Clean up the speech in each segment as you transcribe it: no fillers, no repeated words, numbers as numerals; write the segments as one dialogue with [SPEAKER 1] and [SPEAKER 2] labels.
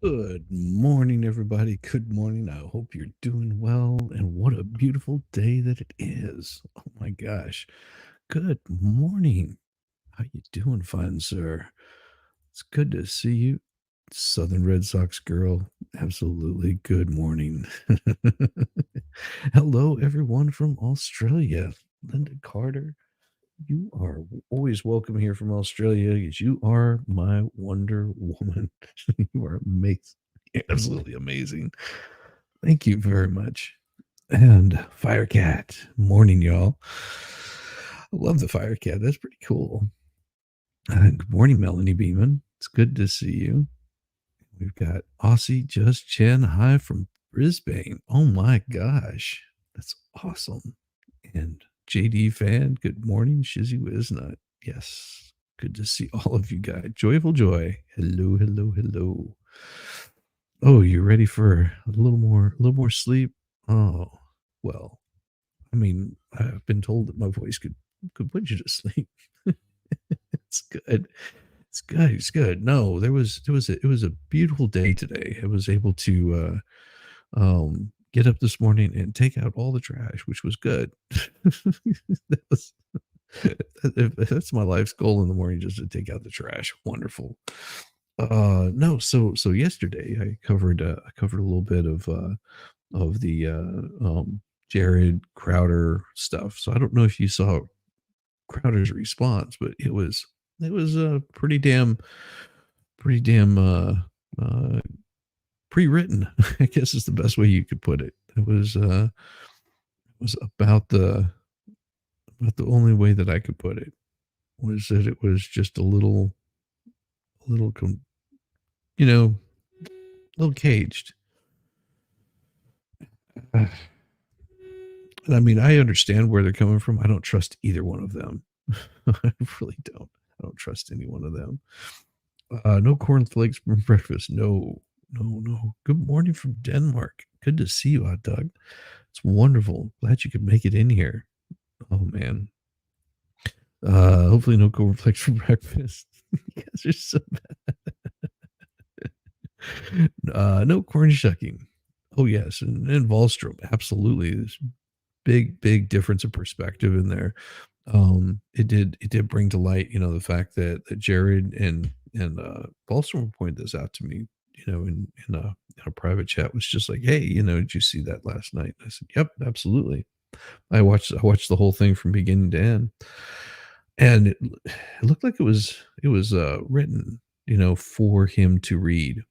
[SPEAKER 1] Good morning, everybody. Good morning. I hope you're doing well. And what a beautiful day that it is. Oh my gosh. Good morning. How you doing, fine sir? It's good to see you. Southern Red Sox girl. Absolutely. Good morning. Hello, everyone from Australia. Linda Carter. You are always welcome here from Australia because you are my Wonder Woman. You are amazing. Absolutely amazing. Thank you very much. And Firecat. Morning, y'all. I love the Firecat. That's pretty cool. Good morning, Melanie Beeman. It's good to see you. We've got Aussie Just Chen Hi from Brisbane. Oh my gosh. That's awesome. And JD Fan, good morning. Shizzy Wiznut. Yes. Good to see all of you guys. Joyful Joy. Hello, hello, hello. Oh, you ready for a little more sleep? Oh, well, I mean, I've been told that my voice could put you to sleep. It's good. It's good. It's good. No, it was a beautiful day today. I was able to get up this morning and take out all the trash, which was good. That was that's my life's goal in the morning, just to take out the trash. Wonderful. No, so yesterday I covered a little bit of the Jared Crowder stuff. So I don't know if you saw Crowder's response, but it was pretty damn uh pre-written. I guess is the best way you could put it. It was about the only way that I could put it was that it was just a little you know a little caged. And I mean, I understand where they're coming from. I don't trust either one of them. I really don't. I don't trust any one of them. No cornflakes for breakfast. No, no, no. Good morning from Denmark. Good to see you, hot dog. It's wonderful. Glad you could make it in here. Oh man. Hopefully no cornflakes for breakfast. You guys are so bad. No corn shucking. Oh yes, and Wallstrom, absolutely. There's big difference of perspective in there. It did bring to light, the fact that Jared and Wallstrom pointed this out to me, in a private chat, was just like, hey, did you see that last night? I said, yep, absolutely. I watched the whole thing from beginning to end, and it looked like it was written, for him to read,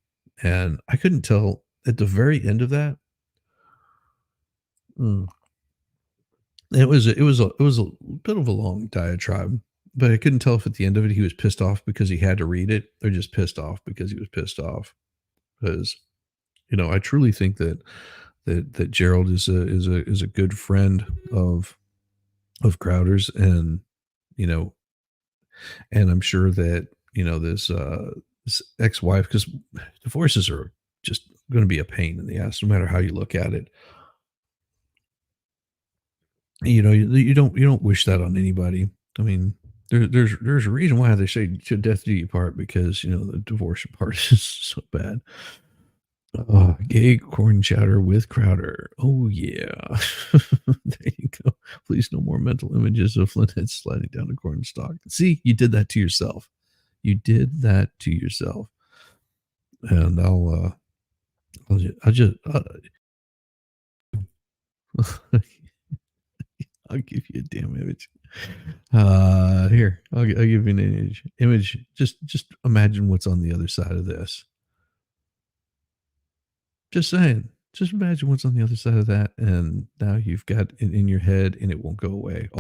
[SPEAKER 1] and I couldn't tell at the very end of that. mm, it was a bit of a long diatribe, but I couldn't tell if at the end of it he was pissed off because he had to read it, or just pissed off because he was pissed off. Because I truly think that Gerald is a good friend of Crowder's, and you know and I'm sure that this ex-wife, because divorces are just going to be a pain in the ass no matter how you look at it. You don't wish that on anybody. I mean, there's a reason why they say to death do you part, because the divorce part is so bad. Gay corn chowder with Crowder. Oh yeah. There you go. Please, no more mental images of Flinthead sliding down a corn stalk. See, you did that to yourself. You did that to yourself. And I'll give you a damn image. Here, I'll give you an image. Image. Just imagine what's on the other side of this. Just saying. Just imagine what's on the other side of that, and now you've got it in your head, and it won't go away.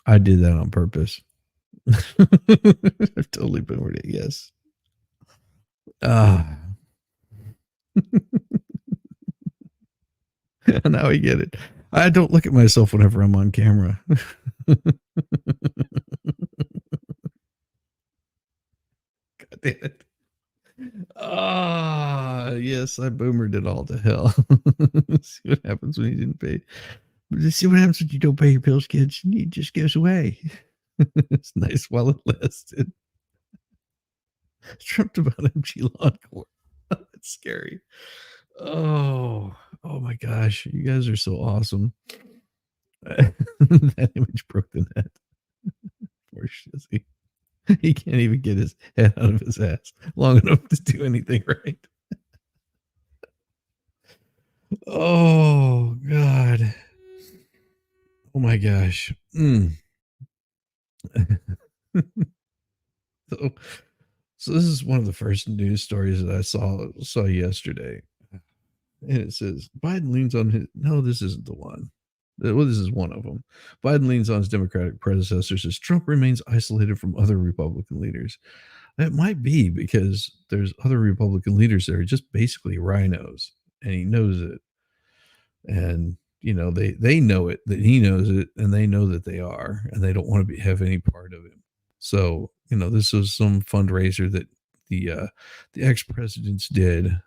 [SPEAKER 1] I did that on purpose. I've totally boomered it. Yes. Ah, now I get it. I don't look at myself whenever I'm on camera. God damn it. Ah, yes, I boomered it all to hell. See what happens when you didn't pay. See what happens when you don't pay your bills, kids. It just goes away. It's nice while it lasted. Dreamt about empty lawn court. That's scary. Oh, oh my gosh. You guys are so awesome. That image broke the net. Poor shizzy. He can't even get his head out of his ass long enough to do anything right. Oh God. Oh my gosh. so, so this is one of the first news stories that I saw yesterday. And it says Biden leans on his. No, this isn't the one. Well, this is one of them. Biden leans on his Democratic predecessors as Trump remains isolated from other Republican leaders. It might be because there's other Republican leaders that are just basically rhinos, and he knows it. And they know it, that he knows it, and they know that they are, and they don't want to have any part of him. So this was some fundraiser that the ex presidents did.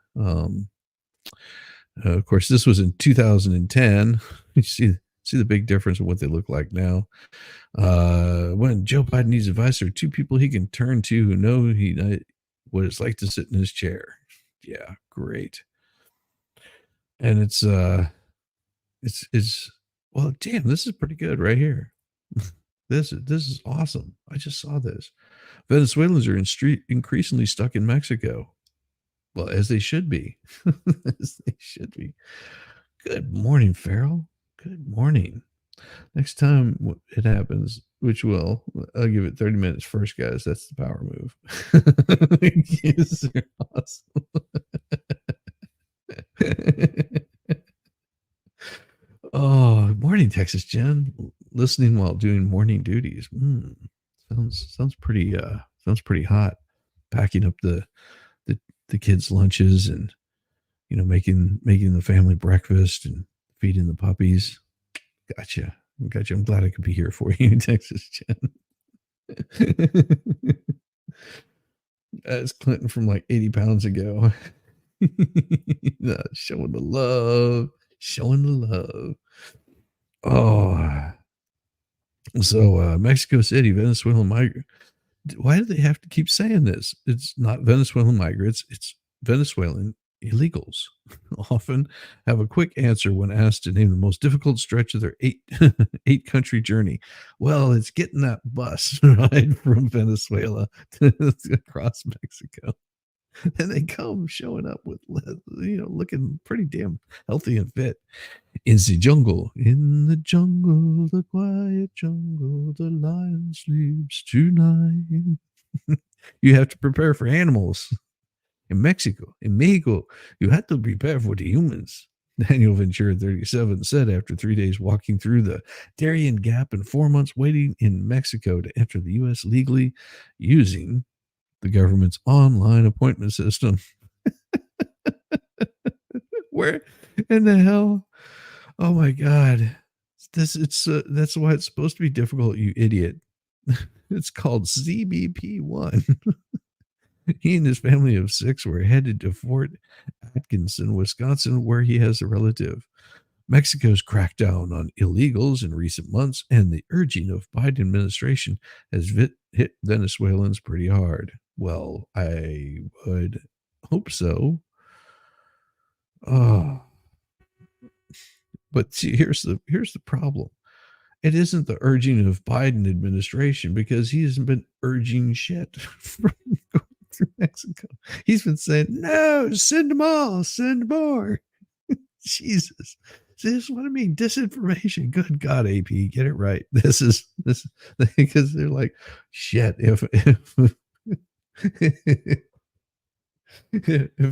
[SPEAKER 1] Of course, this was in 2010. You see the big difference in what they look like now. When Joe Biden needs advice, there are two people he can turn to who know what it's like to sit in his chair. Yeah, great. And it's well, damn, this is pretty good right here. This is awesome. I just saw this. Venezuelans are increasingly stuck in Mexico. Well, as they should be. As they should be. Good morning, Farrell. Good morning. Next time it happens, which will, I'll give it 30 minutes first, guys. That's the power move. Yes, awesome. Oh, morning, Texas Jen. Listening while doing morning duties. Sounds pretty hot. Packing up the kids' lunches and making the family breakfast and feeding the puppies. Gotcha. I'm glad I could be here for you, Texas Jen. That's Clinton from like 80 pounds ago. Showing the love. Showing the love. Oh. So Mexico City, Venezuelan migrant. Why do they have to keep saying this? It's not Venezuelan migrants, it's Venezuelan illegals. Often have a quick answer when asked to name the most difficult stretch of their eight country journey. Well, it's getting that bus ride from Venezuela across Mexico. And they come showing up with, looking pretty damn healthy and fit. In the jungle, the quiet jungle, the lion sleeps tonight. You have to prepare for animals. In Mexico, you have to prepare for the humans. Daniel Ventura, 37, said after 3 days walking through the Darien Gap and 4 months waiting in Mexico to enter the U.S. legally using the government's online appointment system. Where in the hell? Oh my God. That's why it's supposed to be difficult, you idiot. It's called CBP1. He and his family of 6 were headed to Fort Atkinson, Wisconsin, where he has a relative. Mexico's crackdown on illegals in recent months and the urging of Biden administration has hit Venezuelans pretty hard. Well, I would hope so. Oh, but see, here's the problem. It isn't the urging of Biden administration because he hasn't been urging shit from going through Mexico. He's been saying, no, send them all, send more. Jesus. See, this is what I mean. Disinformation. Good God, AP, get it right. This because they're like, shit, if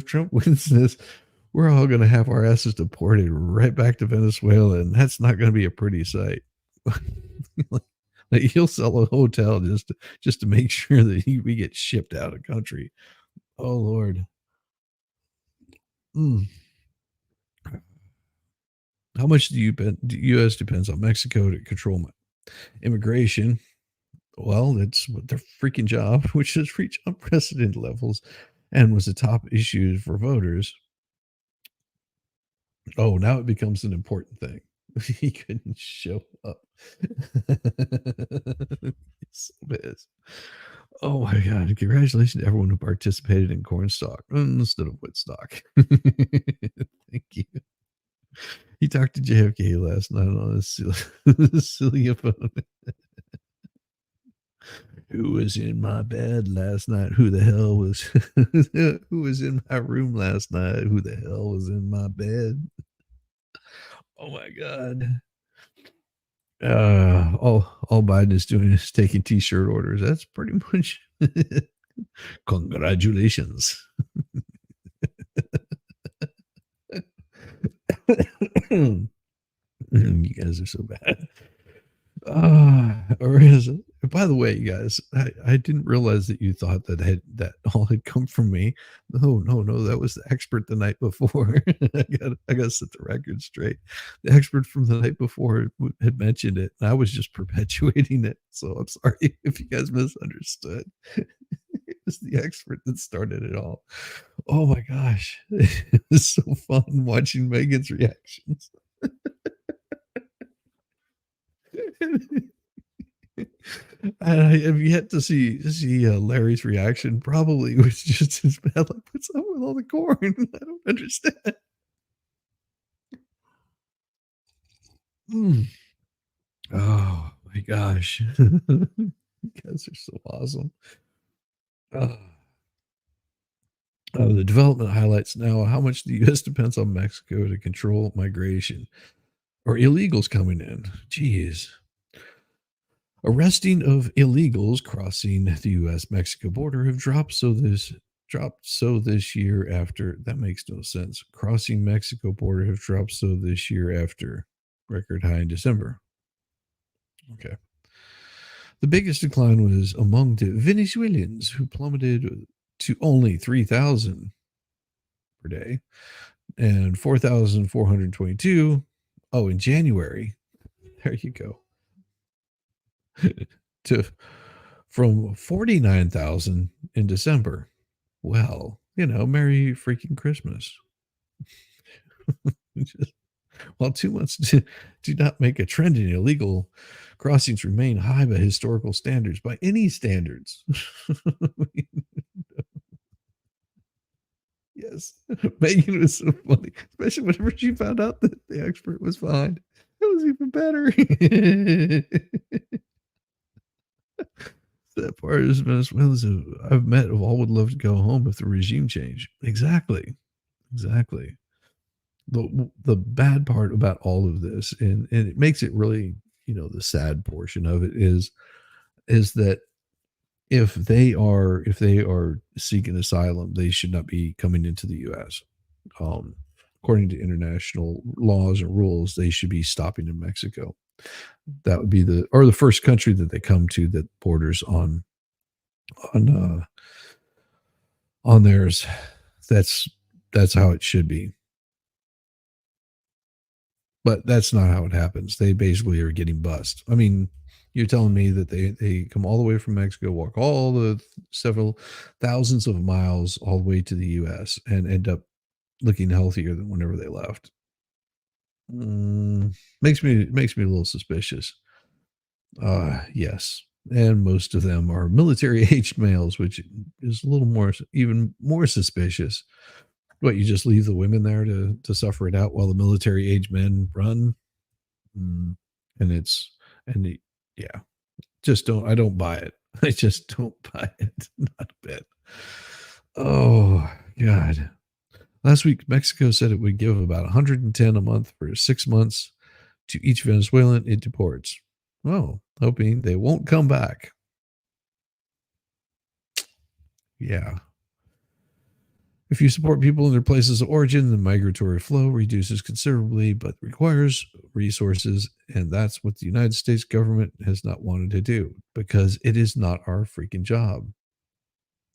[SPEAKER 1] Trump wins this, we're all going to have our asses deported right back to Venezuela, and that's not going to be a pretty sight. Like, he'll sell a hotel just to make sure that we get shipped out of country. Oh Lord. Mm. How much the U.S. depends on Mexico to control immigration? Well, it's what their freaking job, which has reached unprecedented levels and was a top issue for voters. Oh, now it becomes an important thing. He couldn't show up. So pissed. Oh my god! Congratulations to everyone who participated in Cornstalk instead of Woodstock. Thank you. He talked to JFK last night on his silly phone. Who was in my bed last night? Who the hell was who was in my room last night? Who the hell was in my bed? Oh my god. All Biden is doing is taking t-shirt orders. That's pretty much congratulations. You guys are so bad. Or is it? By the way, you guys, I didn't realize that you thought that all had come from me. No, no, no, that was the expert the night before. I got to set the record straight. The expert from the night before had mentioned it, and I was just perpetuating it. So I'm sorry if you guys misunderstood. It was the expert that started it all. Oh my gosh, it was so fun watching Megan's reactions. I have yet to see Larry's reaction. Probably was just as bad. Like, what's up with all the corn? I don't understand. Mm. Oh my gosh, you guys are so awesome. Uh, the development highlights now how much the U.S. depends on Mexico to control migration or illegals coming in. Jeez. Arresting of illegals crossing the U.S.-Mexico border have dropped so this year after that makes no sense. Crossing Mexico border have dropped so this year after record high in December. Okay. The biggest decline was among the Venezuelans who plummeted to only 3,000 per day and 4,422. Oh, in January. There you go. To from 49,000 in December. Well, Merry freaking Christmas. Just, while 2 months do not make a trend in illegal crossings remain high by historical standards, by any standards. Yes. Megan was so funny, especially whenever she found out that the expert was fine. It was even better. That part is Venezuelans who I've met who all would love to go home if the regime changed. Exactly. Exactly. The bad part about all of this, and it makes it really, the sad portion of it is that if they are seeking asylum, they should not be coming into the U.S. Um, According to international laws and rules, they should be stopping in Mexico. That would be the first country that they come to that borders on on theirs. That's that's how it should be. But that's not how it happens. They basically are getting bussed. I mean, you're telling me that they come all the way from Mexico, walk all the several thousands of miles all the way to the US and end up looking healthier than whenever they left. Makes me a little suspicious. Yes. And most of them are military aged males, which is a little more even more suspicious. What, you just leave the women there to suffer it out while the military age men run? Mm, and it's and the yeah, just don't I don't buy it. I just don't buy it, not a bit. Oh, god. Last week, Mexico said it would give about 110 a month for 6 months to each Venezuelan it deports. Oh, hoping they won't come back. Yeah. If you support people in their places of origin, the migratory flow reduces considerably, but requires resources, and that's what the United States government has not wanted to do because it is not our freaking job.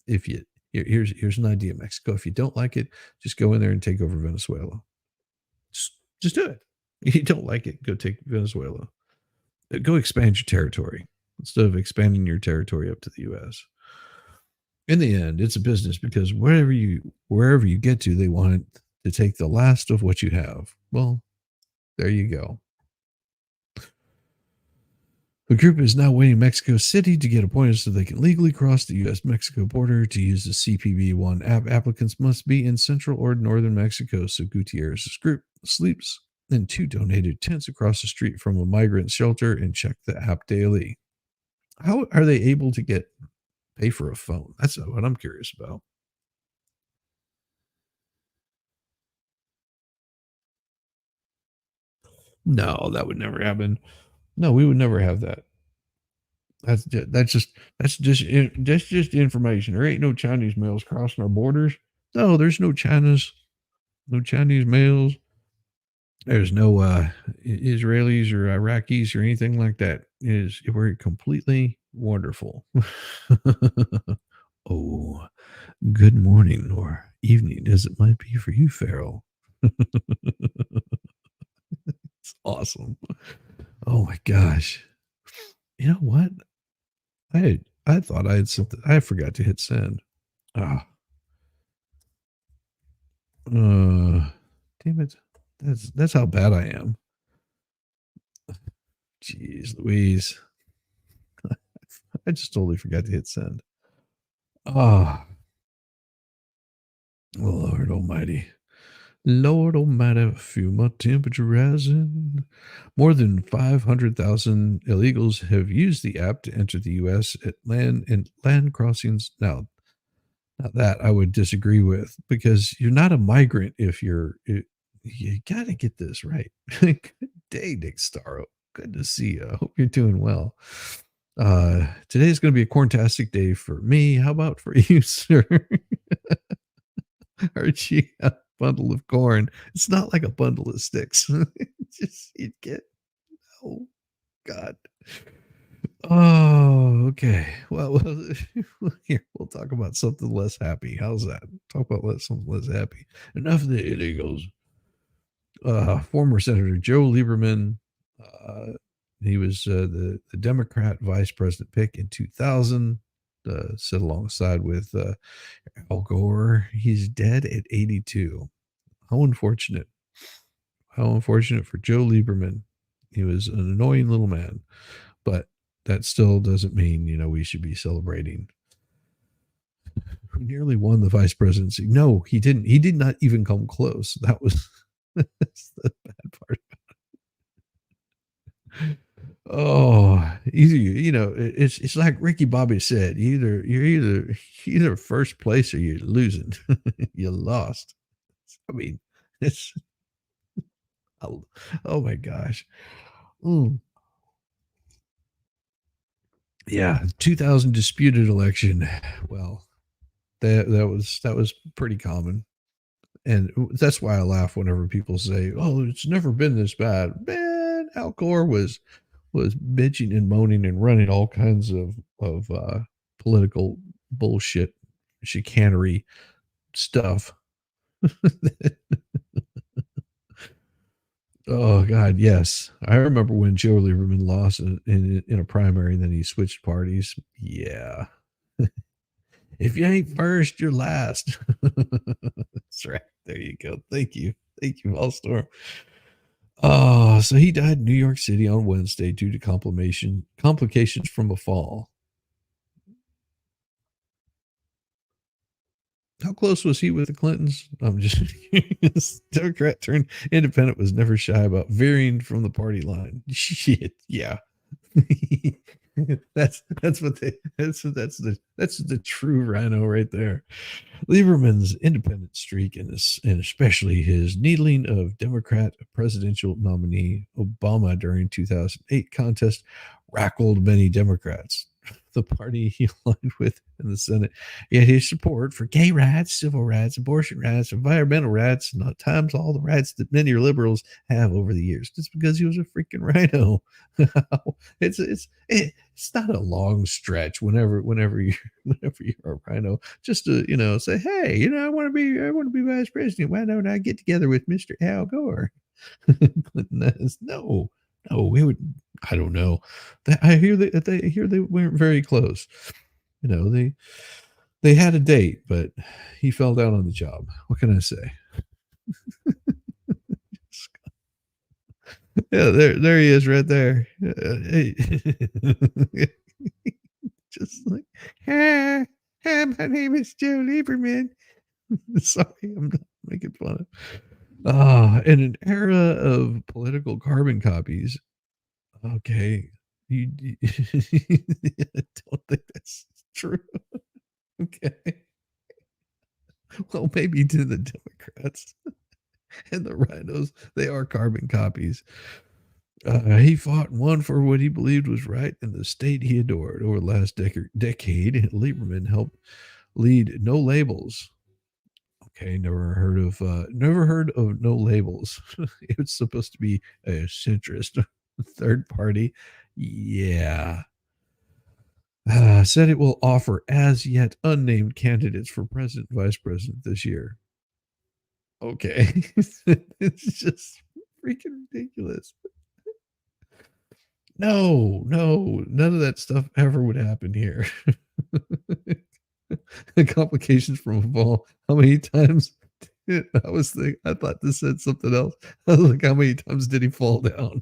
[SPEAKER 1] If you here's an idea, Mexico. If you don't like it, just go in there and take over Venezuela. Just do it. If you don't like it, go take Venezuela. Go expand your territory instead of expanding your territory up to the U.S. In the end, it's a business because wherever you get to, they want to take the last of what you have. Well, there you go. The group is now waiting in Mexico City to get appointed so they can legally cross the U.S. Mexico border to use the CPB-1 app. Applicants must be in central or northern Mexico, so Gutierrez's group sleeps in 2 donated tents across the street from a migrant shelter and check the app daily. How are they able to pay for a phone? That's what I'm curious about. No, that would never happen. No, we would never have that. That's just information. There ain't no Chinese males crossing our borders. No, there's no Chinese males. There's no Israelis or Iraqis or anything like that. We're completely wonderful. Oh, good morning or evening as it might be for you, Farrell. It's awesome. Oh my gosh. You know what? I thought I had something. I forgot to hit send. Ah, damn it. That's how bad I am. Jeez Louise. I just totally forgot to hit send. Ah, Lord Almighty. Lord Almighty, feel my temperature rising. More than 500,000 illegals have used the app to enter the U.S. at land crossings. Now that I would disagree with because you're not a migrant if you got to get this right. Good day, Nick Starro. Good to see you. I hope you're doing well. Today's going to be a corntastic day for me. How about for you, sir? Archie, a bundle of corn. It's not like a bundle of sticks. Just you'd get. Oh God. Oh, okay. Here we'll talk about something less happy. How's that? Talk about something less happy. Enough of the illegals. Former Senator Joe Lieberman. Uh, he was the Democrat vice president pick in 2000. Sit alongside with Al Gore. He's dead at 82. How unfortunate. How unfortunate for Joe Lieberman. He was an annoying little man, but that still doesn't mean, we should be celebrating. Who nearly won the vice presidency? No, he didn't. He did not even come close. That was that's the bad part. Oh, it's like Ricky Bobby said. You're either first place or you're losing. You lost. I mean, it's oh my gosh. Mm. Yeah, 2000 disputed election. Well, that was pretty common, and that's why I laugh whenever people say, "Oh, it's never been this bad." Man, Al Gore was bitching and moaning and running all kinds of political bullshit, chicanery stuff. Oh God, yes, I remember when Joe Lieberman lost in a primary, and then he switched parties. Yeah, if you ain't first, you're last. That's right. There you go. Thank you, Allstorm. Oh, so he died in New York City on Wednesday due to complications from a fall. How close was he with the Clintons? I'm just Democrat turned independent was never shy about veering from the party line. Shit, yeah. That's the true rhino right there. Lieberman's independent streak and especially his needling of Democrat presidential nominee Obama during 2008 contest rackled many Democrats. the party he aligned with in the Senate. Yet his support for gay rights, civil rights, abortion rights, environmental rights, and at times all the rights that many liberals have over the years, just because he was a freaking rhino. It's not a long stretch whenever you whenever you're a rhino, just to say, hey, I want to be vice president. Why don't I get together with Mr. Al Gore? No, no, we would. I don't know. I hear they weren't very close. They had a date, but he fell down on the job. What can I say? Yeah, there he is, right there. Hey. Just like, hi, hi, my name is Joe Lieberman. Sorry, I'm not making fun of. In an era of political carbon copies, okay, I don't think that's true. Okay. Well, maybe to the Democrats and the rhinos, they are carbon copies. He fought and won for what he believed was right in the state he adored. Over the last decade, Lieberman helped lead No Labels. Okay, never heard of No Labels. It was supposed to be a centrist third party. Yeah. Said it will offer as yet unnamed candidates for president and vice president this year. Okay. It's just freaking ridiculous. No, no, none of that stuff ever would happen here. The complications from a fall. How many times? I thought this said something else. I was like, how many times did he fall down?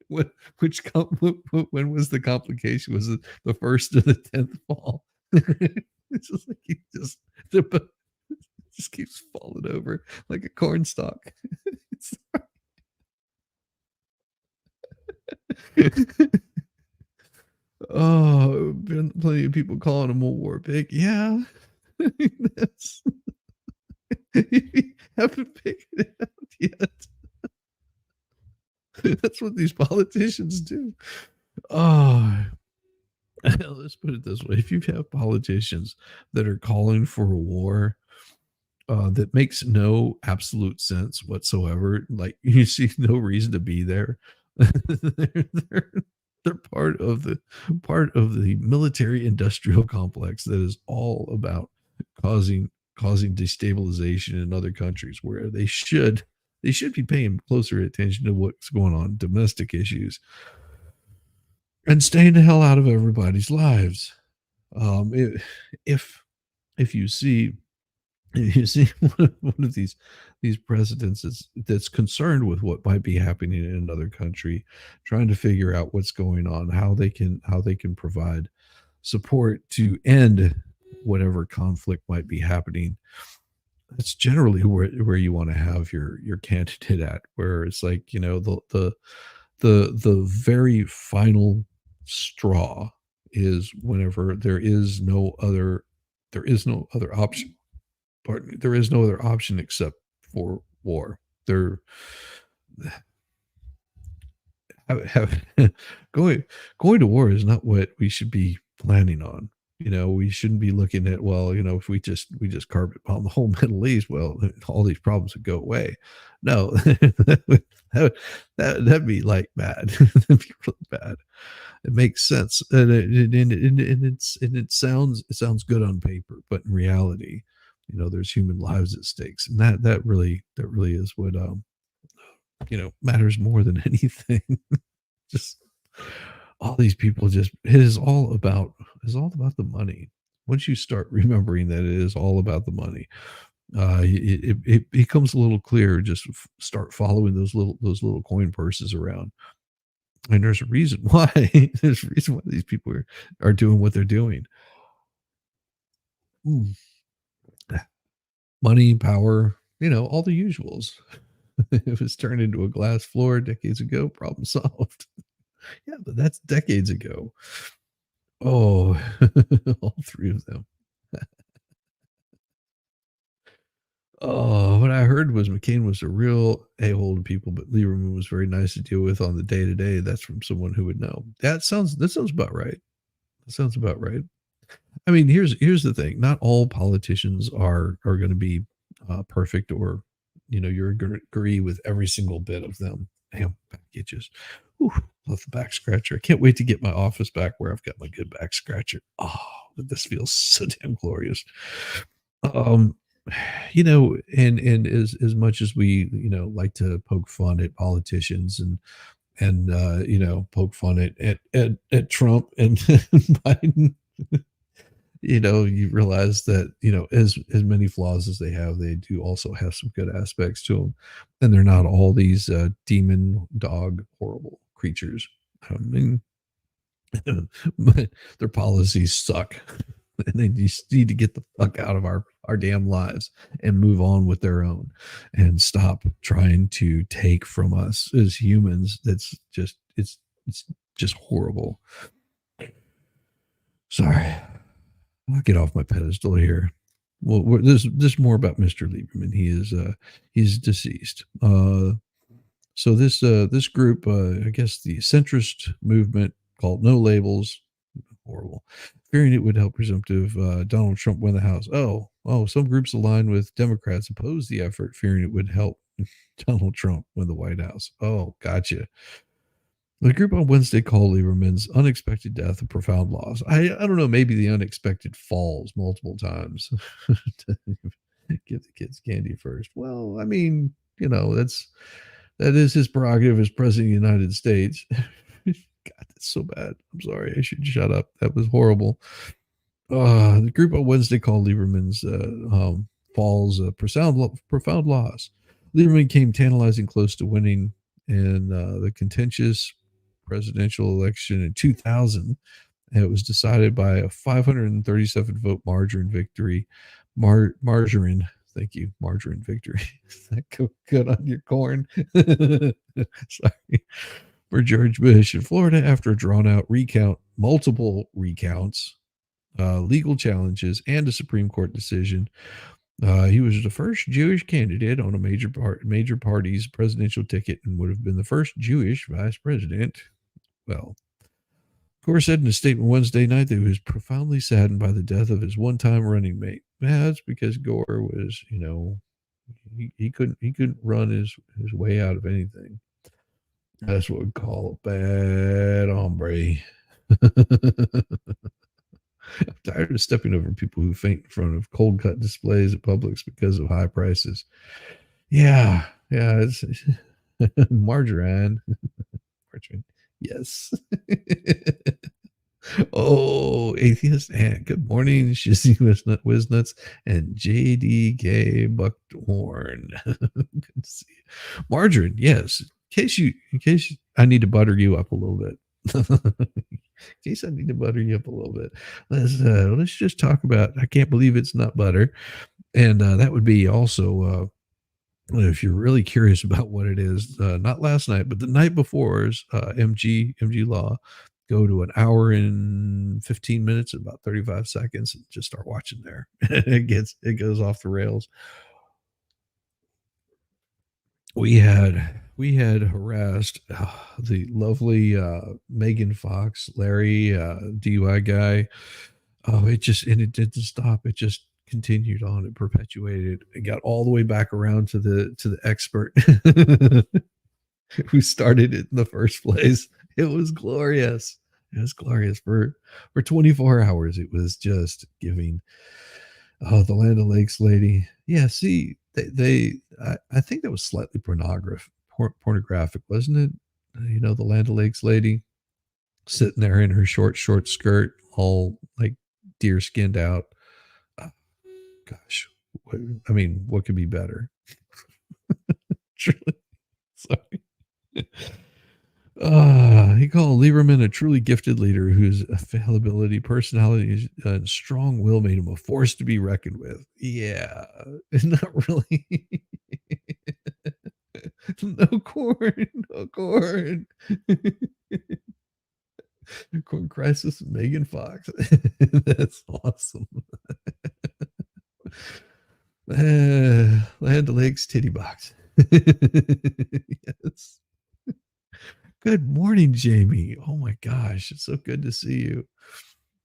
[SPEAKER 1] What, when was the complication? Was it the first or the 10th fall? It's just like just keeps falling over like a cornstalk. Oh, been plenty of people calling him a war pig. Yeah, that's you haven't figured it out yet. That's what these politicians do. Oh, let's put it this way: if you have politicians that are calling for a war, that makes no absolute sense whatsoever. Like you see no reason to be there. they're, they're part of the military industrial complex that is all about causing causing destabilization in other countries where they should be paying closer attention to what's going on domestic issues and staying the hell out of everybody's lives. If if you see you see one of these presidents that's concerned with what might be happening in another country, trying to figure out what's going on, how they can provide support to end whatever conflict might be happening. That's generally where you want to have your candidate at, where it's like the very final straw is whenever there is no other option. Pardon me, there is no other option except for war. There have going going to war is not what we should be planning on. We shouldn't be looking at, well, if we just carpet bomb the whole Middle East, well, all these problems would go away. No, that'd be like bad. That'd be really bad. It makes sense, and it sounds good on paper, but in reality, there's human lives at stakes, and that really is what matters more than anything. Just all these people, just it is all about the money. Once you start remembering that it is all about the money, it becomes a little clearer. Just start following those little coin purses around, and there's a reason why. There's a reason why these people are doing what they're doing. Mm. Money, power, all the usuals. It was turned into a glass floor decades ago. Problem solved. Yeah, but that's decades ago. Oh, all three of them. Oh, what I heard was McCain was a real a-hole to people, but Lieberman was very nice to deal with on the day to day. That's from someone who would know. That sounds about right. That sounds about right. I mean, here's the thing. Not all politicians are going to be perfect, or you're going to agree with every single bit of them. Damn, back itches. Whew, love the back scratcher. I can't wait to get my office back where I've got my good back scratcher. Oh, this feels so damn glorious. Um, and as much as we like to poke fun at politicians and poke fun at Trump and Biden, you realize that, as many flaws as they have, they do also have some good aspects to them. And they're not all these demon dog horrible creatures. I mean, but their policies suck. And they just need to get the fuck out of our damn lives and move on with their own and stop trying to take from us as humans. It's just horrible. Sorry. I'll get off my pedestal here. Well, this is more about Mr. Lieberman. He's deceased. So this group, I guess the centrist movement called No Labels, horrible, fearing it would help presumptive Donald Trump win the House. Oh, some groups aligned with Democrats oppose the effort, fearing it would help Donald Trump win the White House. Oh, gotcha. The group on Wednesday called Lieberman's unexpected death a profound loss. I don't know, maybe the unexpected falls multiple times to give the kids candy first. Well, I mean, that is his prerogative as president of the United States. God, that's so bad. I'm sorry. I should shut up. That was horrible. The group on Wednesday called Lieberman's falls a profound loss. Lieberman came tantalizing close to winning in the contentious presidential election in 2000. And it was decided by a 537 vote margarine victory. Margarine. Thank you. Margarine victory. Is that good on your corn? Sorry. For George Bush in Florida after a drawn out recount, multiple recounts, legal challenges, and a Supreme Court decision. He was the first Jewish candidate on a major party's presidential ticket and would have been the first Jewish vice president. Well, Gore said in a statement Wednesday night that he was profoundly saddened by the death of his one-time running mate. Yeah, that's because Gore was, he couldn't run his way out of anything. That's what we call a bad hombre. I'm tired of stepping over people who faint in front of cold cut displays at Publix because of high prices. Yeah, it's margarine. Margarine. Yes. Oh, atheist and good morning, Shizzy Wisnuts and JD Gay Buckhorn. Good to see you. Margarine, yes. In case I need to butter you up a little bit. In case I need to butter you up a little bit. Let's just talk about I can't believe it's not butter. And that would be also if you're really curious about what it is, not last night, but the night before's MG Law, go to an hour and 15 minutes and about 35 seconds and just start watching there. It goes off the rails. We had harassed the lovely Megan Fox, Larry, DUI guy. Oh, it didn't stop. It just continued on. It perpetuated. It got all the way back around to the expert who started it in the first place. It was glorious. It was glorious for 24 hours. It was just giving. Oh, the Land O'Lakes lady. Yeah, see, I think that was slightly pornographic, wasn't it? The Land O'Lakes lady sitting there in her short skirt, all like deer skinned out. Oh, gosh, what could be better? Truly, sorry. He called Lieberman a truly gifted leader whose availability, personality, and strong will made him a force to be reckoned with. Yeah, not really. No corn, no corn. Corn crisis, Megan Fox. That's awesome. Land Lakes titty box. Yes. Good morning, Jamie. Oh my gosh, it's so good to see you.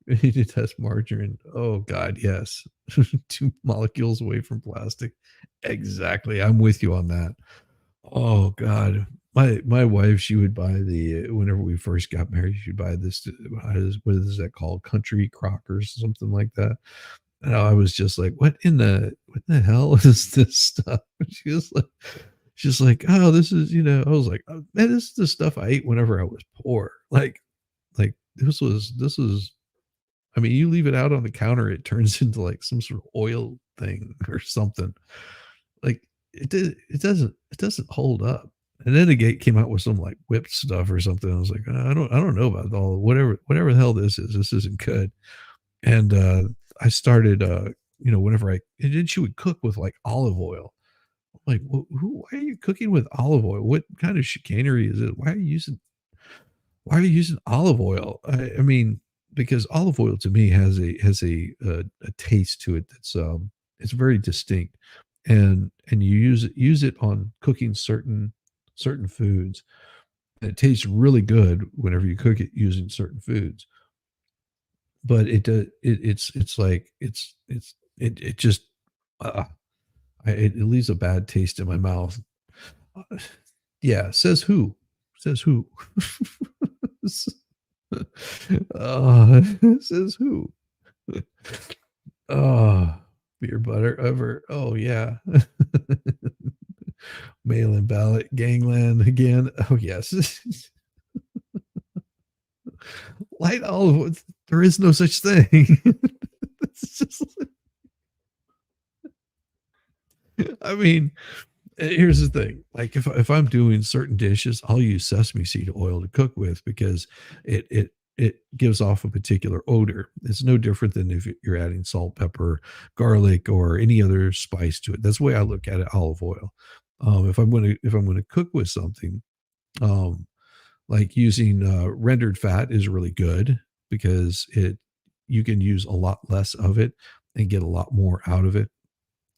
[SPEAKER 1] Ready to test margarine. Oh God, yes. 2 molecules away from plastic. Exactly. I'm with you on that. Oh God. My wife, she would buy the whenever we first got married, she'd buy this, what is that called? Country Crockers, something like that. And I was just like, what in the hell is this stuff?" She was like she's like, "Oh, this is," I was like, "Oh, man, this is the stuff I ate whenever I was poor." Like, this was I mean, you leave it out on the counter, it turns into, like, some sort of oil thing or something. Like, it doesn't hold up. And then the gate came out with some, like, whipped stuff or something. I was like, I don't know about all whatever the hell this isn't good." And, I started, whenever and then she would cook with, like, olive oil. I'm like, "Well, why are you cooking with olive oil? What kind of chicanery is it? Why are you using olive oil?" I mean, because olive oil to me has a taste to it that's, it's very distinct, and you use it on cooking certain foods, and it tastes really good whenever you cook it using certain foods. But it's like it just, uh, it leaves a bad taste in my mouth. Uh, yeah, says who? Says who? Says who? Oh, beer butter ever. Oh, yeah. Mail-in ballot, gangland again. Oh, yes. Light olive, there is no such thing. It's just, I mean, here's the thing, like, if I'm doing certain dishes, I'll use sesame seed oil to cook with because it gives off a particular odor. It's no different than if you're adding salt, pepper, garlic, or any other spice to it. That's the way I look at it, olive oil. If I'm gonna cook with something, um, like using, rendered fat is really good because it you can use a lot less of it and get a lot more out of it.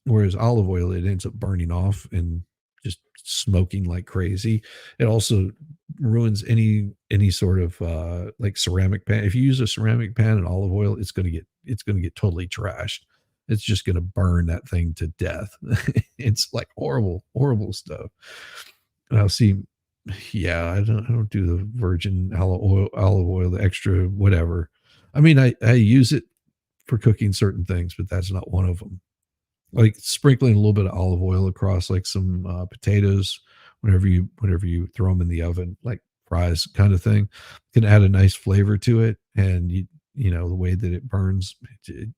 [SPEAKER 1] Whereas olive oil, it ends up burning off and just smoking like crazy. It also ruins any sort of, like, ceramic pan. If you use a ceramic pan and olive oil, it's gonna get totally trashed. It's just gonna burn that thing to death. It's, like, horrible, horrible stuff. Now see, yeah, I don't do the virgin olive oil, the extra whatever. I mean, I use it for cooking certain things, but that's not one of them. Like sprinkling a little bit of olive oil across like some, potatoes whenever you throw them in the oven, like fries kind of thing, can add a nice flavor to it, and the way that it burns,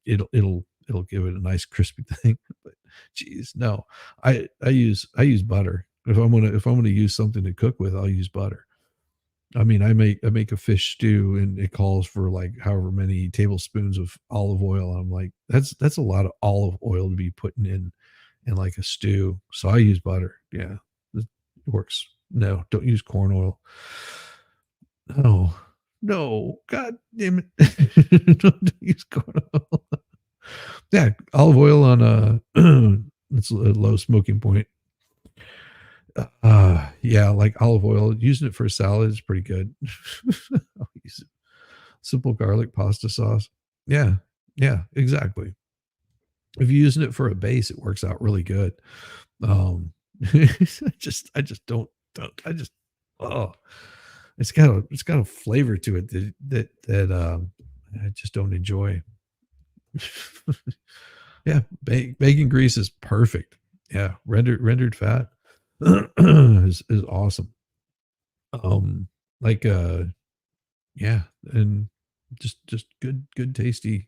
[SPEAKER 1] it'll give it a nice crispy thing. But geez, no, I use butter. If I'm gonna use something to cook with, I'll use butter. I mean, I make a fish stew and it calls for like however many tablespoons of olive oil. I'm like, that's a lot of olive oil to be putting in like a stew. So I use butter. Yeah. It works. No, don't use corn oil. No. No. God damn it. Don't use corn oil. Yeah, olive oil on a it's a low smoking point. Yeah, like olive oil, using it for a salad is pretty good. I'll use it. Simple garlic pasta sauce. Yeah, yeah, exactly. If you're using it for a base, it works out really good. I just don't I just oh, it's got a flavor to it that I just don't enjoy. Yeah, bacon grease is perfect. Yeah, rendered fat is awesome. Um, like, yeah, and just good tasty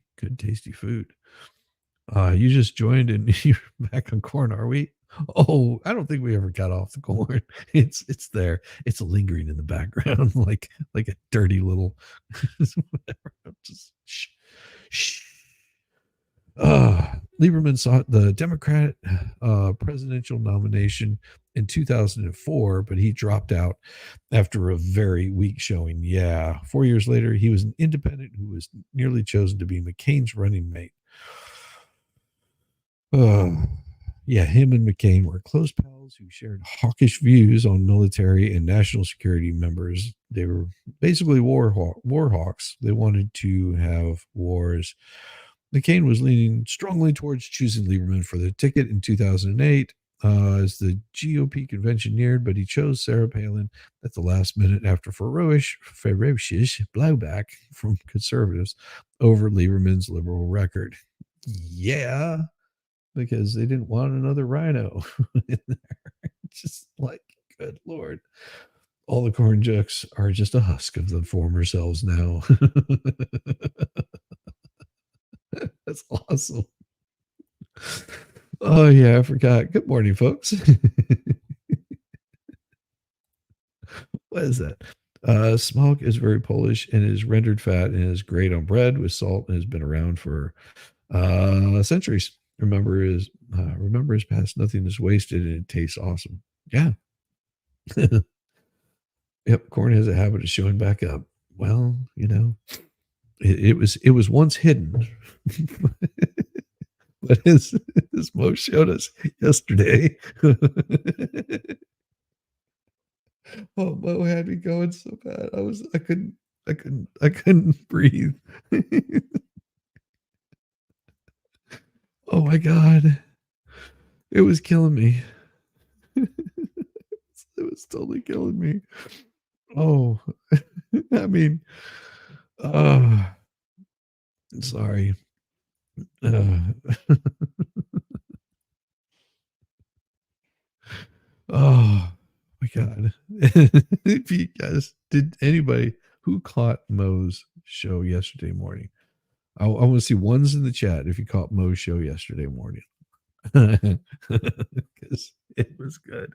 [SPEAKER 1] food. You just joined and you're back on corn, are we? Oh, I don't think we ever got off the corn. It's there. It's lingering in the background like a dirty little whatever. Just shh, shh. Lieberman sought the Democrat presidential nomination in 2004, but he dropped out after a very weak showing. Yeah. 4 years later, he was an independent who was nearly chosen to be McCain's running mate. Ugh. Yeah, him and McCain were close pals who shared hawkish views on military and national security members. They were basically war hawks. They wanted to have wars. McCain was leaning strongly towards choosing Lieberman for the ticket in 2008 as the GOP convention neared, but he chose Sarah Palin at the last minute after ferocious blowback from conservatives over Lieberman's liberal record. Yeah, because they didn't want another rhino in there. Just like, good Lord. All the corn jokes are just a husk of the former selves now. That's awesome. Oh, yeah, I forgot. Good morning, folks. What is that? Smog is very Polish and is rendered fat and is great on bread with salt and has been around for centuries. Remember his past. Nothing is wasted and it tastes awesome. Yeah. Yep. Corn has a habit of showing back up. Well, it was once hidden, but as Mo showed us yesterday. Oh, Mo had me going so bad. I couldn't breathe. Oh my God. It was killing me. It was totally killing me. Oh, I mean, uh, sorry. Uh, oh my God. If you guys did anybody who caught Mo's show yesterday morning, I want to see ones in the chat if you caught Mo's show yesterday morning. Because it was good.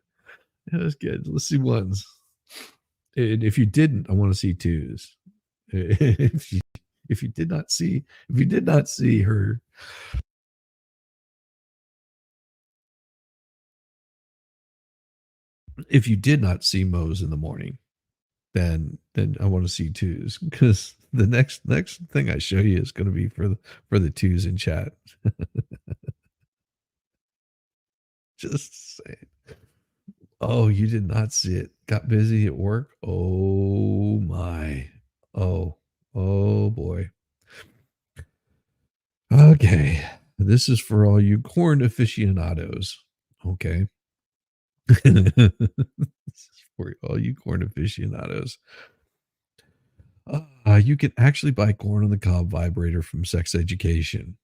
[SPEAKER 1] It was good. Let's see ones. And if you didn't, I want to see twos. If you if you did not see her, if you did not see Mo's in the morning, then I want to see twos because the next thing I show you is going to be for the twos in chat. Just saying. Oh, you did not see it. Got busy at work. Oh my. Oh, oh boy. Okay. This is for all you corn aficionados. Okay. This is for all you corn aficionados. You can actually buy corn on the cob vibrator from Sex Education.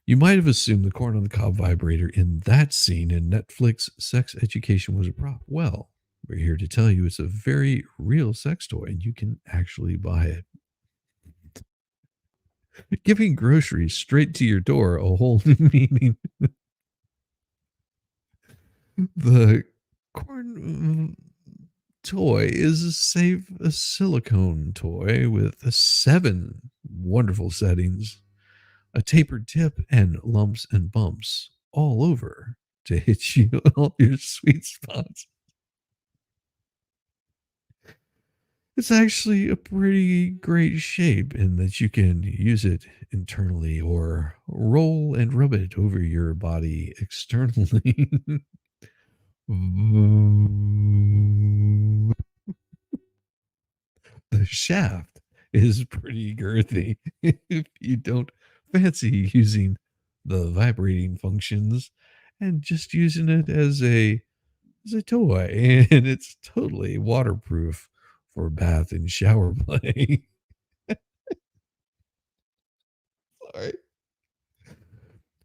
[SPEAKER 1] You might have assumed the corn on the cob vibrator in that scene in Netflix Sex Education was a prop. Well, we're here to tell you it's a very real sex toy and you can actually buy it. Giving groceries straight to your door a whole new meaning. The corn toy is a silicone toy with 7 wonderful settings, a tapered tip, and lumps and bumps all over to hit you all your sweet spots. It's actually a pretty great shape in that you can use it internally or roll and rub it over your body externally. The shaft is pretty girthy if you don't fancy using the vibrating functions and just using it as a toy, and it's totally waterproof for bath and shower play. Sorry.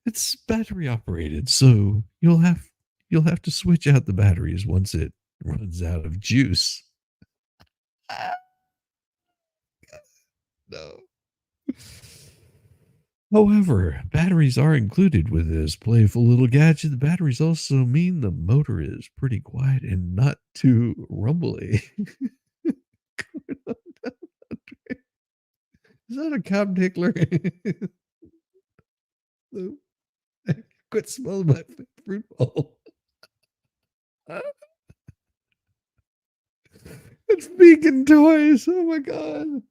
[SPEAKER 1] It's battery operated, so you'll have to switch out the batteries once it runs out of juice. Ah, no. However, batteries are included with this playful little gadget. The batteries also mean the motor is pretty quiet and not too rumbly. Is that a cob tickler? Quit smelling my fruit bowl. It's vegan toys. Oh my god.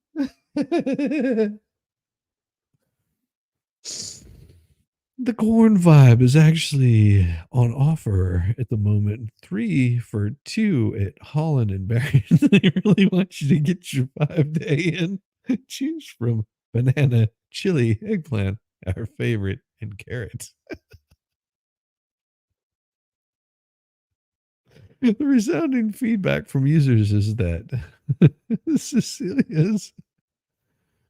[SPEAKER 1] The corn vibe is actually on offer at the moment, 3 for 2 at Holland and Barrett. They really want you to get your 5-day in. Choose from banana, chili, eggplant, our favorite, and carrots. The resounding feedback from users is that Cecilia's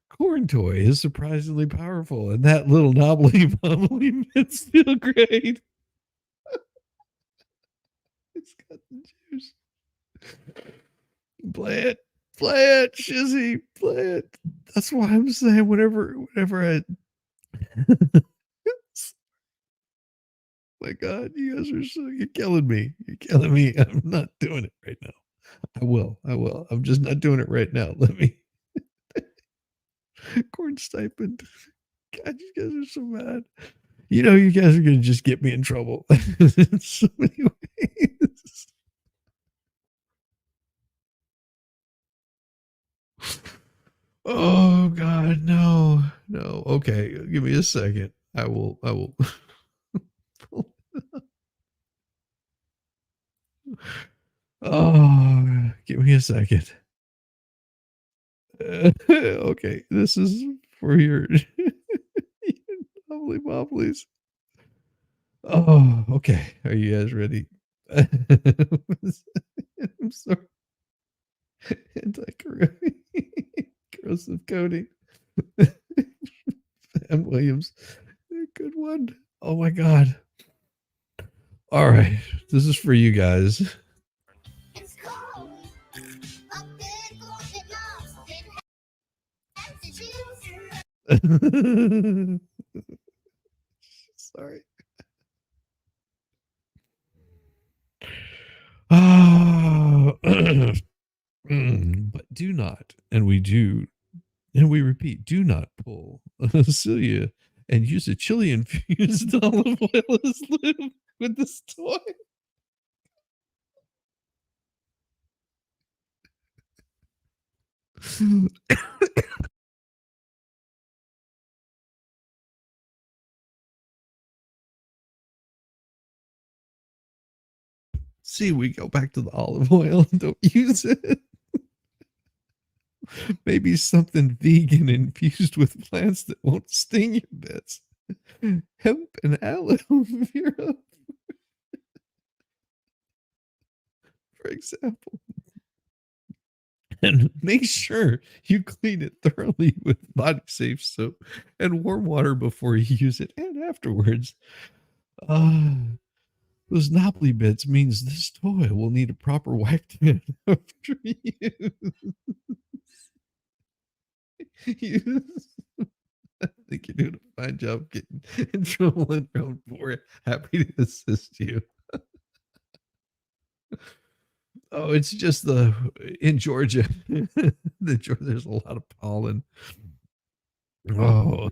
[SPEAKER 1] corn toy is surprisingly powerful, and that little knobbly bubbly bits feel great. It's got the juice. Play it. Play it, Shizzy. Play it. That's why I'm saying whenever I my God, you guys are so you're killing me. You're killing me. I'm not doing it right now. I will. I will. I'm just not doing it right now. Let me corn stipend. God, you guys are so mad. You know, you guys are gonna just get me in trouble in so many ways. Oh God, no, no. Okay, give me a second. I will. Oh, give me a second. Okay, this is for your lovely bobblies. Oh, okay. Are you guys ready? I'm sorry. Corrosive coating. M. Williams. Good one. Oh my God. All right. This is for you guys. Sorry. Oh, but do not, and we repeat, do not pull Celia and use a chili infused olive oil as lube with this toy. See, we go back to the olive oil. Don't use it. Maybe something vegan infused with plants that won't sting your bits. Hemp and aloe vera, for example. And make sure you clean it thoroughly with body safe soap and warm water before you use it and afterwards. Uh, those knobbly bits means this toy will need a proper wipe down after use. I think you're doing a fine job getting in trouble in your own board. Happy to assist you. Oh, it's just in Georgia. There's a lot of pollen. Oh,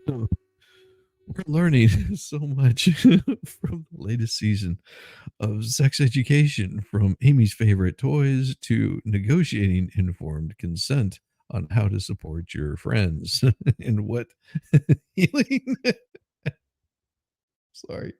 [SPEAKER 1] we're learning so much from the latest season of sex education, from Amy's favorite toys to negotiating informed consent on how to support your friends and what healing. Sorry.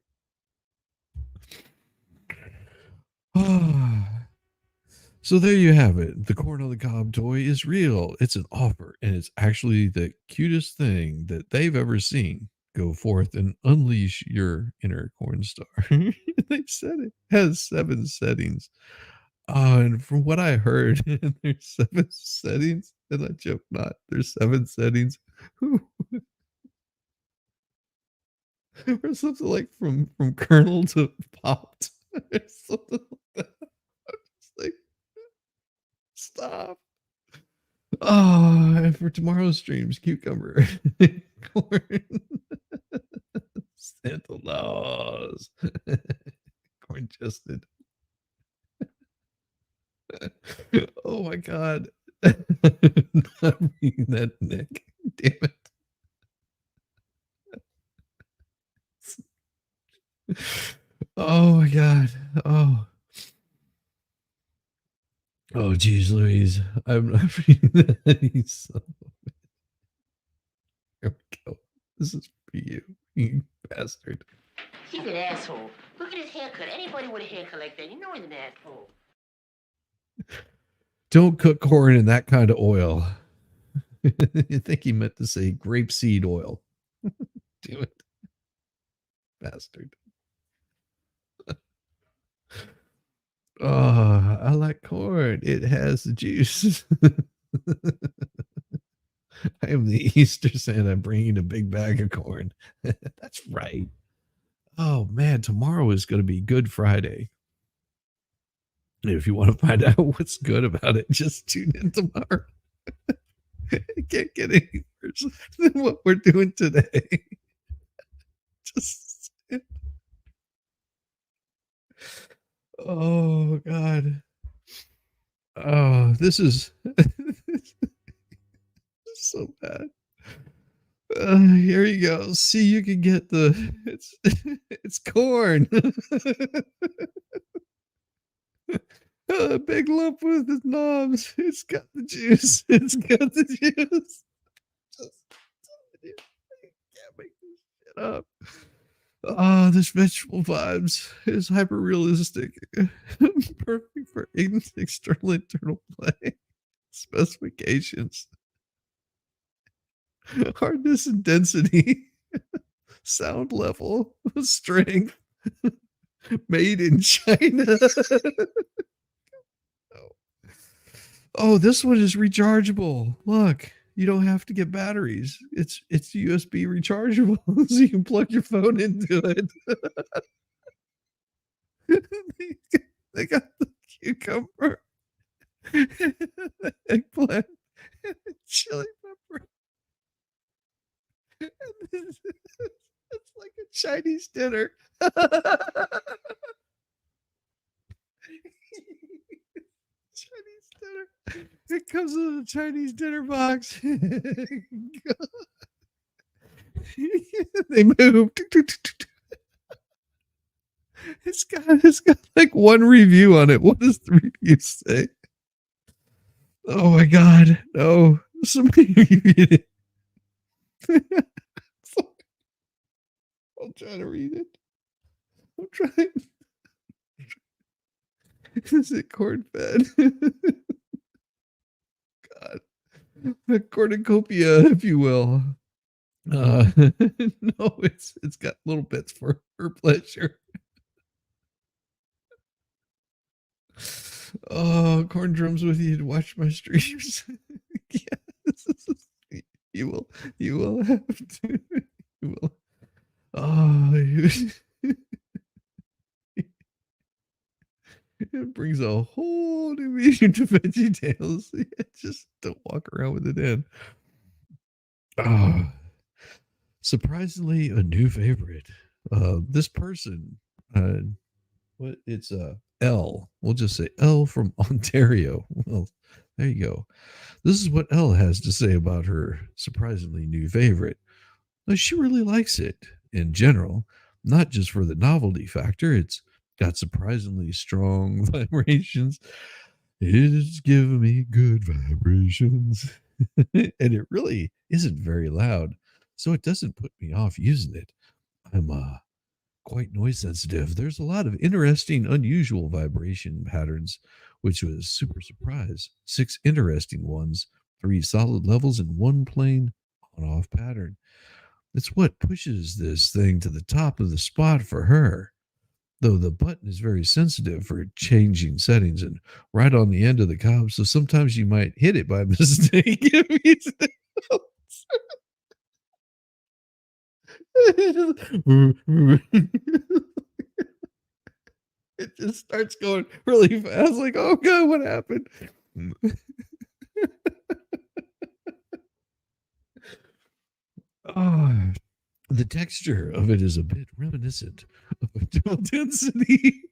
[SPEAKER 1] So there you have it. The corn on the cob toy is real. It's an offer, and it's actually the cutest thing that they've ever seen. Go forth and unleash your inner corn star. They said it has 7 settings. And from what I heard, there's 7 settings, and I joke not. There's 7 settings. Or something like from kernel to popped. Or something like that. It's like, stop. Oh, and for tomorrow's streams, cucumber, corn, Santa Claus, corn chested. Oh my God. Not reading that, Nick. Damn it. Oh my God. Oh. Oh, geez, Louise. I'm not reading that. So, here we go. This is for you. You bastard.
[SPEAKER 2] He's an asshole. Look at his haircut. Anybody with a haircut like that, you know he's an asshole.
[SPEAKER 1] Don't cook corn in that kind of oil. I think he meant to say grapeseed oil. Do it. Bastard. Oh, I like corn. It has the juice. I am the Easter Santa bringing a big bag of corn. That's right. Oh man, tomorrow is going to be Good Friday. If you want to find out what's good about it, just tune in tomorrow. It can't get any worse than what we're doing today. Just oh god. Oh, this is so bad. Here you go. See, you can get the it's corn. A big lump with the knobs. It's got the juice. It's got the juice. Just, you can't make this shit up. Oh, this vegetable vibes is hyper realistic. Perfect for external internal play. Specifications. Hardness and density. Sound level. Strength. Made in China. Oh, this one is rechargeable. Look, you don't have to get batteries. It's USB rechargeable, so you can plug your phone into it. They got the cucumber, eggplant, chili pepper. It's like a Chinese dinner. Chinese dinner. It comes in a Chinese dinner box. They move. It's got like one review on it. What does the review say? Oh my god. No. Somebody reviewed it. I'll try to read it. I'm trying. Is it corn fed? God. A cornucopia, if you will. No, it's got little bits for her pleasure. Oh, corn drums with you to watch my streams. Yes, you will have to. You will. Oh, it brings a whole new meaning to Veggie Tales. Just don't walk around with it in. Oh, surprisingly, a new favorite. This person, what it's L. We'll just say L from Ontario. Well, there you go. This is what L has to say about her surprisingly new favorite. Now, she really likes it in general, not just for the novelty factor. It's got surprisingly strong vibrations. It's giving me good vibrations. And it really isn't very loud, so it doesn't put me off using it. I'm quite noise sensitive. There's a lot of interesting, unusual vibration patterns, which was super surprise. 6 interesting ones, 3 solid levels, and 1 plain on off pattern. It's what pushes this thing to the top of the spot for her. Though the button is very sensitive for changing settings and right on the end of the knob, so sometimes you might hit it by mistake. It just starts going really fast. Like, oh god, what happened? Oh, the texture of it is a bit reminiscent of a dual density.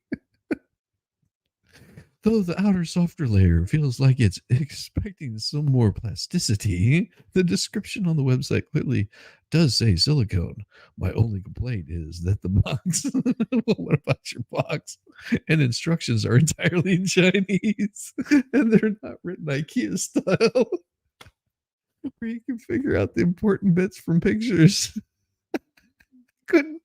[SPEAKER 1] Though the outer softer layer feels like it's expecting some more plasticity, the description on the website clearly does say silicone. My only complaint is that the box, well, what about your box? And instructions are entirely in Chinese, and they're not written IKEA style, where you can figure out the important bits from pictures. couldn't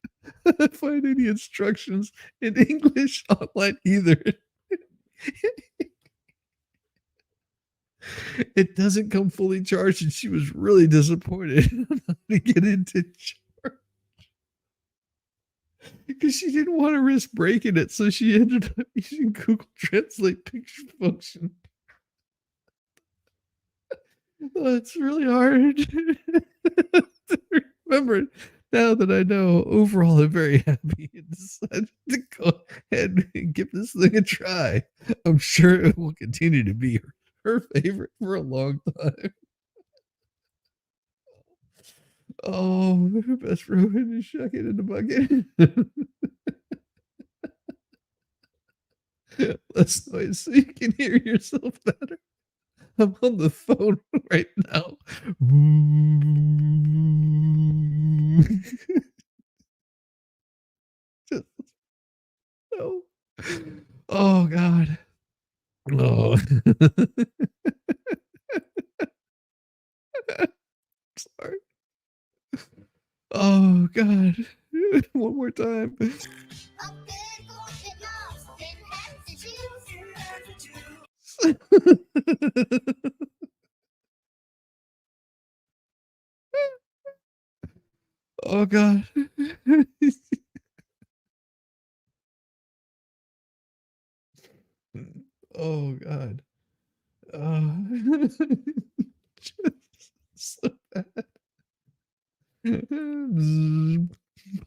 [SPEAKER 1] find any instructions in English online either. It doesn't come fully charged, and she was really disappointed on how to get into charge because she didn't want to risk breaking it, so she ended up using Google Translate picture function. Oh, it's really hard to remember. Now that I know, overall, I'm very happy and decided to go ahead and give this thing a try. I'm sure it will continue to be her favorite for a long time. Oh, best ruin is shuck it in the bucket. Less noise so you can hear yourself better. I'm on the phone right now. Just no. Oh God. Oh. Sorry. Oh God. One more time. Oh God. Oh God. Just so bad. Bzz.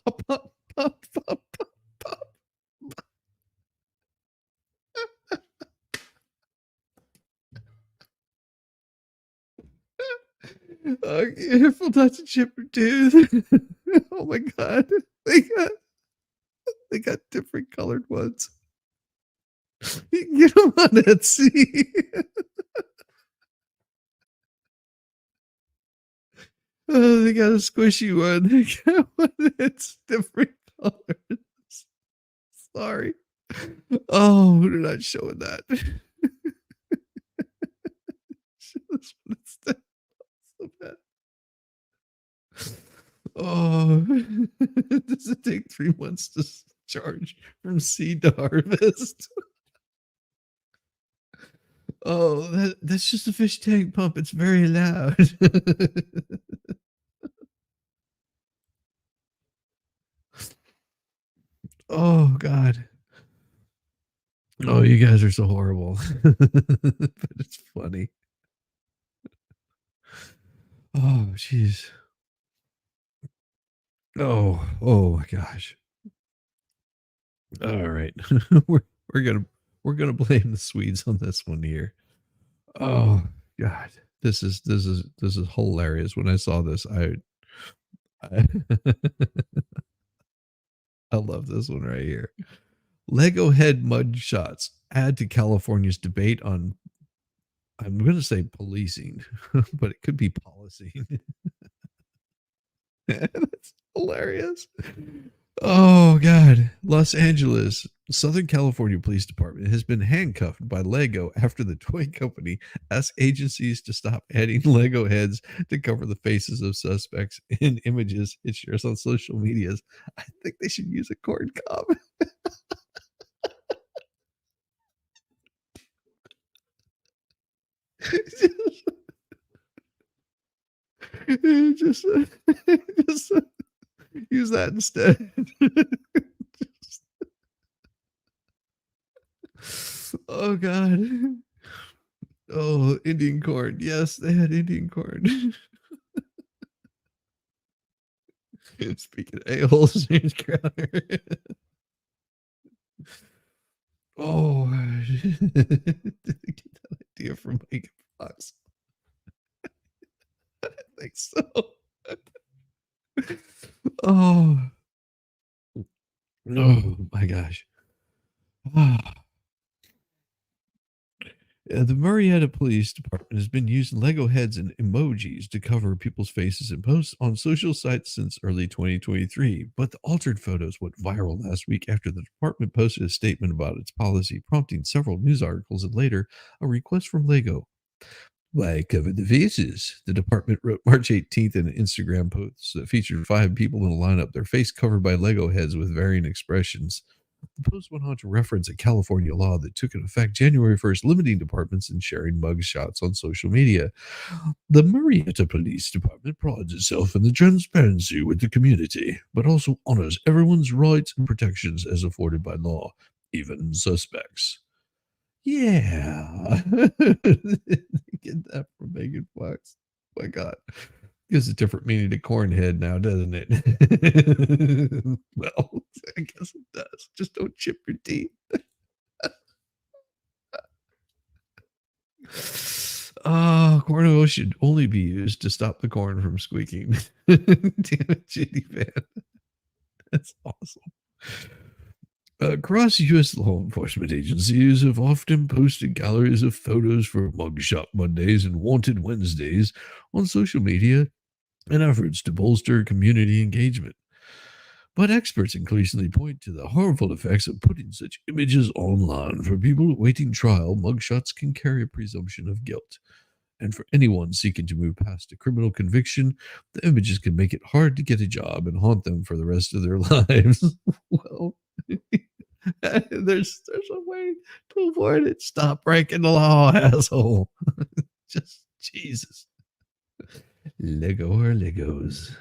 [SPEAKER 1] Pop, pop, pop, pop, pop, pop. Careful not to chip your tooth. Oh my God. They got they got different colored ones. You can get them on Etsy. Oh, they got a squishy one. They got one that's different colors. Sorry. Oh, we're not showing that. Show this one instead. So bad. Oh, does it take 3 months to charge from seed to harvest? Oh, that's just a fish tank pump. It's very loud. Oh God. Oh, you guys are so horrible. But it's funny. Oh, jeez. Oh my gosh. All right. We're we're gonna we're gonna blame the Swedes on this one here. Oh God. This is hilarious. When I saw this, I I love this one right here. Lego head mud shots add to California's debate on, I'm gonna say policing, but it could be policing. That's hilarious. Oh God. Los Angeles, Southern California Police Department has been handcuffed by Lego after the toy company asked agencies to stop adding Lego heads to cover the faces of suspects in images it shares on social medias. I think they should use a corn cob. just, just use that instead. Oh God. Oh, Indian corn. Yes, they had Indian corn. Speaking of a-holes, James Crowder. Oh, did they get that idea from Megan Fox? I think so. Oh, oh my gosh. The Marietta Police Department has been using Lego heads and emojis to cover people's faces and posts on social sites since early 2023. But the altered photos went viral last week after the department posted a statement about its policy, prompting several news articles and later a request from Lego. Why cover the faces? The department wrote March 18th in an Instagram post that featured 5 people in a lineup, their face covered by Lego heads with varying expressions. The post went on to reference a California law that took into effect January 1st, limiting departments in sharing mug shots on social media. The Marietta Police Department prides itself in the transparency with the community, but also honors everyone's rights and protections as afforded by law, even suspects. Yeah. Get that from Megan Fox. My God. Gives a different meaning to cornhead now, doesn't it? Well, I guess it does. Just don't chip your teeth. Corn oil should only be used to stop the corn from squeaking. Damn it, Ginny fan. That's awesome. Across U.S. law enforcement agencies have often posted galleries of photos for Mugshot Mondays and Wanted Wednesdays on social media in efforts to bolster community engagement. But experts increasingly point to the harmful effects of putting such images online. For people awaiting trial, mugshots can carry a presumption of guilt. And for anyone seeking to move past a criminal conviction, the images can make it hard to get a job and haunt them for the rest of their lives. Well, there's a way to avoid it. Stop breaking the law, asshole. Just Jesus. Lego or Legos.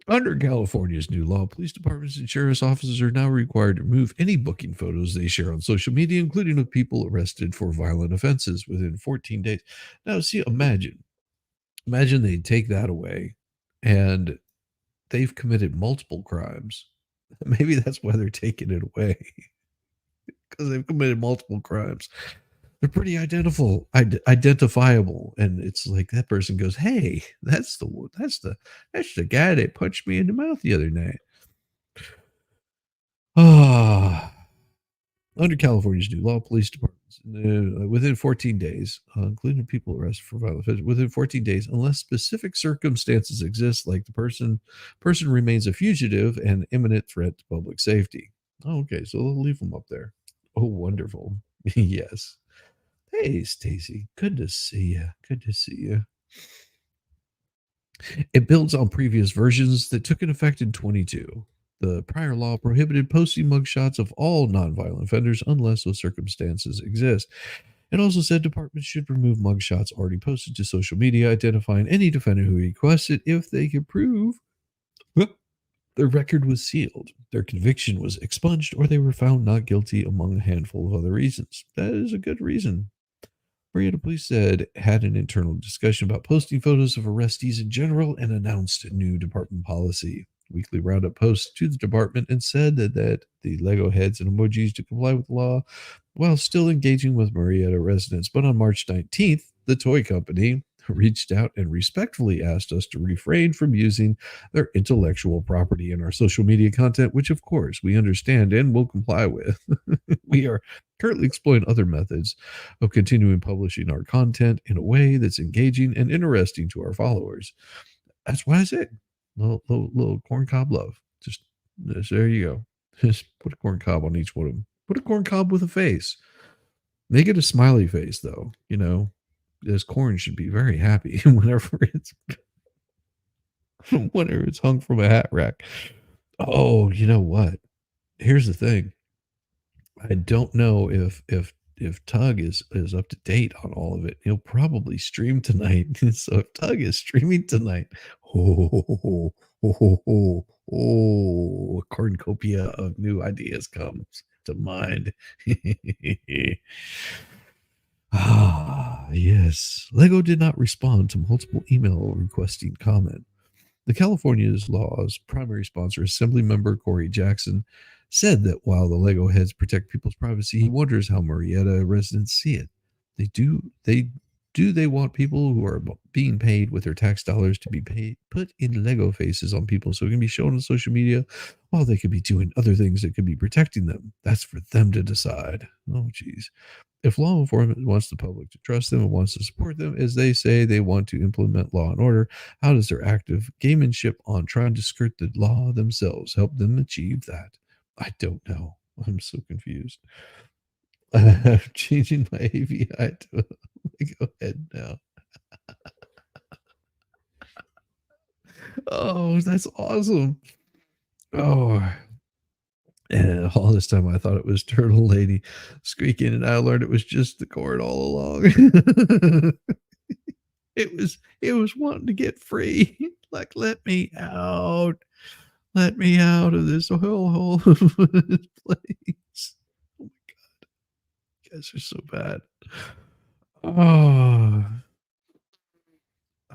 [SPEAKER 1] Under California's new law, police departments and sheriff's offices are now required to remove any booking photos they share on social media, including of people arrested for violent offenses within 14 days. Now, see, imagine they take that away and they've committed multiple crimes. Maybe that's why they're taking it away because they've committed multiple crimes. They're pretty identifiable, and it's like that person goes, "Hey, that's the guy that punched me in the mouth the other night." Ah, under California's new law, police departments within 14 days, including people arrested for violent offenses, within 14 days, unless specific circumstances exist, like the person remains a fugitive and imminent threat to public safety. Oh, okay, so they'll leave them up there. Oh, wonderful. Yes. Hey, Stacy. Good to see you. Good to see you. It builds on previous versions that took in effect in 22. The prior law prohibited posting mugshots of all nonviolent offenders unless those circumstances exist. It also said departments should remove mugshots already posted to social media, identifying any defendant who requested if they could prove their record was sealed, their conviction was expunged, or they were found not guilty, among a handful of other reasons. That is a good reason. Marietta Police said had an internal discussion about posting photos of arrestees in general and announced a new department policy. Weekly roundup posts to the department and said that the Lego heads and emojis to comply with the law while still engaging with Marietta residents. But on March 19th, the toy company reached out and respectfully asked us to refrain from using their intellectual property in our social media content, which of course we understand and will comply with. We are currently exploring other methods of continuing publishing our content in a way that's engaging and interesting to our followers. That's why I say little corn cob love. Just there you go. Just put a corn cob on each one of them. Put a corn cob with a face. Make it a smiley face, though. This corn should be very happy whenever it's hung from a hat rack. Oh, you know what? Here's the thing. I don't know if Tug is up to date on all of it. He'll probably stream tonight. So if Tug is streaming tonight, a cornucopia of new ideas comes to mind. Yes. Lego did not respond to multiple email requesting comment. The California's law's primary sponsor, Assembly member Corey Jackson, said that while the Lego heads protect people's privacy, he wonders how Marietta residents see it. They want people who are being paid with their tax dollars to be put in Lego faces on people so it can be shown on social media while they could be doing other things that could be protecting them. That's for them to decide. Oh, geez. If law enforcement wants the public to trust them and wants to support them, as they say they want to implement law and order, how does their active gamemanship on trying to skirt the law themselves help them achieve that? I don't know. I'm so confused. I'm changing my AVI to go ahead now. Oh, that's awesome. Oh, and all this time I thought it was Turtle Lady squeaking, and I learned it was just the cord all along. It was wanting to get free. Like, let me out. Let me out of this hellhole of this place. Oh my god, you guys are so bad. Oh,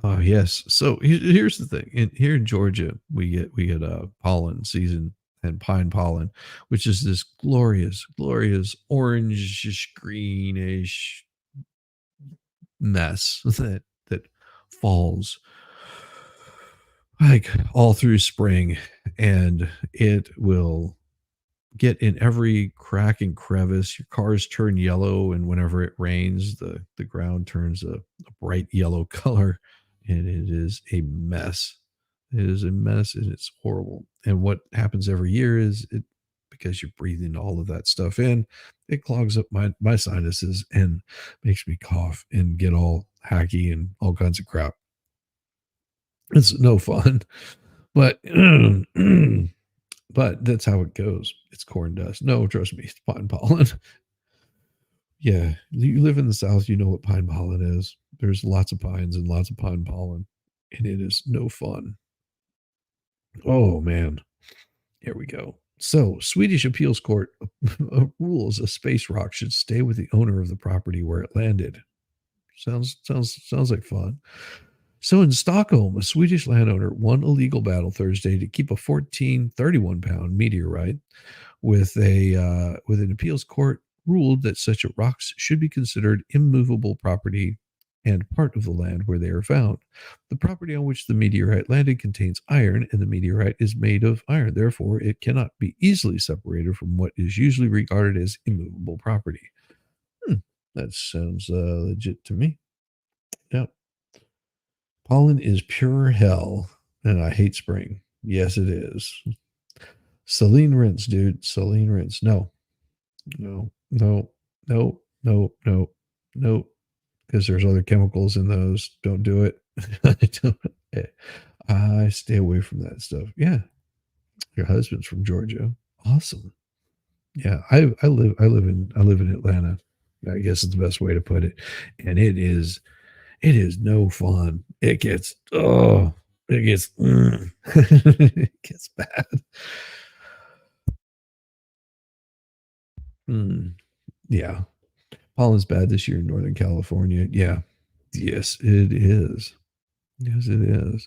[SPEAKER 1] oh yes. So here's the thing. Here in Georgia, we get pollen season and pine pollen, which is this glorious, glorious orangish greenish mess that falls like all through spring, and it will get in every crack and crevice. Your cars turn yellow, and whenever it rains, the ground turns a bright yellow color, and it is a mess. It is a mess, and it's horrible. And what happens every year is it because you're breathing all of that stuff in, it clogs up my sinuses and makes me cough and get all hacky and all kinds of crap. It's no fun, but but that's how it goes. It's corn dust. No, trust me, it's pine pollen. Yeah, you live in the South, you know what pine pollen is. There's lots of pines and lots of pine pollen, and it is no fun. Oh man, here we go. So, Swedish appeals court rules a space rock should stay with the owner of the property where it landed. Sounds like fun. So in Stockholm, a Swedish landowner won a legal battle Thursday to keep a 1431-pound meteorite with an appeals court ruled that such rocks should be considered immovable property and part of the land where they are found. The property on which the meteorite landed contains iron, and the meteorite is made of iron. Therefore, it cannot be easily separated from what is usually regarded as immovable property. That sounds legit to me. Yep. Pollen is pure hell, and I hate spring. Yes, it is. Saline rinse, dude. Saline rinse. No, no, no, no, no, no, no. Because there's other chemicals in those. Don't do it. I don't. I stay away from that stuff. Yeah, your husband's from Georgia. Awesome. Yeah, I live in Atlanta. I guess is the best way to put it. And it is no fun. It gets bad. Mm, yeah. Pollen's bad this year in Northern California. Yeah. Yes, it is. Yes, it is.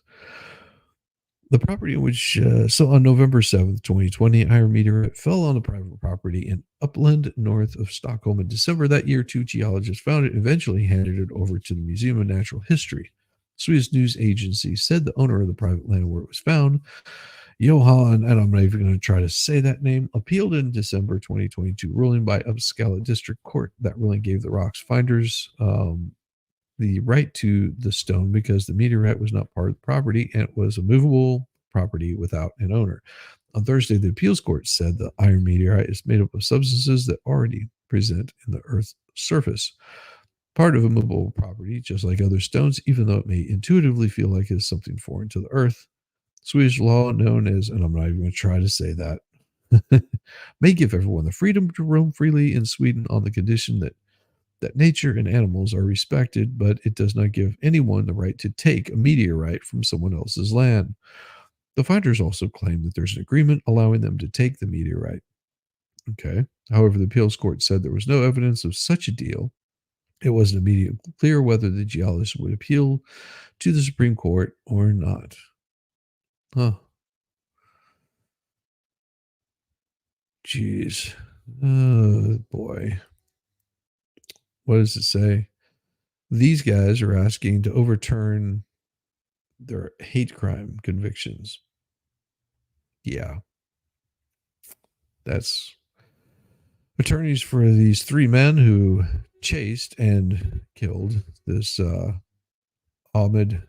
[SPEAKER 1] The property in which, so on November 7th, 2020, iron meteorite fell on a private property in upland north of Stockholm in December that year. Two geologists found it and eventually handed it over to the Museum of Natural History. Swedish news agency said the owner of the private land where it was found, Johan, and I'm not even going to try to say that name, appealed in December 2022 ruling by Uppsala District Court. That ruling gave the rocks finders the right to the stone because the meteorite was not part of the property and it was a movable property without an owner. On Thursday, the appeals court said the iron meteorite is made up of substances that already present in the Earth's surface. Part of a movable property, just like other stones, even though it may intuitively feel like it's something foreign to the Earth. Swedish law, known as, and I'm not even going to try to say that, may give everyone the freedom to roam freely in Sweden on the condition that nature and animals are respected, but it does not give anyone the right to take a meteorite from someone else's land. The finders also claim that there's an agreement allowing them to take the meteorite. Okay. However, the appeals court said there was no evidence of such a deal. It wasn't immediately clear whether the geologist would appeal to the Supreme Court or not. Huh. Jeez. Oh, boy. What does it say? These guys are asking to overturn their hate crime convictions. Yeah, that's attorneys for these three men who chased and killed this Ahmed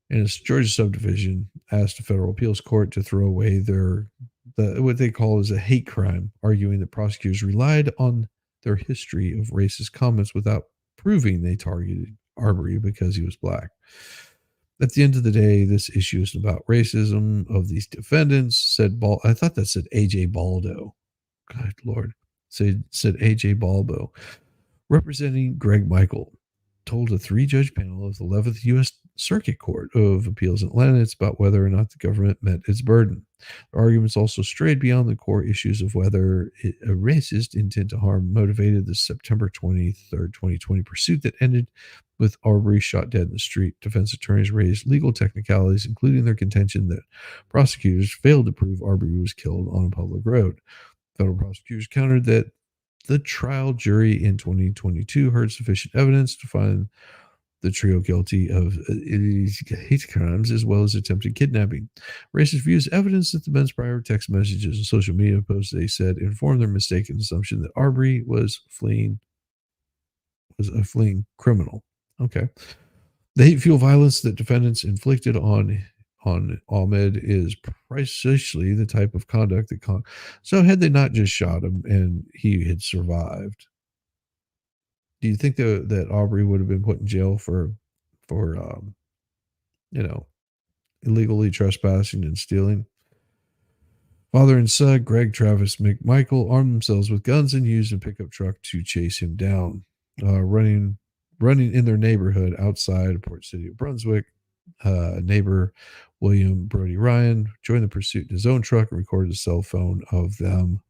[SPEAKER 1] in a Georgia subdivision asked a federal appeals court to throw away what they call is a hate crime, arguing that prosecutors relied on their history of racist comments without proving they targeted Arbery because he was black. At the end of the day, this issue is about racism of these defendants, said I thought that said AJ Baldo. Good Lord. Said AJ Balbo, representing Greg Michael, told a three-judge panel of the 11th U.S. Circuit Court of Appeals in Atlanta about whether or not the government met its burden. The arguments also strayed beyond the core issues of whether a racist intent to harm motivated the September 23rd, 2020 pursuit that ended with Arbery shot dead in the street. Defense attorneys raised legal technicalities, including their contention that prosecutors failed to prove Arbery was killed on a public road. Federal prosecutors countered that the trial jury in 2022 heard sufficient evidence to find the trio guilty of hate crimes as well as attempted kidnapping. Racist views evidence that the men's prior text messages and social media posts, they said, informed their mistaken assumption that Arbery was a fleeing criminal. Okay. The hate fuel violence that defendants inflicted on Ahmed is precisely the type of conduct that so had they not just shot him and he had survived, do you think that Aubrey would have been put in jail for you know, illegally trespassing and stealing? Father and son, Greg, Travis, McMichael, armed themselves with guns and used a pickup truck to chase him down, running in their neighborhood outside of Port City of Brunswick. Neighbor William Brody Ryan joined the pursuit in his own truck and recorded a cell phone of them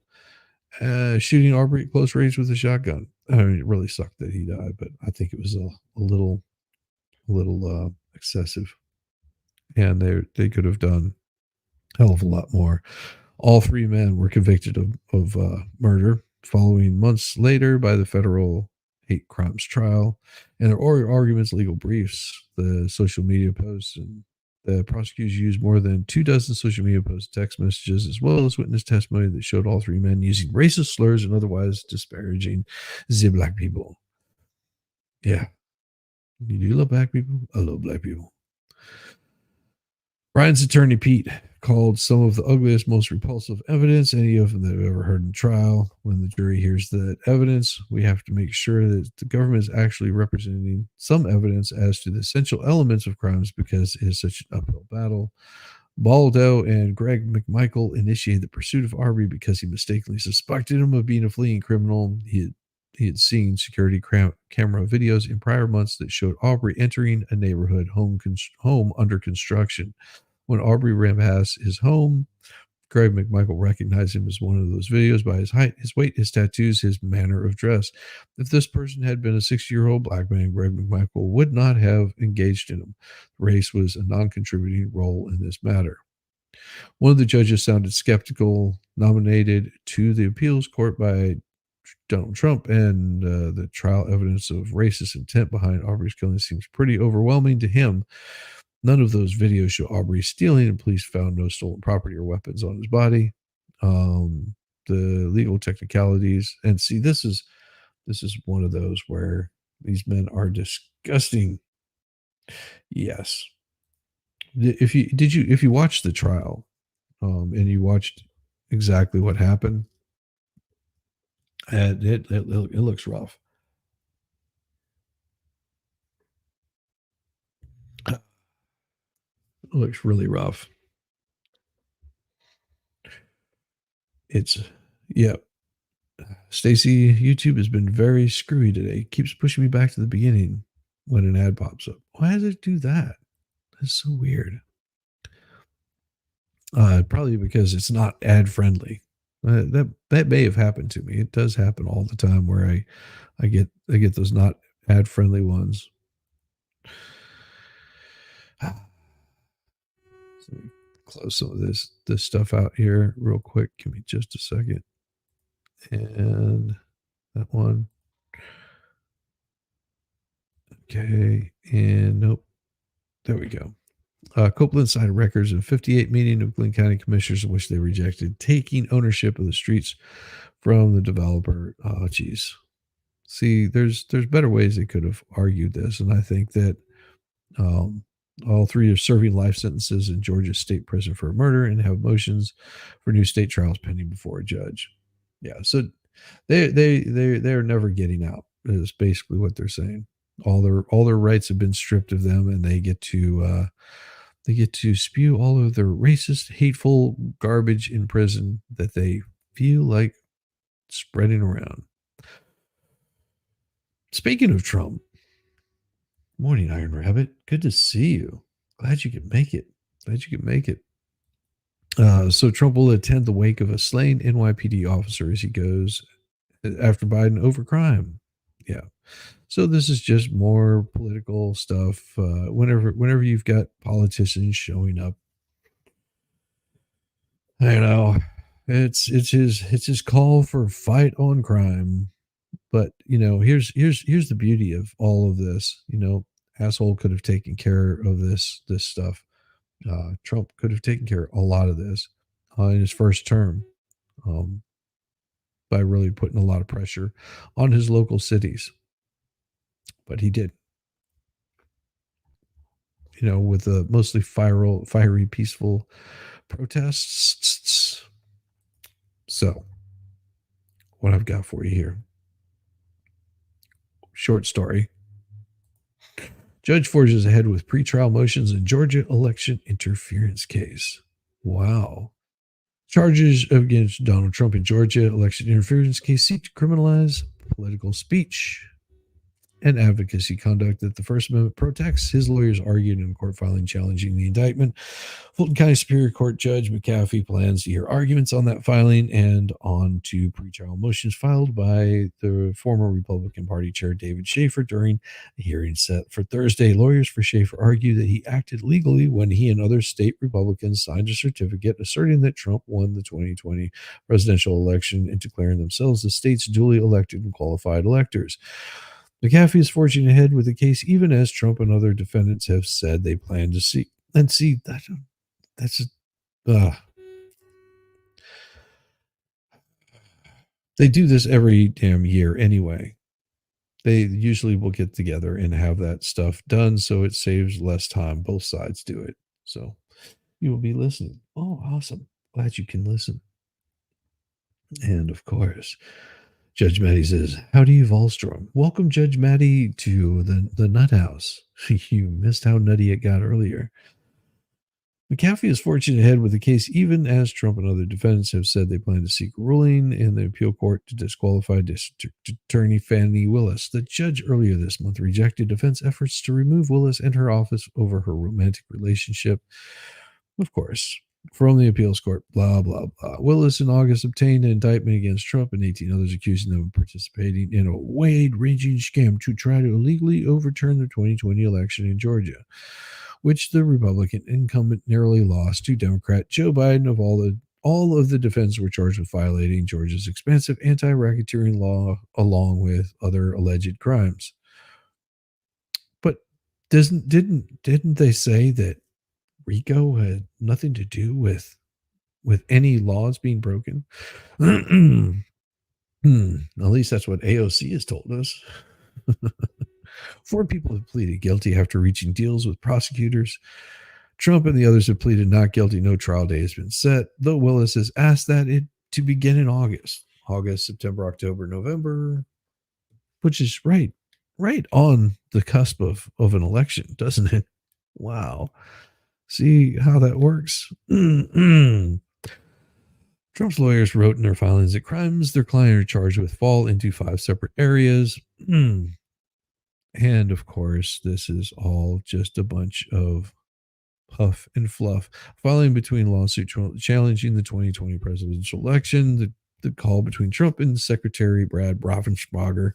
[SPEAKER 1] shooting Aubrey at close range with a shotgun. I mean, it really sucked that he died, but I think it was a little excessive, and they could have done a hell of a lot more. All three men were convicted of murder following months later by the federal hate crimes trial and their arguments, legal briefs, the social media posts, and the prosecutors used more than 24 social media posts, text messages, as well as witness testimony that showed all three men using racist slurs and otherwise disparaging the black people. Yeah. You do love black people? I love black people. Ryan's attorney, Pete, called some of the ugliest, most repulsive evidence any of them that I've ever heard in trial. When the jury hears that evidence, we have to make sure that the government is actually representing some evidence as to the essential elements of crimes because it is such an uphill battle. Baldo and Greg McMichael initiated the pursuit of Arbery because he mistakenly suspected him of being a fleeing criminal. He had seen security camera videos in prior months that showed Aubrey entering a neighborhood home under construction. When Aubrey ran past his home, Greg McMichael recognized him as one of those videos by his height, his weight, his tattoos, his manner of dress. If this person had been a 60-year-old black man, Greg McMichael would not have engaged in him. Race was a non-contributing role in this matter. One of the judges sounded skeptical, nominated to the appeals court by Donald Trump, and the trial evidence of racist intent behind Aubrey's killing seems pretty overwhelming to him. None of those videos show Aubrey stealing, and police found no stolen property or weapons on his body. The legal technicalities, and see, this is one of those where these men are disgusting. Yes. If you watched the trial, and you watched exactly what happened, and it looks rough. It looks really rough. It's, yeah. Stacy, YouTube has been very screwy today. It keeps pushing me back to the beginning when an ad pops up. Why does it do that? That's so weird. Probably because it's not ad friendly. That may have happened to me. It does happen all the time where I get those not ad friendly ones. So let me close some of this stuff out here real quick. Give me just a second. And that one. Okay. And nope. There we go. Copeland cited records of 58 meeting of Glynn County commissioners in which they rejected taking ownership of the streets from the developer. Oh, geez. See, there's better ways they could have argued this, and I think that All three are serving life sentences in Georgia state prison for murder and have motions for new state trials pending before a judge. Yeah, so they're never getting out. Is basically what they're saying. All their rights have been stripped of them, and they get to spew all of their racist, hateful garbage in prison that they feel like spreading around. Speaking of Trump, morning, Iron Rabbit. Good to see you. Glad you could make it. Glad you could make it. So Trump will attend the wake of a slain NYPD officer as he goes after Biden over crime. Yeah. So this is just more political stuff. Whenever you've got politicians showing up, you know, it's his call for fight on crime. But here's the beauty of all of this. Asshole could have taken care of this stuff. Trump could have taken care of a lot of this in his first term, um, by really putting a lot of pressure on his local cities. But he did, with the mostly fiery, peaceful protests. So, what I've got for you here, short story. Judge forges ahead with pretrial motions in Georgia election interference case. Wow. Charges against Donald Trump in Georgia election interference case seek to criminalize political speech and advocacy conduct that the First Amendment protects. His lawyers argued in a court filing challenging the indictment. Fulton County Superior Court Judge McAfee plans to hear arguments on that filing and on to pretrial motions filed by the former Republican Party Chair David Schaefer during a hearing set for Thursday. Lawyers for Schaefer argue that he acted legally when he and other state Republicans signed a certificate asserting that Trump won the 2020 presidential election and declaring themselves the state's duly elected and qualified electors. McAfee is forging ahead with the case, even as Trump and other defendants have said they plan to seek. And see, that's they do this every damn year anyway. They usually will get together and have that stuff done, so it saves less time. Both sides do it, so you will be listening. Oh, awesome! Glad you can listen. And of course, Judge Maddie says, "Howdy, Volstrom. Welcome, Judge Maddie, to the Nut House. You missed how nutty it got earlier." McAfee is forging ahead with the case, even as Trump and other defendants have said they plan to seek ruling in the appeal court to disqualify District Attorney Fani Willis. The judge earlier this month rejected defense efforts to remove Willis and her office over her romantic relationship. Of course, from the appeals court, blah, blah, blah. Willis in August obtained an indictment against Trump and 18 others, accusing them of participating in a wide-ranging scam to try to illegally overturn the 2020 election in Georgia, which the Republican incumbent narrowly lost to Democrat Joe Biden. All of the defendants were charged with violating Georgia's expansive anti-racketeering law, along with other alleged crimes. But didn't they say that RICO had nothing to do with any laws being broken? At least that's what AOC has told us. 4 people have pleaded guilty after reaching deals with prosecutors. Trump and the others have pleaded not guilty. No trial date has been set, though Willis has asked that it to begin in August, September, October, November, which is right on the cusp of an election, doesn't it? Wow. See how that works? Trump's lawyers wrote in their filings that crimes their client are charged with fall into 5 separate areas. And of course, this is all just a bunch of puff and fluff. Filing between lawsuits challenging the 2020 presidential election, the call between Trump and Secretary Brad Raffensperger,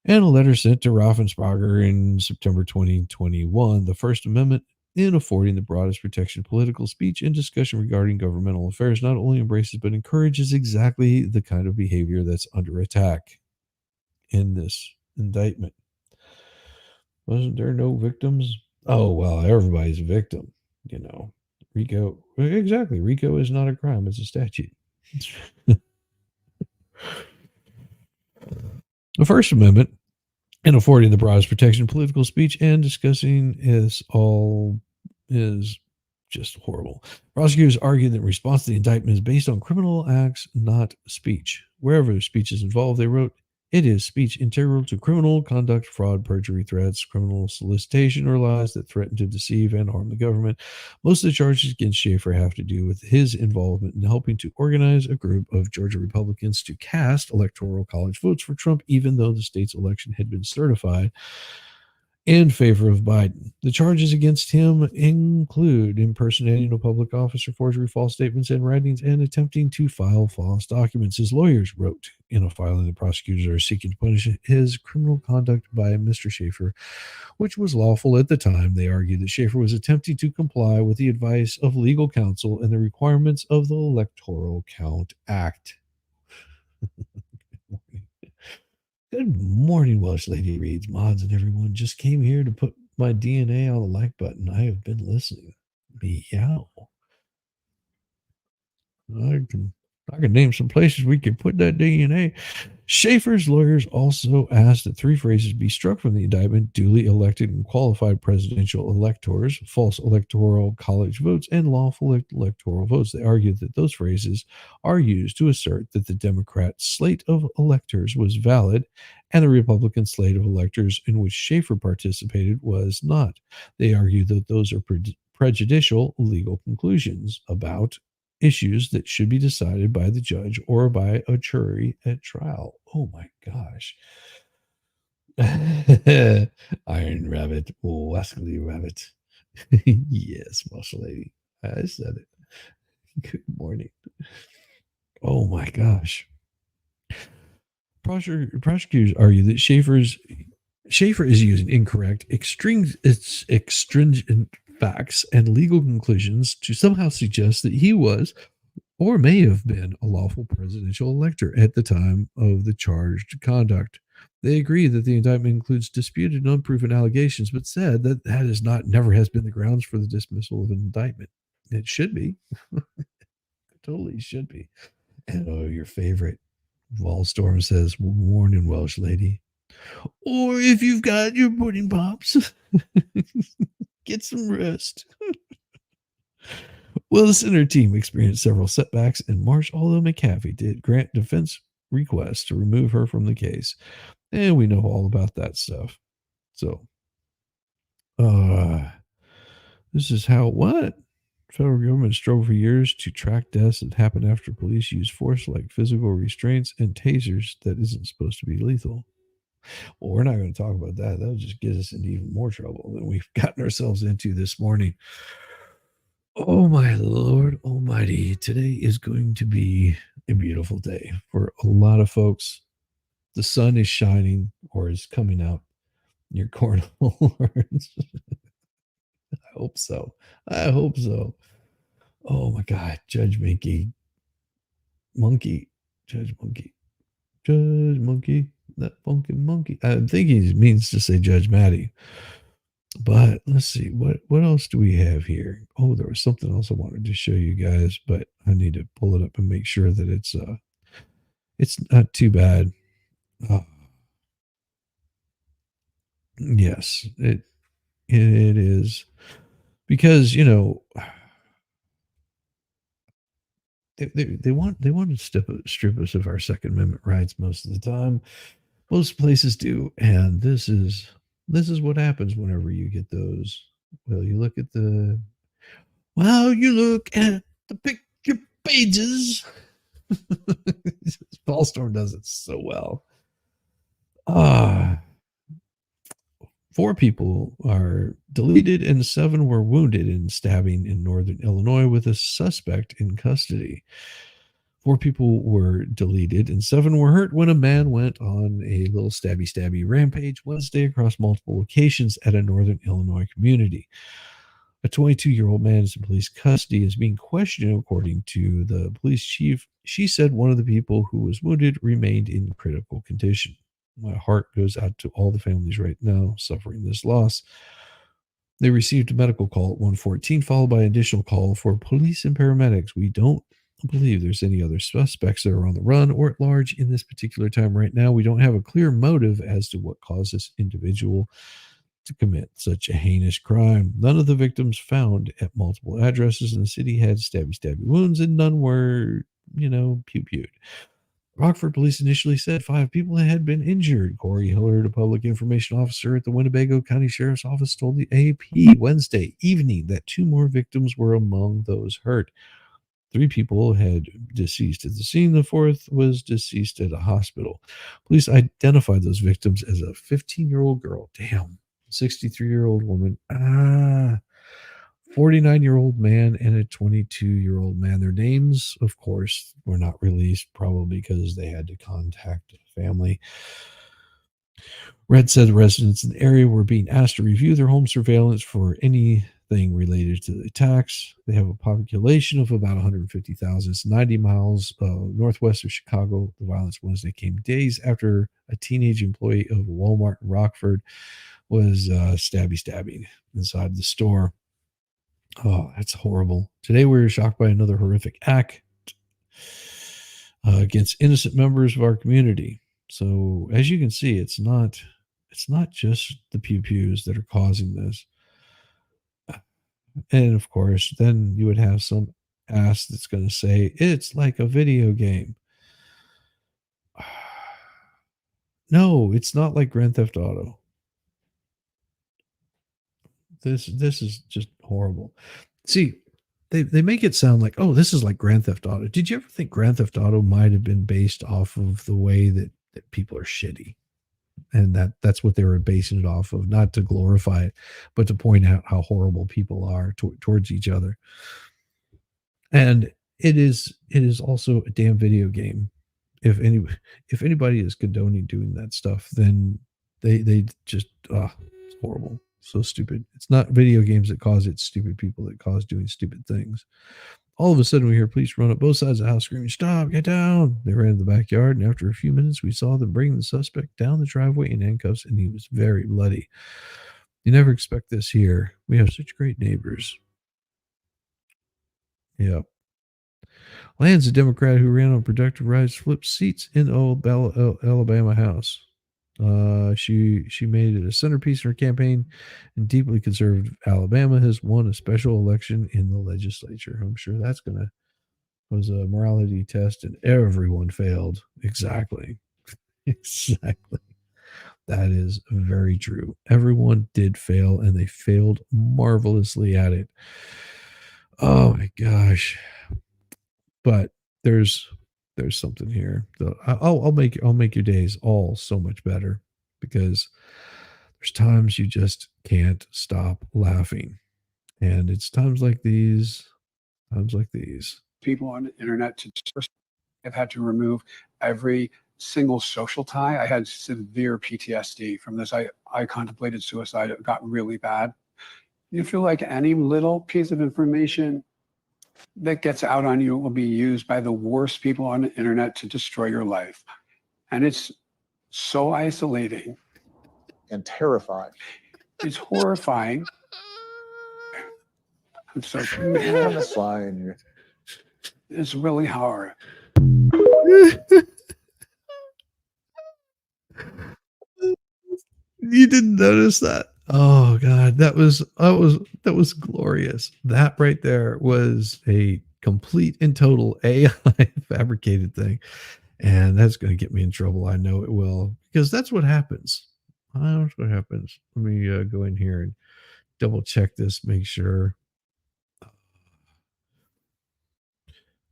[SPEAKER 1] and a letter sent to Raffensperger in September 2021, the First Amendment, in affording the broadest protection of political speech and discussion regarding governmental affairs, not only embraces but encourages exactly the kind of behavior that's under attack in this indictment. Wasn't there no victims? Oh, well, everybody's a victim, RICO. Exactly. RICO is not a crime, it's a statute. The First Amendment and affording the broadest protection of political speech and discussing is all is just horrible. Prosecutors argue that response to the indictment is based on criminal acts, not speech. Wherever speech is involved, they wrote, it is speech integral to criminal conduct, fraud, perjury, threats, criminal solicitation, or lies that threaten to deceive and harm the government. Most of the charges against Schaefer have to do with his involvement in helping to organize a group of Georgia Republicans to cast electoral college votes for Trump, even though the state's election had been certified in favor of Biden. The charges against him include impersonating a public officer, forgery, false statements and writings, and attempting to file false documents. His lawyers wrote in a filing that prosecutors are seeking to punish his criminal conduct by Mr. Schaefer, which was lawful at the time. They argued that Schaefer was attempting to comply with the advice of legal counsel and the requirements of the Electoral Count Act. Good morning, Welsh Lady Reads, mods, and everyone. Just came here to put my DNA on the like button. I have been listening. Meow. I can I can name some places we could put that DNA. Schaefer's lawyers also asked that three phrases be struck from the indictment: duly elected and qualified presidential electors, false electoral college votes, and lawful electoral votes. They argued that those phrases are used to assert that the Democrat slate of electors was valid and the Republican slate of electors in which Schaefer participated was not. They argued that those are prejudicial legal conclusions about issues that should be decided by the judge or by a jury at trial. Oh my gosh. Iron Rabbit, Wascally Rabbit. Yes, muscle lady. I said it. Good morning. Oh my gosh. Prosecutors argue that Schaefer is using incorrect, extringent facts and legal conclusions to somehow suggest that he was or may have been a lawful presidential elector at the time of the charged conduct. They agree that the indictment includes disputed and unproven allegations, but said that that is not never has been the grounds for the dismissal of an indictment. It should be. It totally should be. And oh, your favorite Wallstorm says, "Morning, Welsh lady." Or if you've got your pudding pops, get some rest. Well, the center team experienced several setbacks in March, although McAfee did grant defense requests to remove her from the case. And we know all about that stuff. So, this is how what? Federal government struggled for years to track deaths that happen after police use force like physical restraints and tasers that isn't supposed to be lethal. Well, we're not going to talk about that. That'll just get us into even more trouble than we've gotten ourselves into this morning. Oh, my Lord Almighty. Today is going to be a beautiful day for a lot of folks. The sun is shining or is coming out near cornholes. I hope so. I hope so. Oh, my God. Judge Monkey. Judge Monkey. Judge Monkey. That funky monkey. I think he means to say Judge Maddie. But let's see, what else do we have here? Oh, there was something else I wanted to show you guys, but I need to pull it up and make sure that it's not too bad. Yes, it is, because they want to strip us of our Second Amendment rights most of the time. Most places do, and this is what happens whenever you get those. Well, you look at the picture pages. Paul Storm does it so well. Ah, 4 people are deleted and 7 were wounded in stabbing in northern Illinois with a suspect in custody. 4 people were deleted and 7 were hurt when a man went on a little stabby rampage Wednesday across multiple locations at a northern Illinois community. A 22-year-old man is in police custody is being questioned, according to the police chief. She said one of the people who was wounded remained in critical condition. My heart goes out to all the families right now suffering this loss. They received a medical call at 1:14, followed by an additional call for police and paramedics. We don't believe there's any other suspects that are on the run or at large in this particular time right now. We don't have a clear motive as to what caused this individual to commit such a heinous crime. None of the victims found at multiple addresses in the city had stabby wounds, and none were, pew-pewed. Rockford police initially said 5 people had been injured. Corey Hillard, a public information officer at the Winnebago County Sheriff's Office, told the AP Wednesday evening that 2 more victims were among those hurt. 3 people had deceased at the scene. The 4th was deceased at a hospital. Police identified those victims as a 15-year-old girl. Damn. 63-year-old woman. 49-year-old man and a 22-year-old man. Their names, of course, were not released, probably because they had to contact family. Red said the residents in the area were being asked to review their home surveillance for anything related to the attacks. They have a population of about 150,000. It's 90 miles northwest of Chicago. The violence Wednesday came days after a teenage employee of Walmart in Rockford was stabbing inside the store. Oh, that's horrible. Today we were shocked by another horrific act against innocent members of our community. So as you can see, it's not just the pew-pews that are causing this. And of course, then you would have some ass that's going to say it's like a video game. No, it's not like Grand Theft Auto. This is just horrible. See, they make it sound like, oh, this is like Grand Theft Auto. Did you ever think Grand Theft Auto might have been based off of the way that people are shitty? And that's what they were basing it off of, not to glorify it, but to point out how horrible people are towards each other. And it is also a damn video game. If anybody is condoning doing that stuff, then they just it's horrible, so stupid. It's not video games that cause it, it's stupid people that cause doing stupid things. All of a sudden, we hear police run up both sides of the house screaming, "Stop, get down!" They ran to the backyard, and after a few minutes, we saw them bring the suspect down the driveway in handcuffs, and he was very bloody. You never expect this here. We have such great neighbors. Yeah. Land's a Democrat who ran on productive rights, flipped seats in old Alabama House. She made it a centerpiece in her campaign, and deeply conservative Alabama has won a special election in the legislature. I'm sure that's gonna was a morality test, and everyone failed. Exactly. Exactly. That is very true. Everyone did fail, and they failed marvelously at it. Oh my gosh. But there's something here. I'll make your days all so much better, because there's times you just can't stop laughing. And it's times like these,
[SPEAKER 3] people on the internet to I've had to remove every single social tie. I had severe PTSD from this. I contemplated suicide. It got really bad. You feel like any little piece of information that gets out on you will be used by the worst people on the internet to destroy your life. And it's so isolating
[SPEAKER 4] and terrifying.
[SPEAKER 3] It's horrifying. I'm so
[SPEAKER 4] On the fine.
[SPEAKER 3] It's really hard.
[SPEAKER 1] You didn't notice that? Oh god, that was glorious. That right there was a complete and total AI fabricated thing. And that's going to get me in trouble. I know it will, because that's what happens. I know what happens. Let me go in here and double check this, make sure.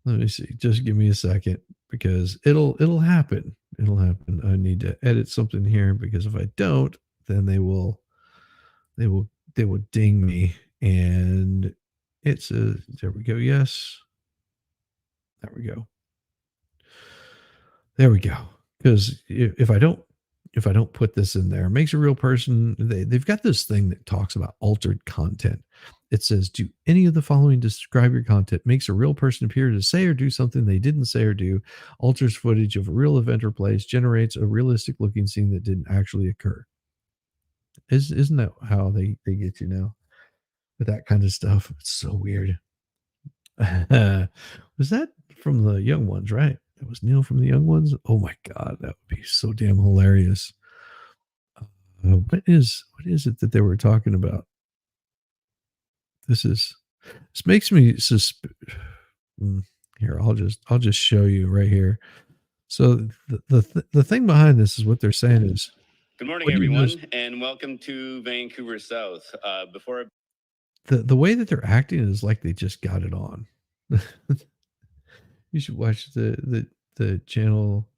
[SPEAKER 1] Let me see. Just give me a second, because it'll happen. It'll happen. I need to edit something here, because if I don't, then they will ding me. And it says, there we go. Yes. There we go. There we go. Because if I don't put this in there, it makes a real person. They've got this thing that talks about altered content. It says, do any of the following describe your content? Makes a real person appear to say or do something they didn't say or do, alters footage of a real event or place, generates a realistic looking scene that didn't actually occur. Isn't that how they get you now with that kind of stuff? It's so weird. Was that from the young ones, right? It was Neil from the young ones. Oh my god, that would be so damn hilarious. What is it that they were talking about? This makes me here. I'll just show you right here. So the thing behind this is what they're saying is,
[SPEAKER 5] good morning,
[SPEAKER 1] what do you
[SPEAKER 5] everyone,
[SPEAKER 1] notice?
[SPEAKER 5] and welcome to Vancouver South. Before
[SPEAKER 1] The way that they're acting is like they just got it on. You should watch the channel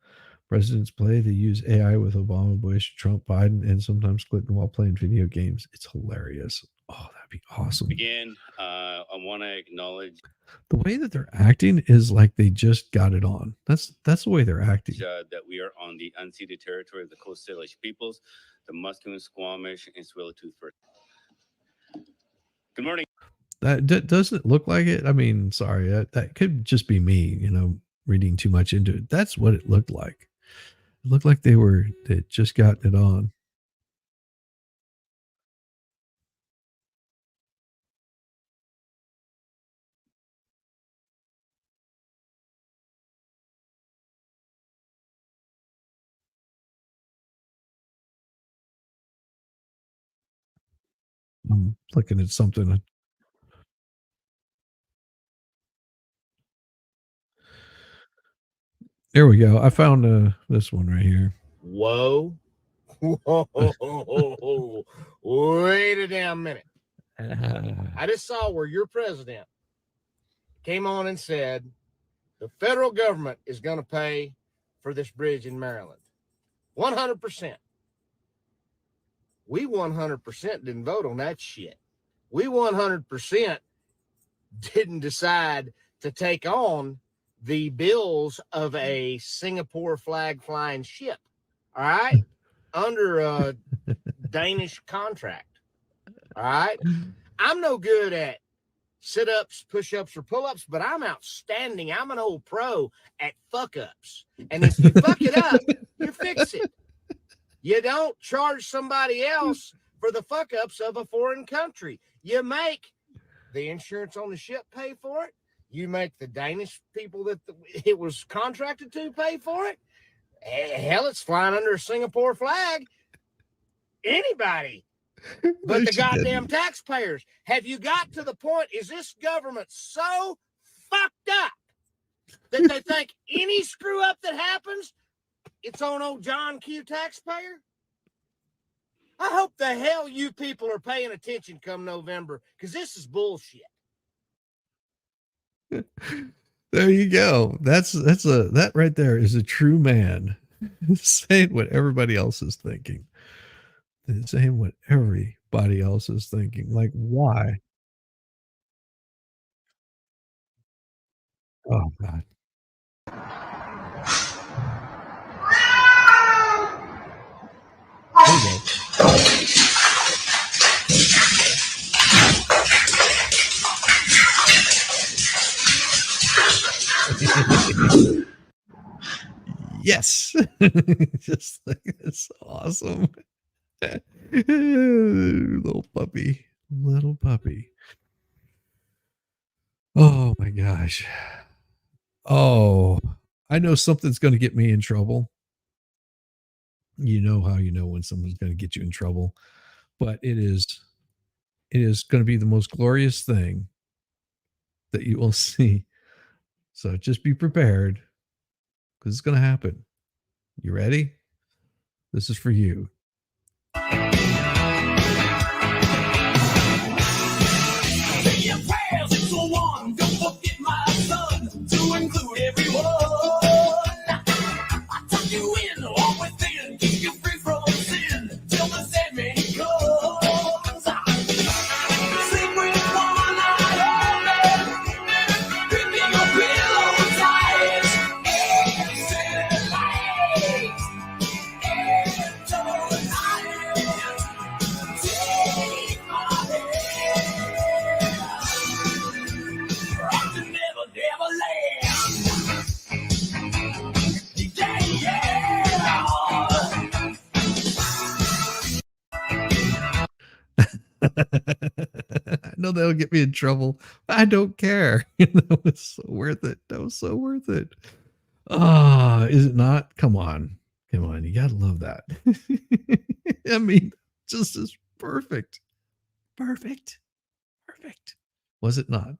[SPEAKER 1] Presidents Play. They use AI with Obama, Bush, Trump, Biden, and sometimes Clinton while playing video games. It's hilarious. Oh, that'd be awesome.
[SPEAKER 5] begin, I want to acknowledge
[SPEAKER 1] The way that they're acting is like they just got it on. That's the way they're acting.
[SPEAKER 5] that we are on the unceded territory of the Coast Salish peoples, the Musqueam, Squamish, and Tsleil-Waututh First. Good morning.
[SPEAKER 1] That doesn't it look like it? I mean, sorry, that could just be me, reading too much into it. That's what it looked like. It looked like they just gotten it on. I'm looking at something. There we go. I found this one right here.
[SPEAKER 6] Whoa. Whoa. Wait a damn minute. I just saw where your president came on and said the federal government is going to pay for this bridge in Maryland. 100%. We 100% didn't vote on that shit. We 100% didn't decide to take on the bills of a Singapore flag flying ship. All right. Under a Danish contract. All right. I'm no good at sit-ups, push-ups, or pull-ups, but I'm outstanding. I'm an old pro at fuck-ups. And if you fuck it up, you fix it. You don't charge somebody else for the fuck-ups of a foreign country. You make the insurance on the ship pay for it. You make the Danish people that it was contracted to pay for it. Hell, it's flying under a Singapore flag. Anybody but the goddamn taxpayers. Have you got to the point? Is this government so fucked up that they think any screw up that happens, it's on old John Q taxpayer? I hope the hell you people are paying attention come November, because this is bullshit.
[SPEAKER 1] There you go. That right there is a true man saying what everybody else is thinking. Saying what everybody else is thinking. Like, why? Oh God. There you go. Yes. Just like it's awesome. Little puppy. Oh my gosh. Oh, I know something's going to get me in trouble. You know how you know when someone's going to get you in trouble, but it is going to be the most glorious thing that you will see. So just be prepared, because it's going to happen. You ready? This is for you. To include everyone, I tuck you in, all within, keep you free from sin, till the sandman comes. Sleep with one eye open, gripping your pillow tight, and set light, and tonight, take my hand, rock the never land. I know that'll get me in trouble. I don't care. That was so worth it. That was so worth it. Ah, is it not? Come on. Come on. You gotta love that. I mean, just as perfect. Perfect. Perfect. Was it not?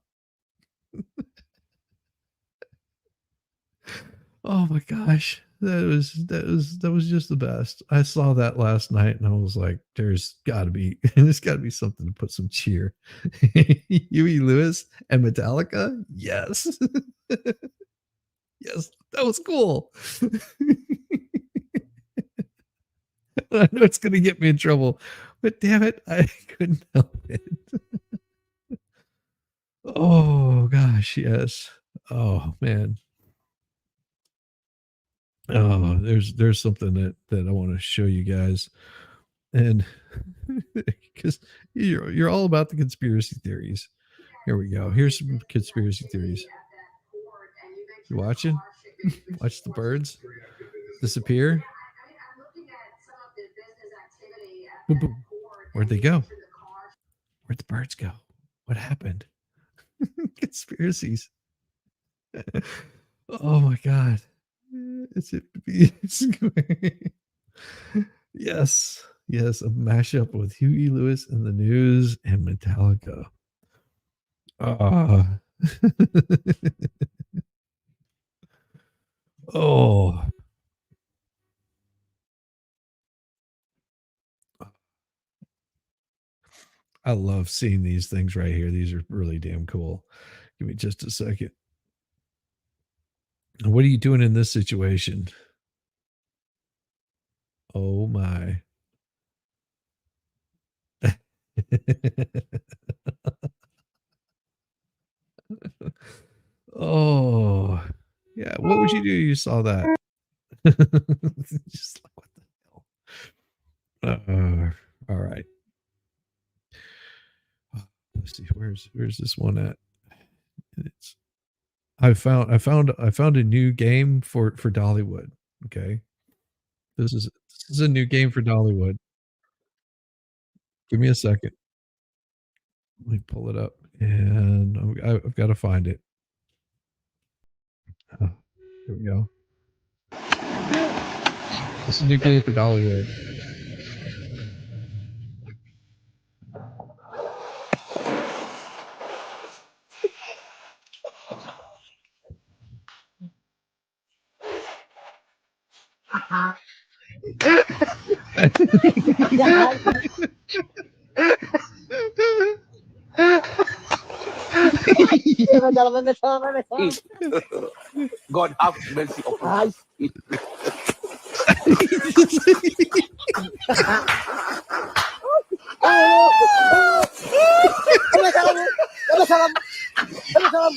[SPEAKER 1] Oh my gosh. That was just the best. I saw that last night and I was like, there's gotta be something to put some cheer. Huey Lewis and Metallica? Yes. Yes, that was cool. I know it's gonna get me in trouble, but damn it, I couldn't help it. Oh gosh, yes. Oh man. Oh, there's something that I want to show you guys, and because you're all about the conspiracy theories. Here we go. Here's some conspiracy theories. You watching? Watch the birds disappear. Boom, boom. Where'd they go? Where'd the birds go? What happened? Conspiracies. Oh my god. Is it yes. Yes, a mashup with Huey Lewis and the News and Metallica. Ah. Oh. I love seeing these things right here. These are really damn cool. Give me just a second. What are you doing in this situation? Oh my. Oh. Yeah, what would you do if you saw that? Just like, what the hell? All right. Let's see, where's this one at? It's I found a new game for Dollywood. Okay. This is a new game for Dollywood. Give me a second. Let me pull it up, and I've got to find it. Oh, here we go. This is a new game for Dollywood.
[SPEAKER 2] God have mercy upon us.
[SPEAKER 1] Give up.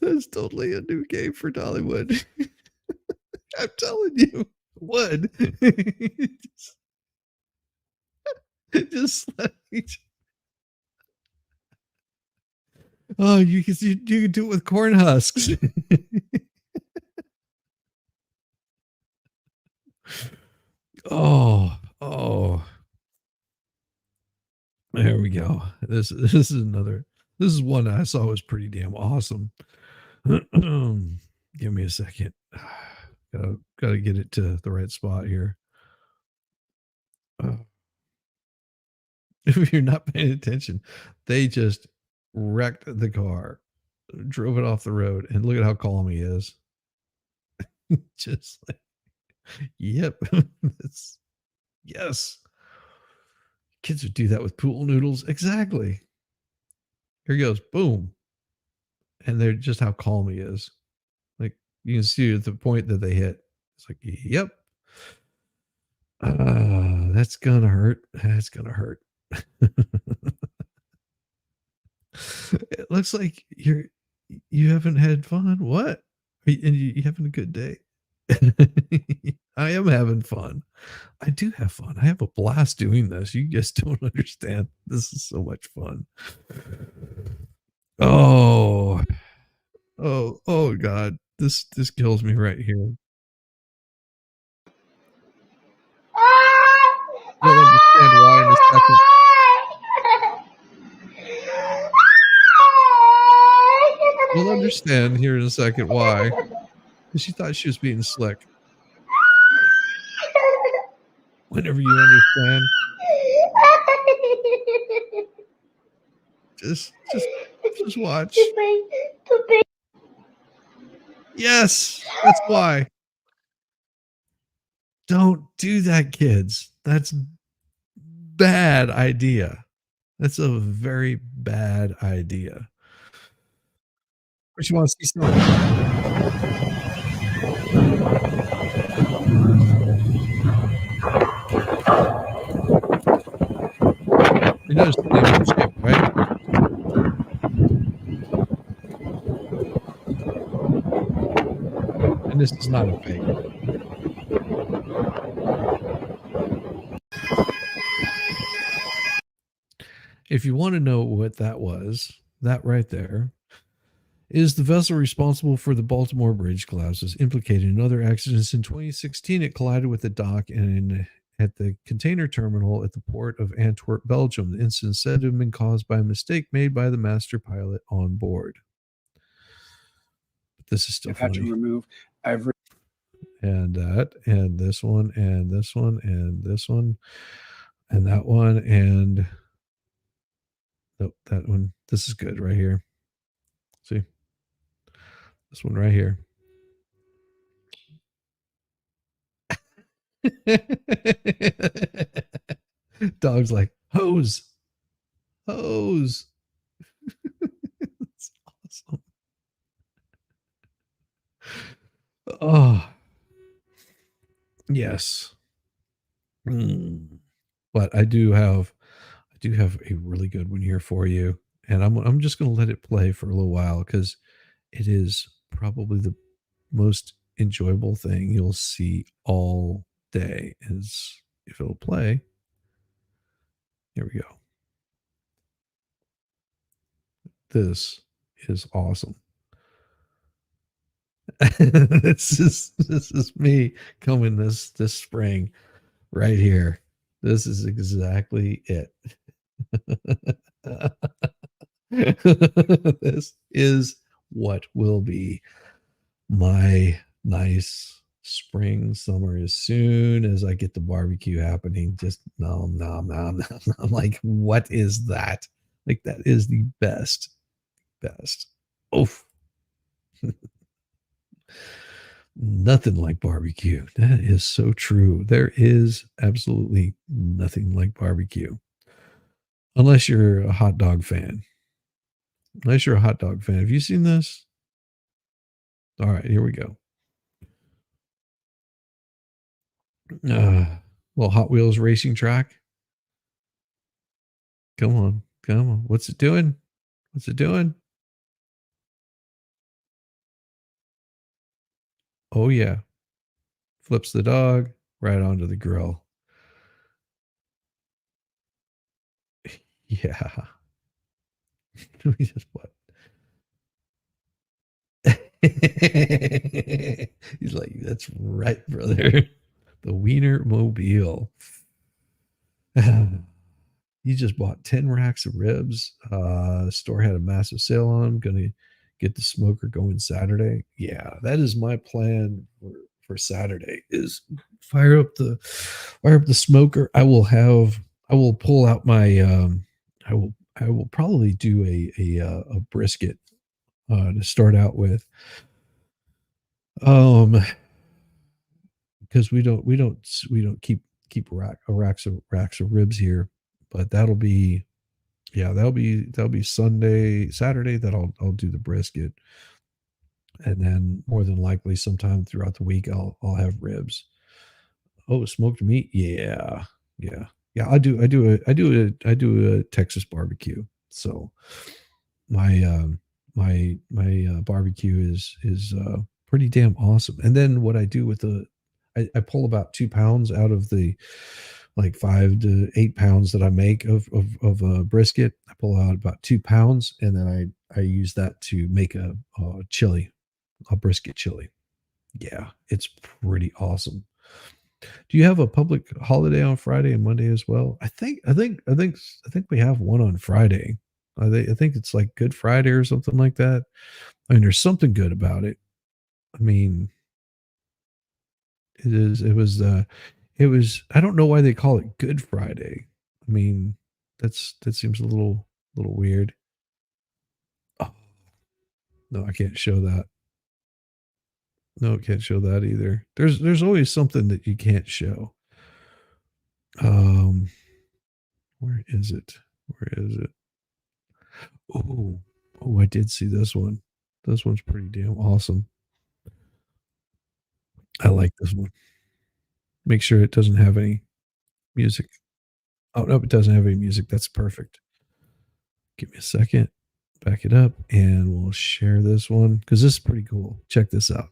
[SPEAKER 1] That's totally a new game for Dollywood. I'm telling you, would just like, oh, you can do it with corn husks. Oh, there we go. This is another. This is one I saw was pretty damn awesome. Give me a second. Gotta get it to the right spot here. If you're not paying attention, they just wrecked the car, drove it off the road, and look at how calm he is. Just like, yep, yes. Kids would do that with pool noodles. Exactly. Here he goes, boom, and they're just how calm he is. Like you can see at the point that they hit. It's like, yep. That's gonna hurt. That's gonna hurt. It looks like you haven't had fun. What? And you having a good day? I am having fun. I do have fun. I have a blast doing this. You just don't understand. This is so much fun. Oh, oh God. This kills me right here. You'll understand why in a second. You'll understand here in a second why. Because she thought she was being slick. Whenever you understand, just watch. Yes, that's why. Don't do that, kids. That's bad idea. That's a very bad idea. But you want to see something? You notice the name of the ship, right? And this is not a fake. If you want to know what that was, that right there is the vessel responsible for the Baltimore Bridge collapses, implicated in other accidents. In 2016, it collided with the dock and at the container terminal at the port of Antwerp, Belgium. The incident said to have been caused by a mistake made by the master pilot on board. But this is still
[SPEAKER 3] They've had to
[SPEAKER 1] funny.
[SPEAKER 3] remove every
[SPEAKER 1] And that, and this one, and this one, and this one, and that one, and nope, that one. This is good right here. See? This one right here. Dog's like, hose. Hose. That's awesome. Oh, yes. But I do have a really good one here for you. And I'm just gonna let it play for a little while because it is probably the most enjoyable thing you'll see all day. Is if it'll play. Here we go. This is awesome. this is me coming this spring right here. This is exactly it. This is what will be my nice spring summer as soon as I get the barbecue happening. Just nom nom nom nom. I'm like, what is that? Like, that is the best. Oof. Nothing like barbecue. That is so true. There is absolutely nothing like barbecue. Unless you're a hot dog fan. Have you seen this? All right, here we go. Well, Hot Wheels racing track. Come on. What's it doing? Oh yeah. Flips the dog right onto the grill. Yeah. We just what? He's like, that's right, brother. The Wiener Mobile. You just bought 10 racks of ribs. Store had a massive sale on them. Gonna get the smoker going Saturday. Yeah, that is my plan for Saturday. Is fire up the smoker. I will pull out my I will probably do a brisket to start out with. Because we don't keep racks of ribs here, but that'll be Saturday that I'll do the brisket, and then more than likely sometime throughout the week I'll have ribs. Oh, smoked meat, yeah. I do a Texas barbecue. So my barbecue is pretty damn awesome. And then what I do with I pull about 2 pounds out of the like 5 to 8 pounds that I make of brisket. I pull out about 2 pounds, and then I use that to make a chili. a brisket chili. Yeah, it's pretty awesome. Do you have a public holiday on Friday and Monday as well? I think we have one on Friday. I think it's like Good Friday or something like that. I mean, there's something good about it. I mean, it was, I don't know why they call it Good Friday. I mean, that seems a little weird. Oh, no, I can't show that. No, it can't show that either. There's always something that you can't show. Where is it? Where is it? Oh, I did see this one. This one's pretty damn awesome. I like this one. Make sure it doesn't have any music. Oh, no, it doesn't have any music. That's perfect. Give me a second. Back it up and we'll share this one because this is pretty cool. Check this out.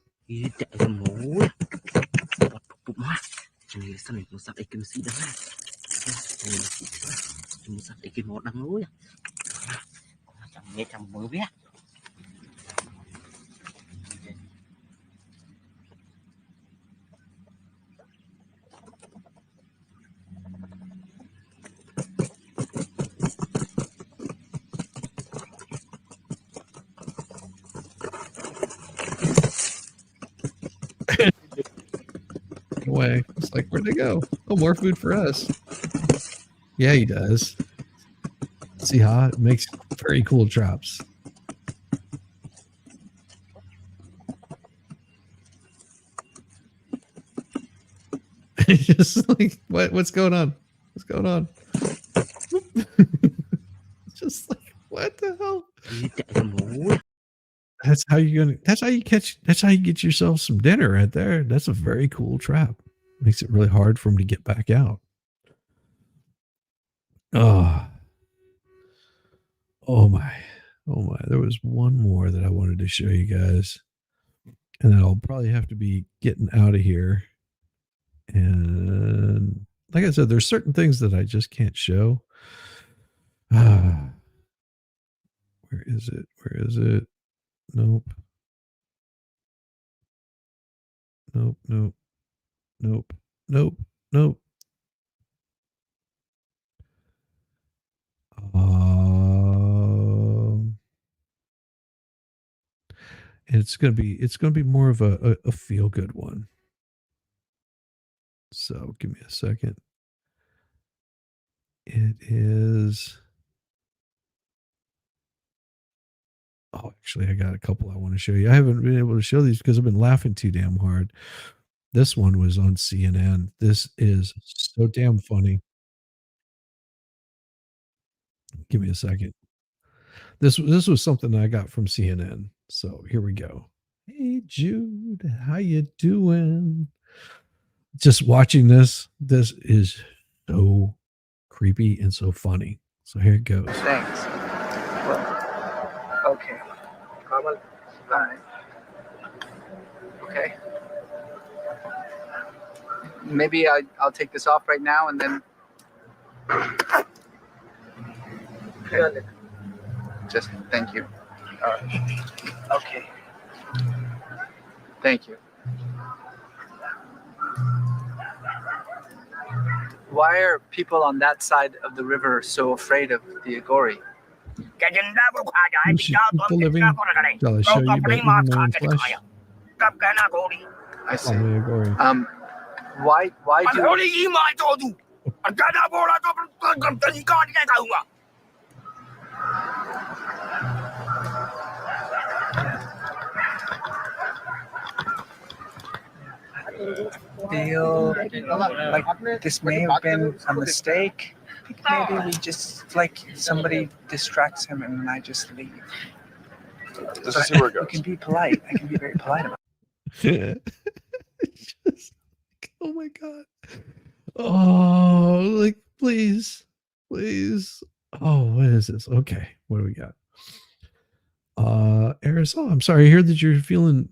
[SPEAKER 1] Away. It's like, where'd they go? Oh, more food for us. Yeah, he does. See how it makes very cool traps. Just like, what's going on? What's going on? Just like, what the hell? That's how you get yourself some dinner right there. That's a very cool trap. Makes it really hard for him to get back out. Oh my. There was one more that I wanted to show you guys. And then I'll probably have to be getting out of here. And like I said, there's certain things that I just can't show. Where is it? Where is it? Nope. Nope. Nope. Nope. Nope. Nope. And it's gonna be more of a feel good one. So give me a second. It is. Oh, actually, I got a couple I want to show you. I haven't been able to show these because I've been laughing too damn hard. This one was on CNN. This is so damn funny. Give me a second. This was something I got from CNN. So here we go. Hey Jude, how you doing? Just watching this is so creepy and so funny. So here it goes.
[SPEAKER 7] Thanks. Well, okay. Alright. Okay. Maybe I'll take this off right now and then. Okay. Just thank you. All right. Okay. Thank you. Why are people on that side of the river so afraid of the Agori?
[SPEAKER 1] You should keep the living. Shall I show you by eating my own flesh?
[SPEAKER 7] I see.
[SPEAKER 1] Only Agori.
[SPEAKER 7] Why do feel like this may have been a mistake? Maybe we just like somebody distracts him and then I just leave.
[SPEAKER 4] This is where it
[SPEAKER 7] We
[SPEAKER 4] goes.
[SPEAKER 7] can be polite. I can be very polite about
[SPEAKER 1] Just, oh my god. Oh, like please. Oh, what is this? Okay, what do we got? Aerosol, I'm sorry. I hear that you're feeling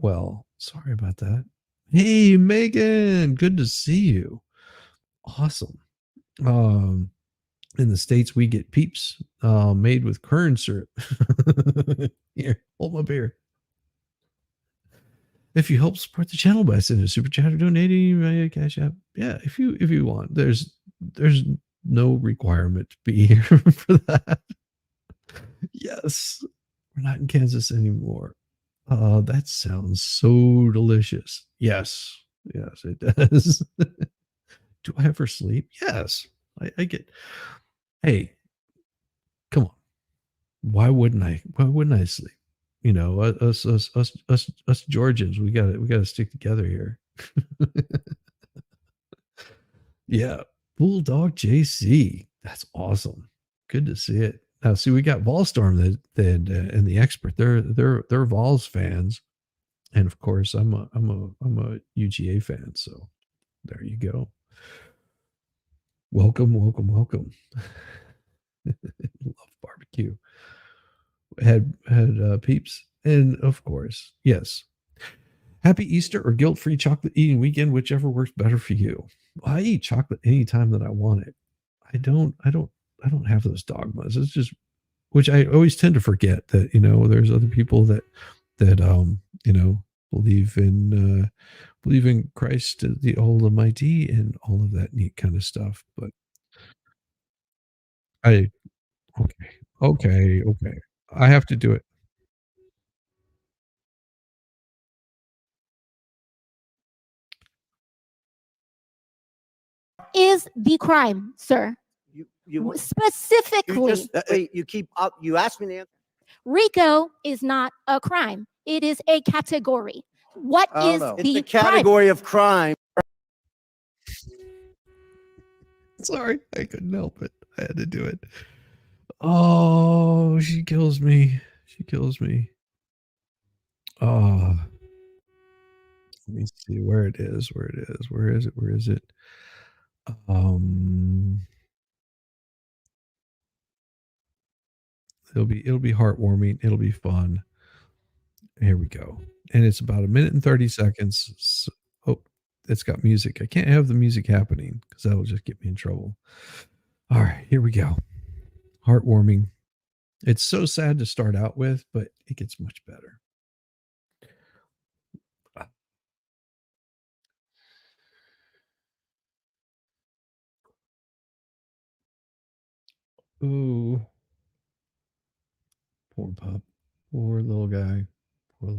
[SPEAKER 1] well. Sorry about that. Hey, Megan, good to see you. Awesome. In the States, we get Peeps made with corn syrup. Here, hold my beer. If you help support the channel by sending a super chat or donating via Cash App, yeah, if you want, there's no requirement to be here for that. Yes, we're not in Kansas anymore. That sounds so delicious. Yes, it does. Do I ever sleep? Yes, I get. Hey, come on. Why wouldn't I? Why wouldn't I sleep? You know, us Georgians, we gotta stick together here. Yeah, Bulldog JC, that's awesome. Good to see it. Now, see, we got Volstorm and the expert. They're Vols fans, and of course, I'm a UGA fan. So there you go. Welcome. Love barbecue. Had peeps, and of course, yes. Happy Easter or guilt-free chocolate eating weekend, whichever works better for you. I eat chocolate anytime that I want it. I don't have those dogmas. It's just, which I always tend to forget that, there's other people that believe in Christ, the Almighty, and all of that neat kind of stuff. But okay. I have to do it.
[SPEAKER 8] Is the crime, sir?
[SPEAKER 9] You
[SPEAKER 8] Specifically,
[SPEAKER 9] just you keep up. You asked me the answer.
[SPEAKER 8] RICO is not a crime. It is a category. What is the
[SPEAKER 9] It's a category of crime.
[SPEAKER 1] Sorry, I couldn't help it. I had to do it. Oh, she kills me. Oh, let me see where it is. Where is it? It'll be heartwarming. It'll be fun. Here we go. And it's about 1 minute and 30 seconds. So, it's got music. I can't have the music happening because that'll just get me in trouble. All right, here we go. Heartwarming. It's so sad to start out with, but it gets much better. Ooh. Poor pup. Poor little guy. Poor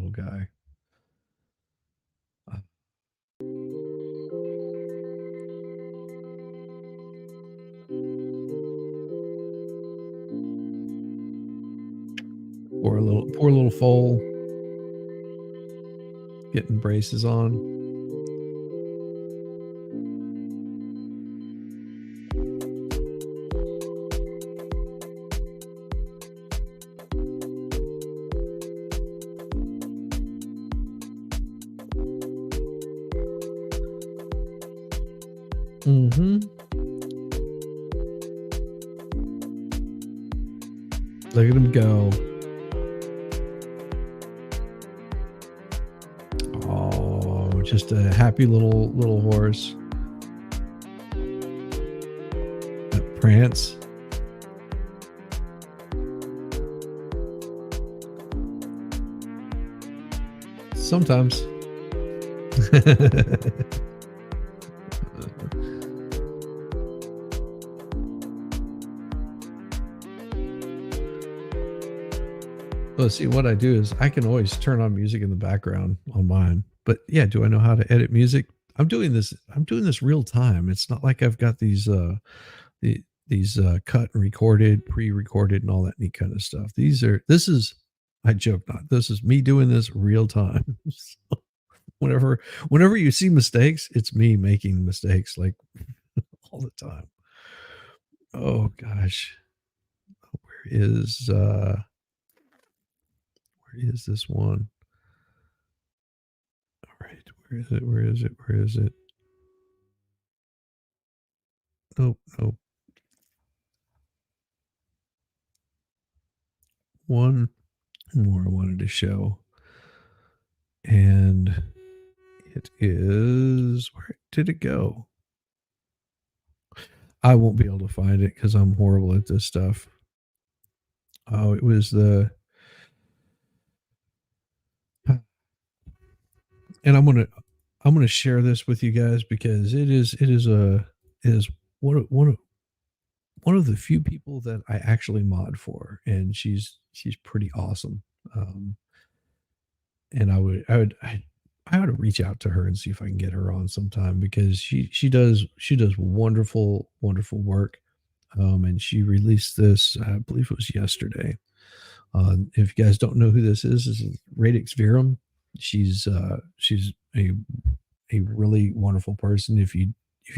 [SPEAKER 1] little foal. Getting braces on. Look at him go. Oh, just a happy little horse. That prance. Sometimes. Well, see, what I do is I can always turn on music in the background on mine. But yeah, do I know how to edit music? I'm doing this real time. It's not like I've got these cut and recorded, pre-recorded, and all that neat kind of stuff. I joke not. This is me doing this real time. So whenever you see mistakes, it's me making mistakes like all the time. Oh gosh. Where is this one? All right, where is it? Nope. One more I wanted to show. And it is, where did it go? I won't be able to find it because I'm horrible at this stuff. Oh, it was and I'm gonna share this with you guys because it is one of the few people that I actually mod for, and she's pretty awesome. And I ought to reach out to her and see if I can get her on sometime because she does wonderful work. And she released this, I believe it was yesterday. If you guys don't know who this is Radix Verum. She's a really wonderful person. If you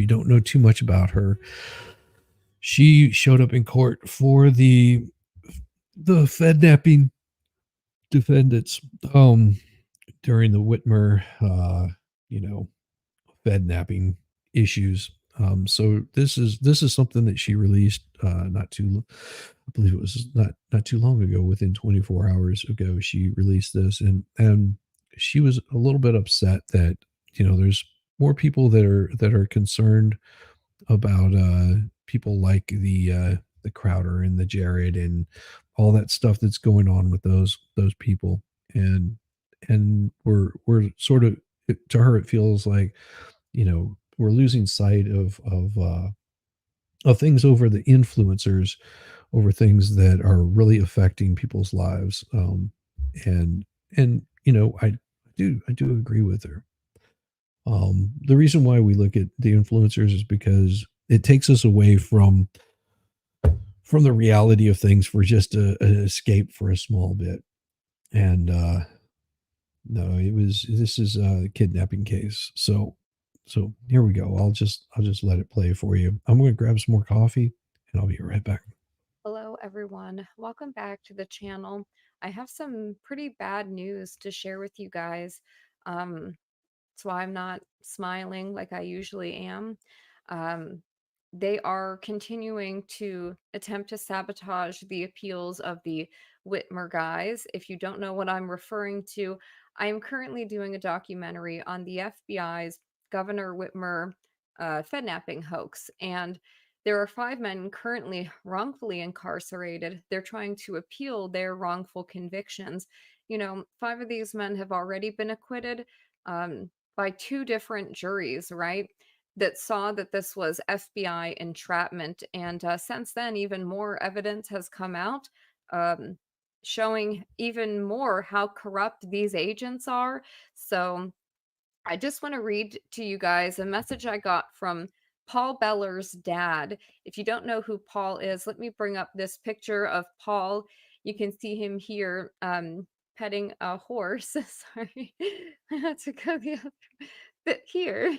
[SPEAKER 1] don't know too much about her, she showed up in court for the Fednapping defendants during the Whitmer Fednapping issues. So this is something that she released I believe it was not too long ago. Within 24 hours ago, she released this, and she was a little bit upset that there's more people that are concerned about people like the Crowder and the Jared and all that stuff that's going on with those people, and we're sort of, to her it feels like we're losing sight of things over the influencers, over things that are really affecting people's lives. And I do agree with her. The reason why we look at the influencers is because it takes us away from the reality of things for just an escape for a small bit. And no, this is a kidnapping case. So here we go. I'll just let it play for you. I'm going to grab some more coffee and I'll be right back.
[SPEAKER 10] Hello, everyone. Welcome back to the channel. I have some pretty bad news to share with you guys. That's why I'm not smiling like I usually am. They are continuing to attempt to sabotage the appeals of the Whitmer guys. If you don't know what I'm referring to, I am currently doing a documentary on the FBI's Governor Whitmer Fednapping hoax. And there are 5 men currently wrongfully incarcerated. They're trying to appeal their wrongful convictions. 5 of these men have already been acquitted by 2 different juries, right? That saw that this was FBI entrapment. And since then, even more evidence has come out showing even more how corrupt these agents are. So I just want to read to you guys a message I got from Paul Beller's dad. If you don't know who Paul is, let me bring up this picture of Paul. You can see him here petting a horse. Sorry, I had to go the other bit here.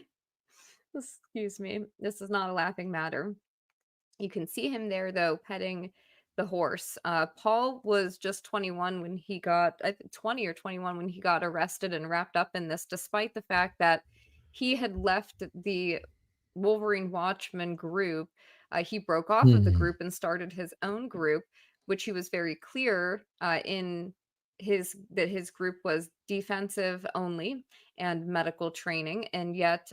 [SPEAKER 10] Excuse me. This is not a laughing matter. You can see him there, though, petting the horse. Paul was just 21 when he got, 20 or 21 when he got arrested and wrapped up in this, despite the fact that he had left the Wolverine Watchman group. He broke off of the group and started his own group, which he was very clear in that his group was defensive only and medical training. And yet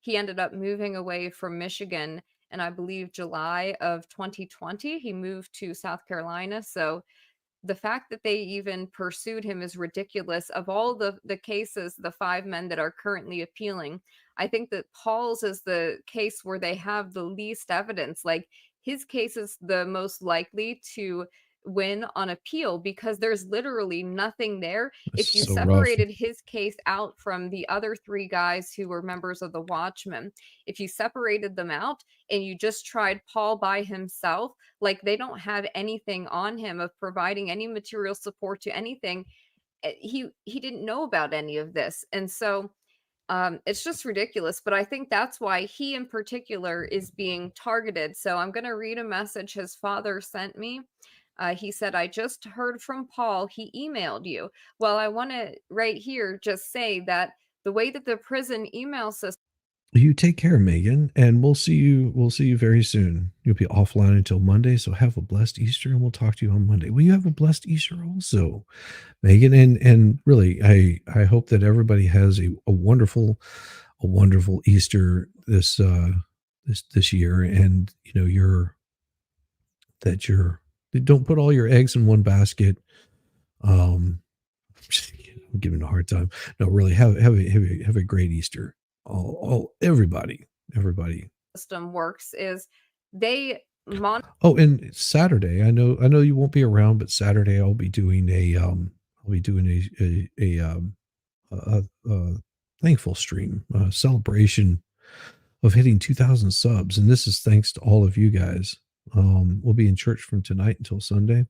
[SPEAKER 10] he ended up moving away from Michigan, and I believe July of 2020 he moved to South Carolina. So the fact that they even pursued him is ridiculous. Of all the cases, the 5 men that are currently appealing, I think that Paul's is the case where they have the least evidence. Like, his case is the most likely to win on appeal because there's literally nothing there. If you separated his case out from the other 3 guys who were members of the Watchmen, if you separated them out and you just tried Paul by himself, like, they don't have anything on him of providing any material support to anything. He didn't know about any of this. And so it's just ridiculous. But I think that's why he in particular is being targeted. So I'm going to read a message his father sent me. He said, "I just heard from Paul. He emailed you." Well, I want to right here just say that the way that the prison email system.
[SPEAKER 1] You take care, Megan, and we'll see you very soon. You'll be offline until Monday, so have a blessed Easter, and we'll talk to you on Monday. Will you have a blessed Easter also, Megan? And really, I hope that everybody has a wonderful Easter this year, and don't put all your eggs in one basket. giving a hard time. No, really, have a great Easter. All everybody.
[SPEAKER 10] System works is they
[SPEAKER 1] Oh, and Saturday, I know you won't be around, but Saturday I'll be doing a thankful stream, celebration of hitting 2,000 subs, and this is thanks to all of you guys. We'll be in church from tonight until Sunday.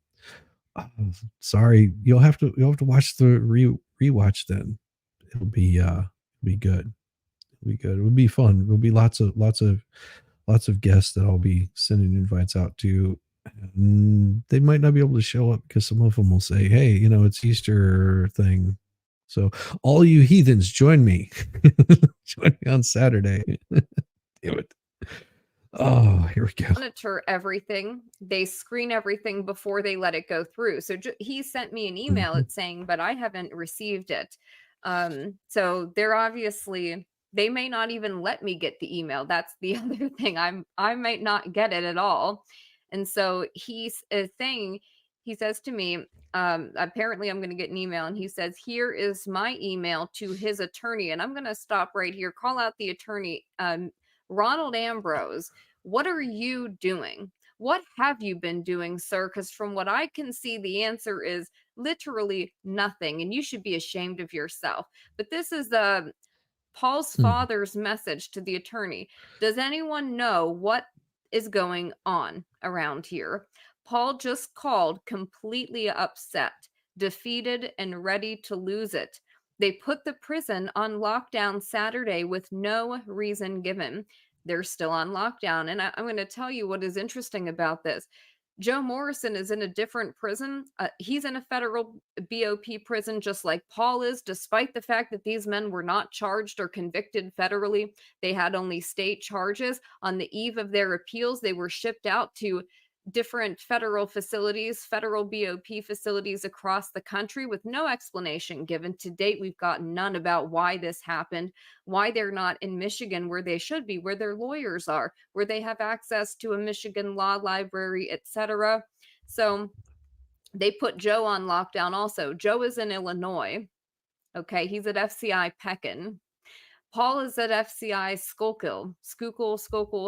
[SPEAKER 1] Sorry, you'll have to watch the rewatch then. It'll be good. It'll be good. It'll be fun. There'll be lots of guests that I'll be sending invites out to. And they might not be able to show up because some of them will say, "Hey, it's Easter thing." So all you heathens, join me. Join me on Saturday. Damn it. Oh, here we go.
[SPEAKER 10] Monitor everything. They screen everything before they let it go through. So he sent me an email
[SPEAKER 1] Mhm.
[SPEAKER 10] saying, but I haven't received it. So they're obviously, they may not even let me get the email. That's the other thing. I might not get it at all. And so he's saying, he says to me, apparently I'm going to get an email, and he says, here is my email to his attorney. And I'm going to stop right here, call out the attorney, Ronald Ambrose. What are you doing? What have you been doing, sir? Because from what I can see, the answer is literally nothing, and you should be ashamed of yourself. But this is Paul's father's message to the attorney. Does anyone know what is going on around here? Paul just called completely upset, defeated, and ready to lose it. They put the prison on lockdown Saturday with no reason given. They're still on lockdown. And I'm going to tell you what is interesting about this. Joe Morrison is in a different prison. He's in a federal BOP prison, just like Paul is, despite the fact that these men were not charged or convicted federally. They had only state charges. On the eve of their appeals, they were shipped out to different federal facilities, federal BOP facilities across the country with no explanation given. To date, we've got none about why this happened, why they're not in Michigan where they should be, where their lawyers are, where they have access to a Michigan law library, etc. So they put Joe on lockdown also. Joe is in Illinois. Okay, he's at FCI Pekin. Paul is at FCI Schuylkill,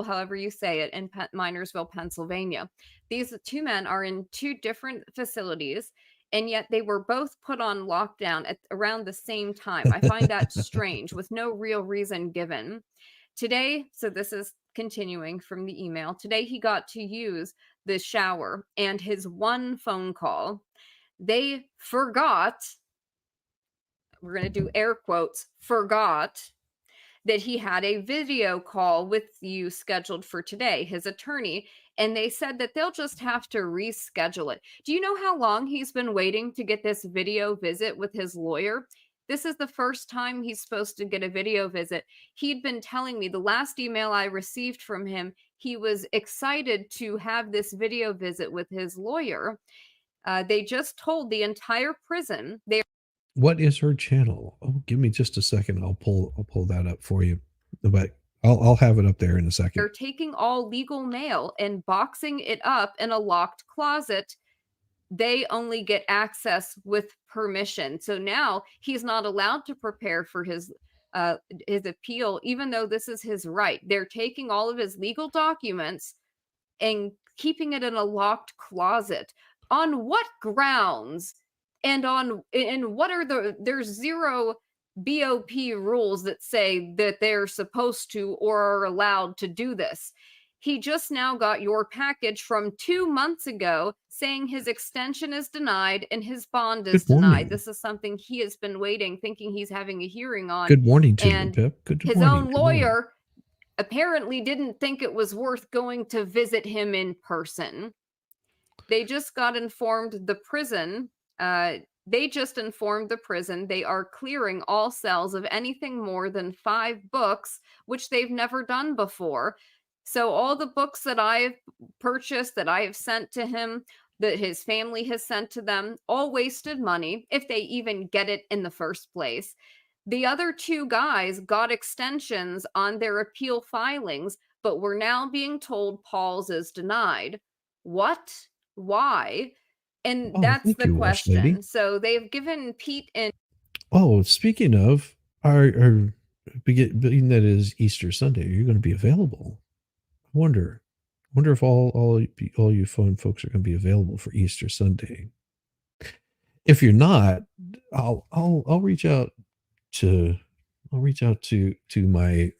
[SPEAKER 10] however you say it, in Minersville, Pennsylvania. These two men are in two different facilities, and yet they were both put on lockdown at around the same time. I find that strange, with no real reason given. Today, so this is continuing from the email, today he got to use the shower and his one phone call. They forgot, we're going to do air quotes, forgot that he had a video call with you scheduled for today, his attorney, and they said that they'll just have to reschedule it. Do you know how long he's been waiting to get this video visit with his lawyer? This is the first time he's supposed to get a video visit. He'd been telling me, the last email I received from him, he was excited to have this video visit with his lawyer. They just told the entire prison they
[SPEAKER 1] What is her channel? Oh, give me just a second. I'll pull that up for you. But I'll have it up there in a second.
[SPEAKER 10] They're taking all legal mail and boxing it up in a locked closet. They only get access with permission. So now he's not allowed to prepare for his appeal, even though this is his right. They're taking all of his legal documents and keeping it in a locked closet. On what grounds? And what are there's zero BOP rules that say that they're supposed to or are allowed to do this. He just now got your package from 2 months ago saying his extension is denied and his bond is denied. This is something he has been waiting, thinking he's having a hearing on.
[SPEAKER 1] Good morning to
[SPEAKER 10] and
[SPEAKER 1] you, Pip. Good
[SPEAKER 10] his
[SPEAKER 1] morning.
[SPEAKER 10] own lawyer apparently didn't think it was worth going to visit him in person. They just got informed the prison, they are clearing all cells of anything more than 5 books, which they've never done before. So all the books that I've purchased, that I have sent to him, that his family has sent to them, all wasted money, if they even get it in the first place. The other 2 guys got extensions on their appeal filings, but we're now being told Paul's is denied. What? Why? And that's the question. So they've given Pete and
[SPEAKER 1] Oh, speaking of, being that is Easter Sunday, you're going to be available. I wonder if all you phone folks are going to be available for Easter Sunday. If you're not, I'll reach out to my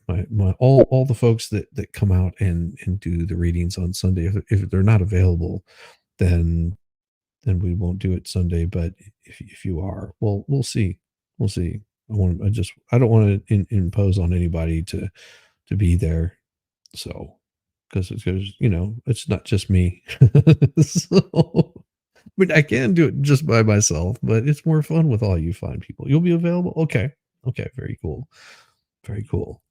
[SPEAKER 1] all the folks that come out and do the readings on Sunday. If they're not available, then we won't do it Sunday. But if you are, well, we'll see. We'll see. I don't want to impose on anybody to be there. So, because it's not just me. So, I mean, I can do it just by myself, but it's more fun with all you fine people. You'll be available? Okay. Okay. Very cool. Very cool.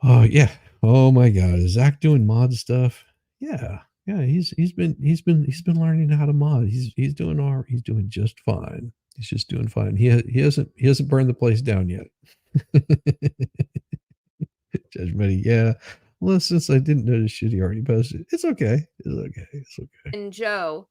[SPEAKER 1] Oh yeah. Oh my God. Is Zach doing mod stuff? Yeah. Yeah. He's been learning how to mod. He's doing just fine. He's just doing fine. He hasn't burned the place down yet. Judge Betty, yeah. Well, since I didn't notice shit he already posted, it's okay. It's okay. It's okay.
[SPEAKER 10] And Joe,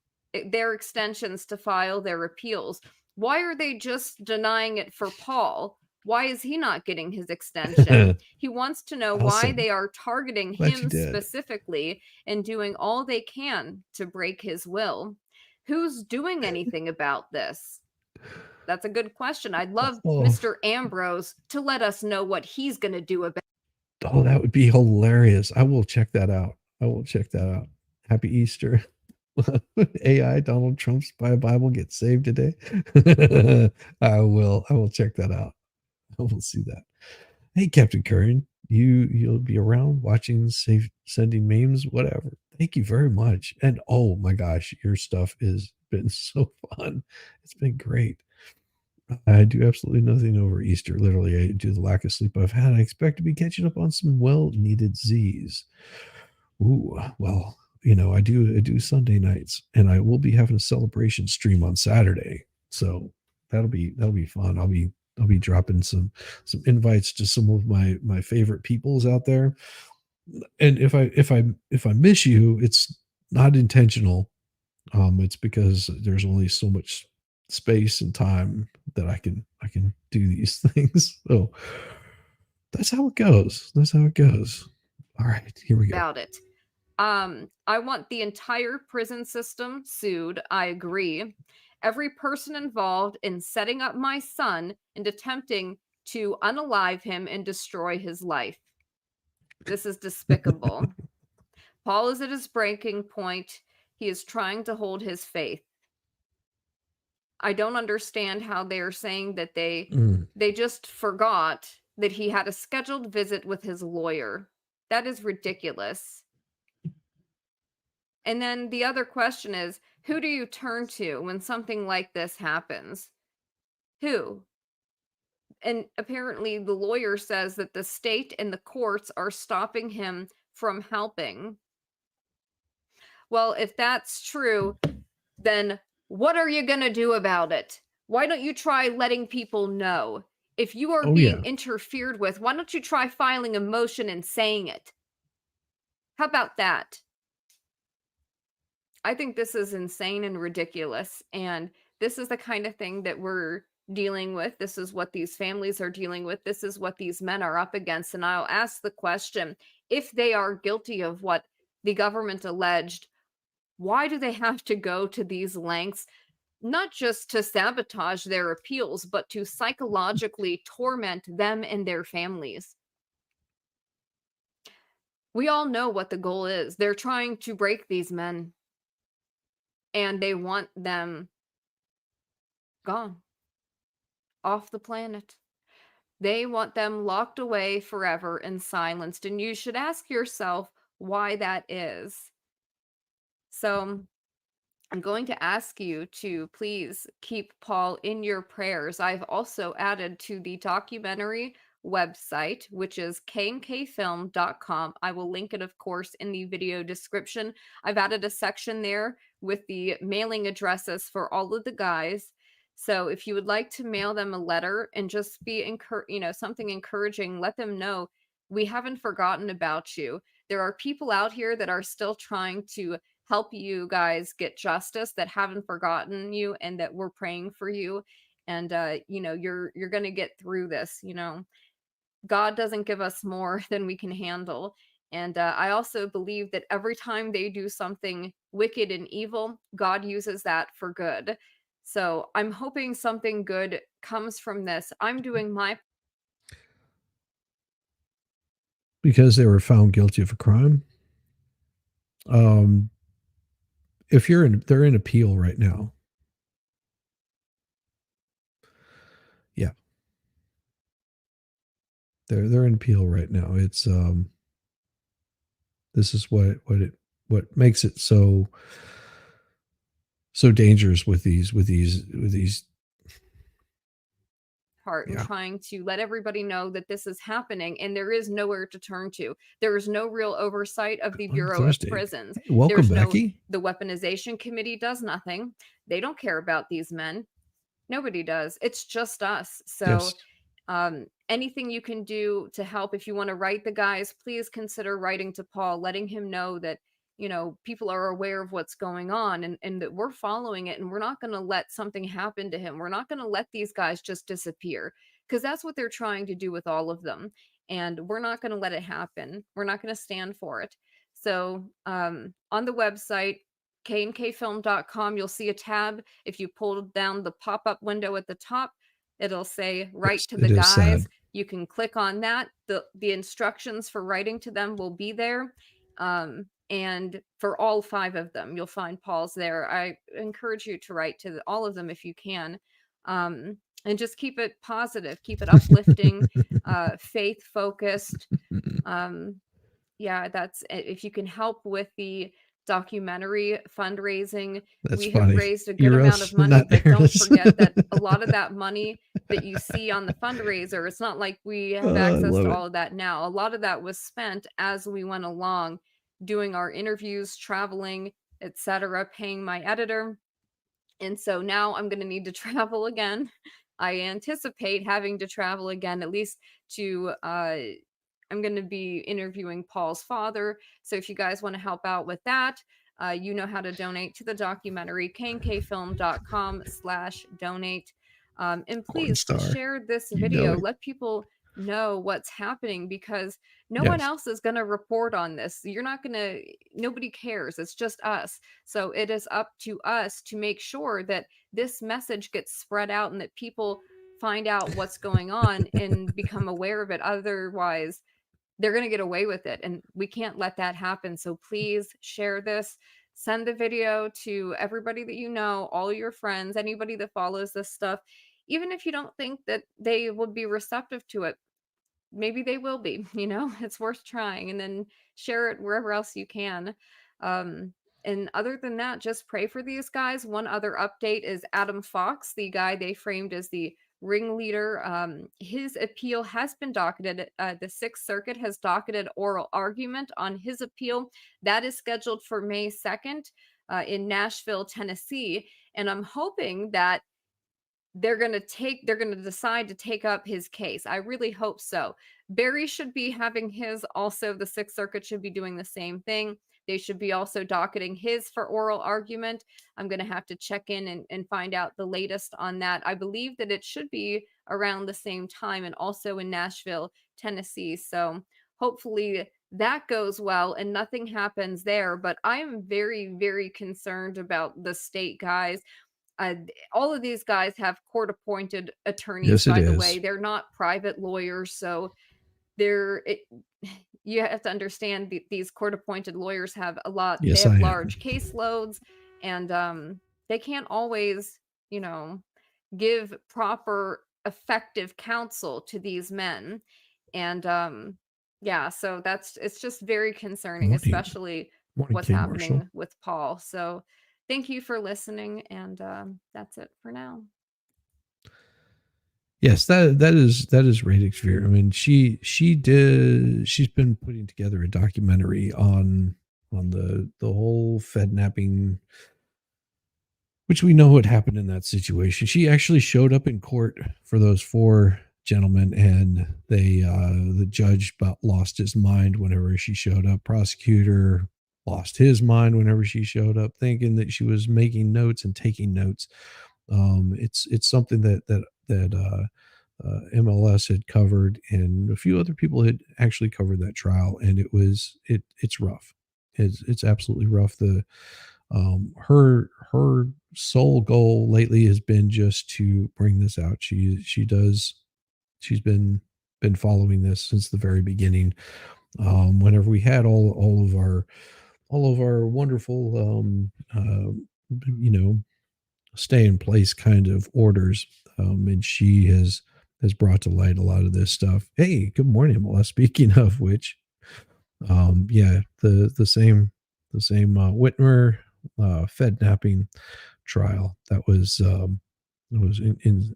[SPEAKER 10] their extensions to file their appeals. Why are they just denying it for Paul? Why is he not getting his extension? He wants to know why
[SPEAKER 1] Awesome.
[SPEAKER 10] they are targeting
[SPEAKER 1] Glad you
[SPEAKER 10] him
[SPEAKER 1] did.
[SPEAKER 10] specifically and doing all they can to break his will. Who's doing anything about this? That's a good question. I'd love
[SPEAKER 1] Oh.
[SPEAKER 10] Mr. Ambrose to let us know what he's going to do about it.
[SPEAKER 1] Oh, that would be hilarious. I will check that out. Happy Easter. AI Donald Trump's Bible gets saved today. I will check that out. I will see that. Hey, Captain Curran, you'll be around watching, sending memes, whatever. Thank you very much. And oh my gosh, your stuff has been so fun. It's been great. I do absolutely nothing over Easter. Literally, I do the lack of sleep I've had. I expect to be catching up on some well-needed Z's. Ooh, well, I do Sunday nights, and I will be having a celebration stream on Saturday. So that'll be fun. I'll be dropping some invites to some of my favorite peoples out there. And if I miss you, it's not intentional. It's because there's only so much space and time that I can do these things. So that's how it goes. All right, here we go.
[SPEAKER 10] About it. I want the entire prison system sued. I agree. Every person involved in setting up my son and attempting to unalive him and destroy his life. This is despicable. Paul is at his breaking point. He is trying to hold his faith. I don't understand how they are saying that they just forgot that he had a scheduled visit with his lawyer. That is ridiculous. And then the other question is, who do you turn to when something like this happens? Who? And apparently the lawyer says that the state and the courts are stopping him from helping. Well, if that's true, then what are you going to do about it? Why don't you try letting people know? If you are being interfered with, why don't you try filing a motion and saying it? How about that? I think this is insane and ridiculous. And this is the kind of thing that we're dealing with. This is what these families are dealing with. This is what these men are up against. And I'll ask the question, if they are guilty of what the government alleged, why do they have to go to these lengths, not just to sabotage their appeals, but to psychologically torment them and their families? We all know what the goal is. They're trying to break these men. And they want them gone, off the planet. They want them locked away forever and silenced. And you should ask yourself why that is. So I'm going to ask you to please keep Paul in your prayers. I've also added to the documentary website, which is knkfilm.com. I will link it, of course, in the video description. I've added a section there with the mailing addresses for all of the guys. So if you would like to mail them a letter and just be something encouraging, let them know we haven't forgotten about you. There are people out here that are still trying to help you guys get justice, that haven't forgotten you, and that we're praying for you. and you're going to get through this. God doesn't give us more than we can handle. And I also believe that every time they do something wicked and evil, God uses that for good. So I'm hoping something good comes from this. I'm doing my
[SPEAKER 1] because they were found guilty of a crime. If they're in appeal right now. Yeah. They're in appeal right now. It's this is what makes it so dangerous with these
[SPEAKER 10] part and trying to let everybody know that this is happening, and there is nowhere to turn to. There is no real oversight of the Bureau of Prisons.
[SPEAKER 1] Hey, welcome,
[SPEAKER 10] There's no,
[SPEAKER 1] Becky.
[SPEAKER 10] the weaponization committee does nothing. They don't care about these men. Nobody does. It's just us. So anything you can do to help, if you want to write the guys, please consider writing to Paul, letting him know that people are aware of what's going on, and that we're following it, and we're not going to let something happen to him. We're not going to let these guys just disappear, because that's what they're trying to do with all of them, and we're not going to let it happen. We're not going to stand for it. So on the website knkfilm.com, you'll see a tab. If you pull down the pop-up window at the top, it'll say write to the guys.
[SPEAKER 1] Sad.
[SPEAKER 10] You can click on that. The instructions for writing to them will be there. And for all 5 of them, you'll find Paul's there. I encourage you to write to all of them if you can. And just keep it positive, keep it uplifting, faith focused. Yeah, that's if you can help with the documentary fundraising. We have raised a good amount of money, but don't forget that a lot of that money that you see on the fundraiser, it's not like we have access to all of that now. A lot of that was spent as we went along, doing our interviews, traveling, etc., paying my editor. And so now I'm going to need to travel again. I anticipate having to travel again, at least to I'm going to be interviewing Paul's father. So if you guys want to help out with that, you know how to donate to the documentary, knkfilm.com/donate. And please share this video. Let people know what's happening, because no one else is going to report on this. Nobody cares. It's just us. So it is up to us to make sure that this message gets spread out and that people find out what's going on and become aware of it. Otherwise, they're going to get away with it, and we can't let that happen. So please share this. Send the video to everybody that you know, all your friends, anybody that follows this stuff. Even if you don't think that they would be receptive to it, maybe they will be. It's worth trying, and then share it wherever else you can. And other than that, just pray for these guys. One other update is Adam Fox, the guy they framed as the ringleader. His appeal has been docketed. The Sixth Circuit has docketed oral argument on his appeal. That is scheduled for May 2nd in Nashville, Tennessee. And I'm hoping that they're going to decide to take up his case. I really hope so. Barry should be having his. Also, the Sixth Circuit should be doing the same thing. They should be also docketing his for oral argument. I'm going to have to check in and find out the latest on that. I believe that it should be around the same time, and also in Nashville, Tennessee. So hopefully that goes well and nothing happens there. But I am very, very concerned about the state guys. All of these guys have court-appointed attorneys, by the way. They're not private lawyers, so you have to understand these court-appointed lawyers have they have large caseloads, and they can't always, give proper, effective counsel to these men. And so it's just very concerning, especially what's happening with Paul. So thank you for listening, and that's it for now.
[SPEAKER 1] Yes, that is Radix Fear. I mean, she's been putting together a documentary on the whole Fednapping, which we know what happened in that situation. She actually showed up in court for those 4 gentlemen, and the judge about lost his mind whenever she showed up. Prosecutor lost his mind whenever she showed up, thinking that she was making notes and taking notes. It's something that MLS had covered, and a few other people had actually covered that trial, and it's rough. It's absolutely rough. Her sole goal lately has been just to bring this out. She's been following this since the very beginning. Whenever we had all of our wonderful you know, stay in place kind of orders, and she has brought to light a lot of this stuff. Hey, good morning, MLS. Speaking of which, yeah, the same Whitmer Fed napping trial that was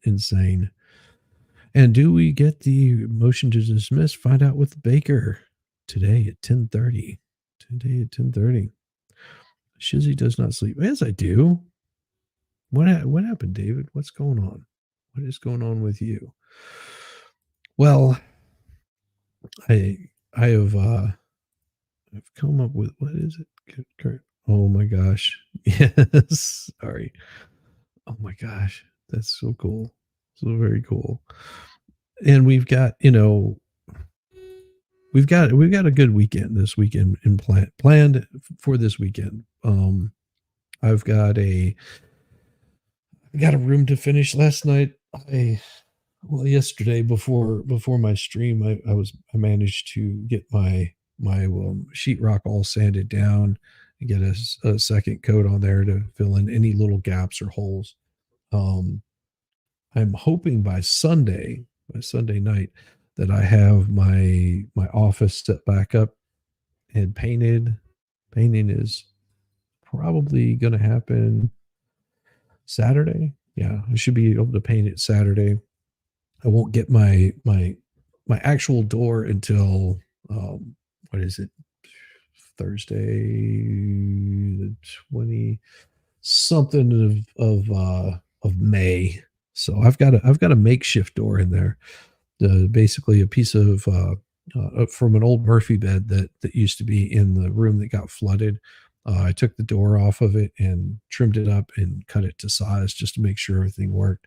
[SPEAKER 1] insane. And do we get the motion to dismiss? Find out with Baker today at 10:30. Today at 10:30. Shizzy does not sleep. Yes, I do. What happened, David? What's going on? What is going on with you? Well, I I have I've come up with, what is it? Oh my gosh. Yes. Sorry. Oh my gosh. That's so cool. So very cool. And we've got, we've got a good weekend this weekend planned for this weekend. I've got I got a room to finish last night. Yesterday before my stream, I managed to get my sheetrock all sanded down and get a second coat on there to fill in any little gaps or holes. I'm hoping by Sunday night, that I have my office set back up and painted. Painting is probably going to happen Saturday. Yeah, I should be able to paint it Saturday. I won't get my actual door until what is it? Thursday, the 20 something of May. So I've got a makeshift door in there. Basically a piece of from an old Murphy bed that used to be in the room that got flooded. I took the door off of it and trimmed it up and cut it to size just to make sure everything worked.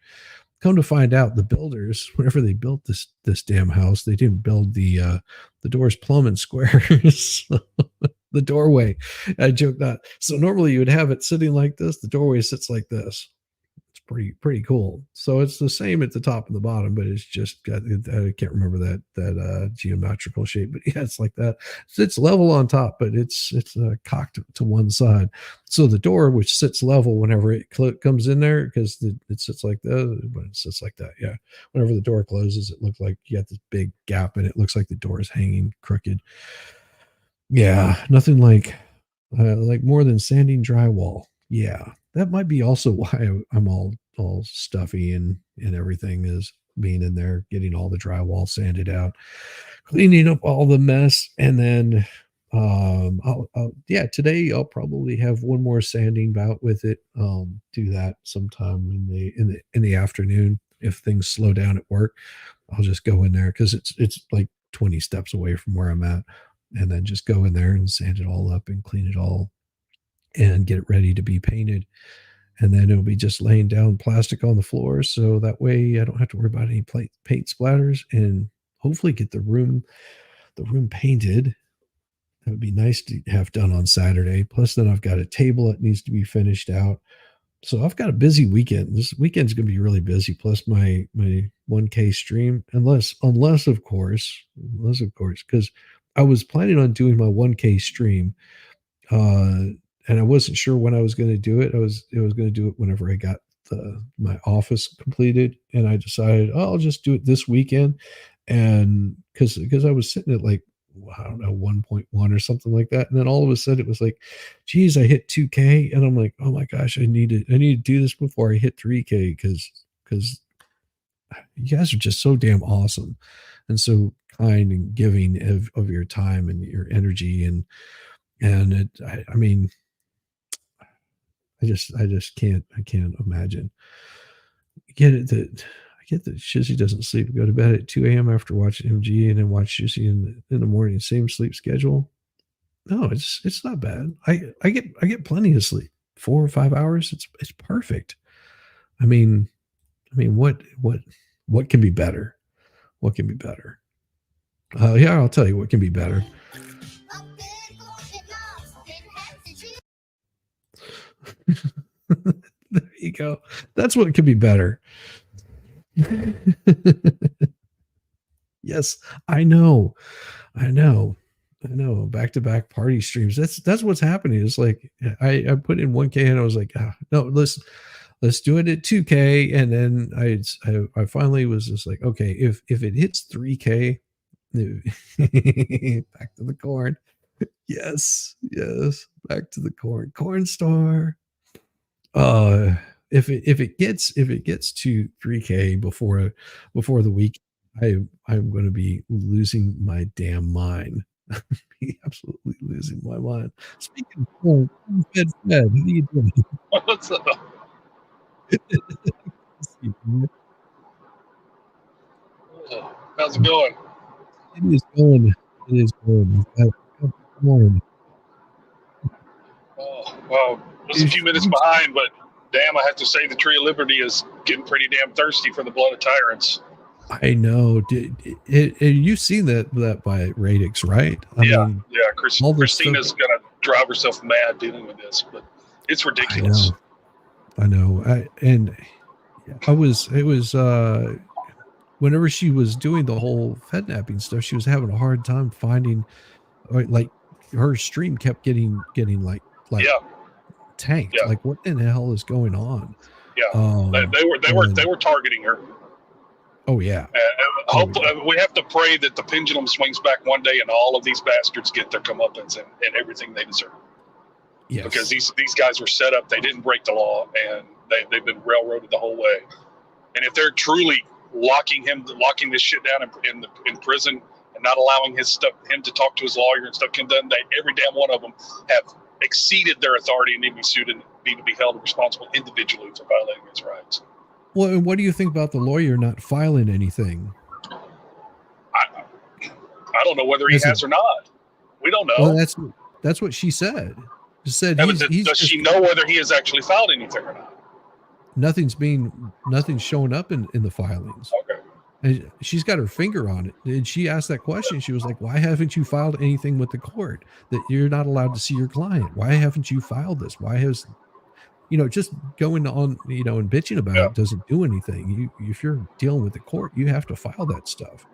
[SPEAKER 1] Come to find out, the builders, whenever they built this damn house, they didn't build the doors plumb and squares. The doorway, I joke that. So normally you would have it sitting like this. The doorway sits like this. It's pretty cool. So it's the same at the top and the bottom, but it's just got, I can't remember that geometrical shape, but yeah, it's like that. It's level on top, but it's cocked to one side. So the door, which sits level whenever it comes in there, because it sits like that, but it sits like that. Yeah. Whenever the door closes, it looks like you got this big gap, and it looks like the door is hanging crooked. Yeah, nothing like more than sanding drywall. Yeah, that might be also why I'm all stuffy and everything, is being in there, getting all the drywall sanded out, cleaning up all the mess, and then today I'll probably have one more sanding bout with it. Do that sometime in the afternoon if things slow down at work. I'll just go in there because it's like 20 steps away from where I'm at, and then just go in there and sand it all up and clean it all and get it ready to be painted. And then it'll be just laying down plastic on the floor, so that way I don't have to worry about any paint splatters, and hopefully get the room painted. That would be nice to have done on Saturday. Plus, then I've got a table that needs to be finished out. So I've got a busy weekend. This weekend's going to be really busy. Plus my 1K stream, unless of course, because I was planning on doing my 1K stream, and I wasn't sure when I was going to do it. I was going to do it whenever I got my office completed, and I decided, I'll just do it this weekend, and because I was sitting at like, I don't know, 1.1 or something like that, and then all of a sudden it was like, geez, I hit 2K, and I'm like, oh my gosh, I need to do this before I hit 3K, because you guys are just so damn awesome and so kind and giving of your time and your energy, and I mean, I just can't imagine. I get that Shizzy doesn't sleep. Go to bed at 2 a.m. after watching MG, and then watch Shizzy in the morning. Same sleep schedule. No, it's not bad. I get plenty of sleep. 4 or 5 hours. It's perfect. I mean, what can be better? What can be better? Yeah, I'll tell you what can be better. There you go. That's what could be better. Yes, I know. Back to back party streams. That's what's happening. It's like I put in 1K and I was like, no, let's do it at 2K. And then I finally was just like, okay, if it hits 3K, back to the corn. Yes, back to the corn star. If it gets to 3K before the week, I'm going to be losing my damn mind. Be absolutely losing my mind. Speaking of corn, Fed, how are you doing?
[SPEAKER 11] What's up? How's it going?
[SPEAKER 1] It is going. Corn.
[SPEAKER 11] Oh, well, just a few minutes behind, but damn, I have to say the Tree of Liberty is getting pretty damn thirsty for the blood of tyrants.
[SPEAKER 1] I know. You've seen that by Radix, right? I mean,
[SPEAKER 11] Christina's gonna drive herself mad dealing with this, but it's ridiculous.
[SPEAKER 1] I know. It was whenever she was doing the whole fednapping stuff, she was having a hard time finding, like, her stream kept getting like tanked.
[SPEAKER 11] Yeah.
[SPEAKER 1] Like, what in the hell is going on?
[SPEAKER 11] Yeah, they were targeting her.
[SPEAKER 1] Oh yeah.
[SPEAKER 11] Hopefully, we have to pray that the pendulum swings back one day and all of these bastards get their comeuppance and everything they deserve.
[SPEAKER 1] Yes.
[SPEAKER 11] Because these guys were set up, they didn't break the law, and they've been railroaded the whole way. And if they're truly locking this shit down in prison and not allowing him to talk to his lawyer and stuff, every damn one of them have exceeded their authority and need to be sued and need to be held responsible individually for violating his rights.
[SPEAKER 1] Well, and what do you think about the lawyer not filing anything?
[SPEAKER 11] I don't know whether he has or not. We don't know.
[SPEAKER 1] Well, that's what she said. She said,
[SPEAKER 11] does she know whether he has actually filed anything or not?
[SPEAKER 1] Nothing's showing up in the filings.
[SPEAKER 11] Okay.
[SPEAKER 1] And she's got her finger on it. And she asked that question. She was like, why haven't you filed anything with the court that you're not allowed to see your client? Why haven't you filed this? Why has, just going on, and bitching about it doesn't do anything. If you're dealing with the court, you have to file that stuff.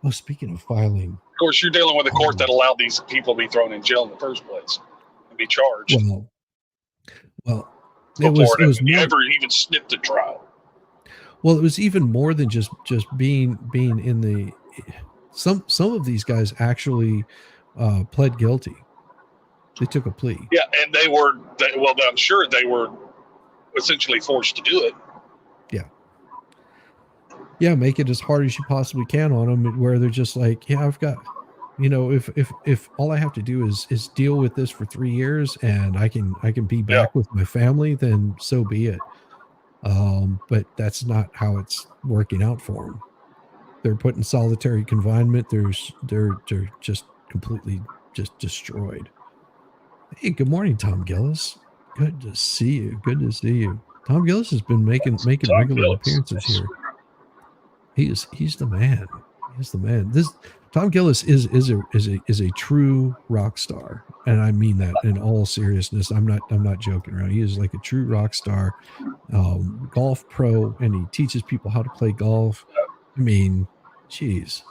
[SPEAKER 1] Well, speaking of filing.
[SPEAKER 11] Of course, you're dealing with a court that allowed these people to be thrown in jail in the first place and be charged.
[SPEAKER 1] Well,
[SPEAKER 11] before it ever even snipped a trial.
[SPEAKER 1] Well, it was even more than just being in the. Some of these guys actually pled guilty. They took a plea.
[SPEAKER 11] Yeah, and I'm sure they were essentially forced to do it.
[SPEAKER 1] Yeah, make it as hard as you possibly can on them, where they're just like, yeah, I've got, if all I have to do is deal with this for 3 years and I can be back with my family, then so be it. But that's not how it's working out for them. They're put in solitary confinement. They're just completely just destroyed. Hey, good morning, Tom Gillis. Good to see you. Tom Gillis has been making regular appearances here. He's the man. He's the man. This Tom Gillis is a true rock star, and I mean that in all seriousness. I'm not joking around. He is like a true rock star, golf pro, and he teaches people how to play golf. I mean, geez,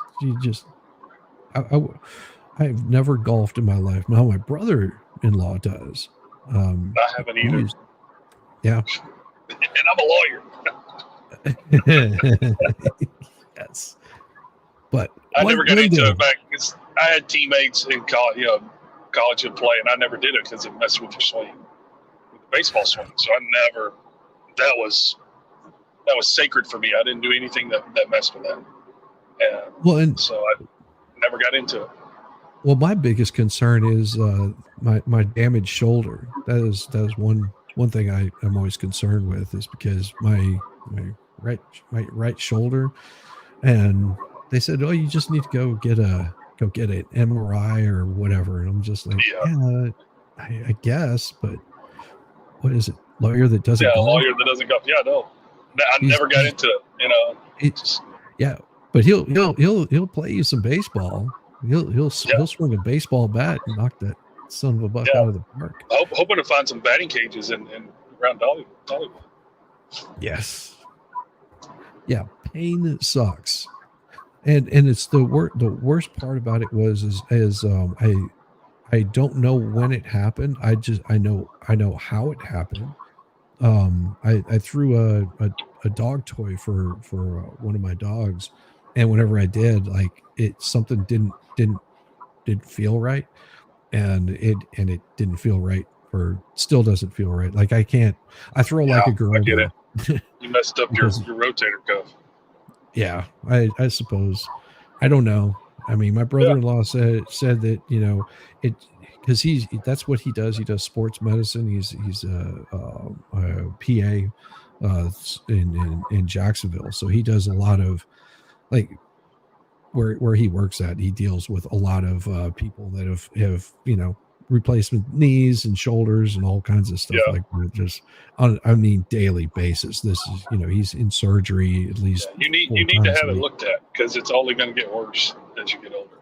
[SPEAKER 1] I've never golfed in my life. Now my brother-in-law does.
[SPEAKER 11] I haven't either.
[SPEAKER 1] Yeah,
[SPEAKER 11] and I'm a lawyer.
[SPEAKER 1] Yes, but
[SPEAKER 11] I never got into it back because I had teammates in college and play, and I never did it because it messed with your swing, with the baseball swing. So that was sacred for me. I didn't do anything that messed with that. And so I never got into it.
[SPEAKER 1] Well, my biggest concern is my damaged shoulder. That is one thing I'm always concerned with, is because my right shoulder, and they said, oh, you just need to go get an MRI or whatever. And I'm just like, yeah, I guess, but what is it? lawyer that doesn't
[SPEAKER 11] Yeah, a
[SPEAKER 1] golf.
[SPEAKER 11] lawyer that doesn't golf. Yeah, no, I never got into it. You know,
[SPEAKER 1] yeah, but he'll play you some baseball. He'll swing a baseball bat and knock that son of a buck out of the park.
[SPEAKER 11] Hoping to find some batting cages in around Dollywood.
[SPEAKER 1] Yes. Yeah, pain sucks. And it's the worst part about it was I don't know when it happened. I know how it happened. I threw a dog toy for one of my dogs, and whenever I did, like something didn't feel right, and it didn't feel right, or still doesn't feel right. Like I throw like a girl.
[SPEAKER 11] I get it. You messed up your
[SPEAKER 1] Because-
[SPEAKER 11] rotator cuff.
[SPEAKER 1] Yeah, I suppose. I don't know. I mean, my brother-in-law said that, you know, it, because that's what he does. He does sports medicine. He's a PA in Jacksonville. So he does a lot of, like, where he works at, he deals with a lot of people that have you know, replacement knees and shoulders and all kinds of stuff, like just on daily basis. This is, you know, he's in surgery at least.
[SPEAKER 11] You need to have it looked at, because it's only going to get worse as you get older.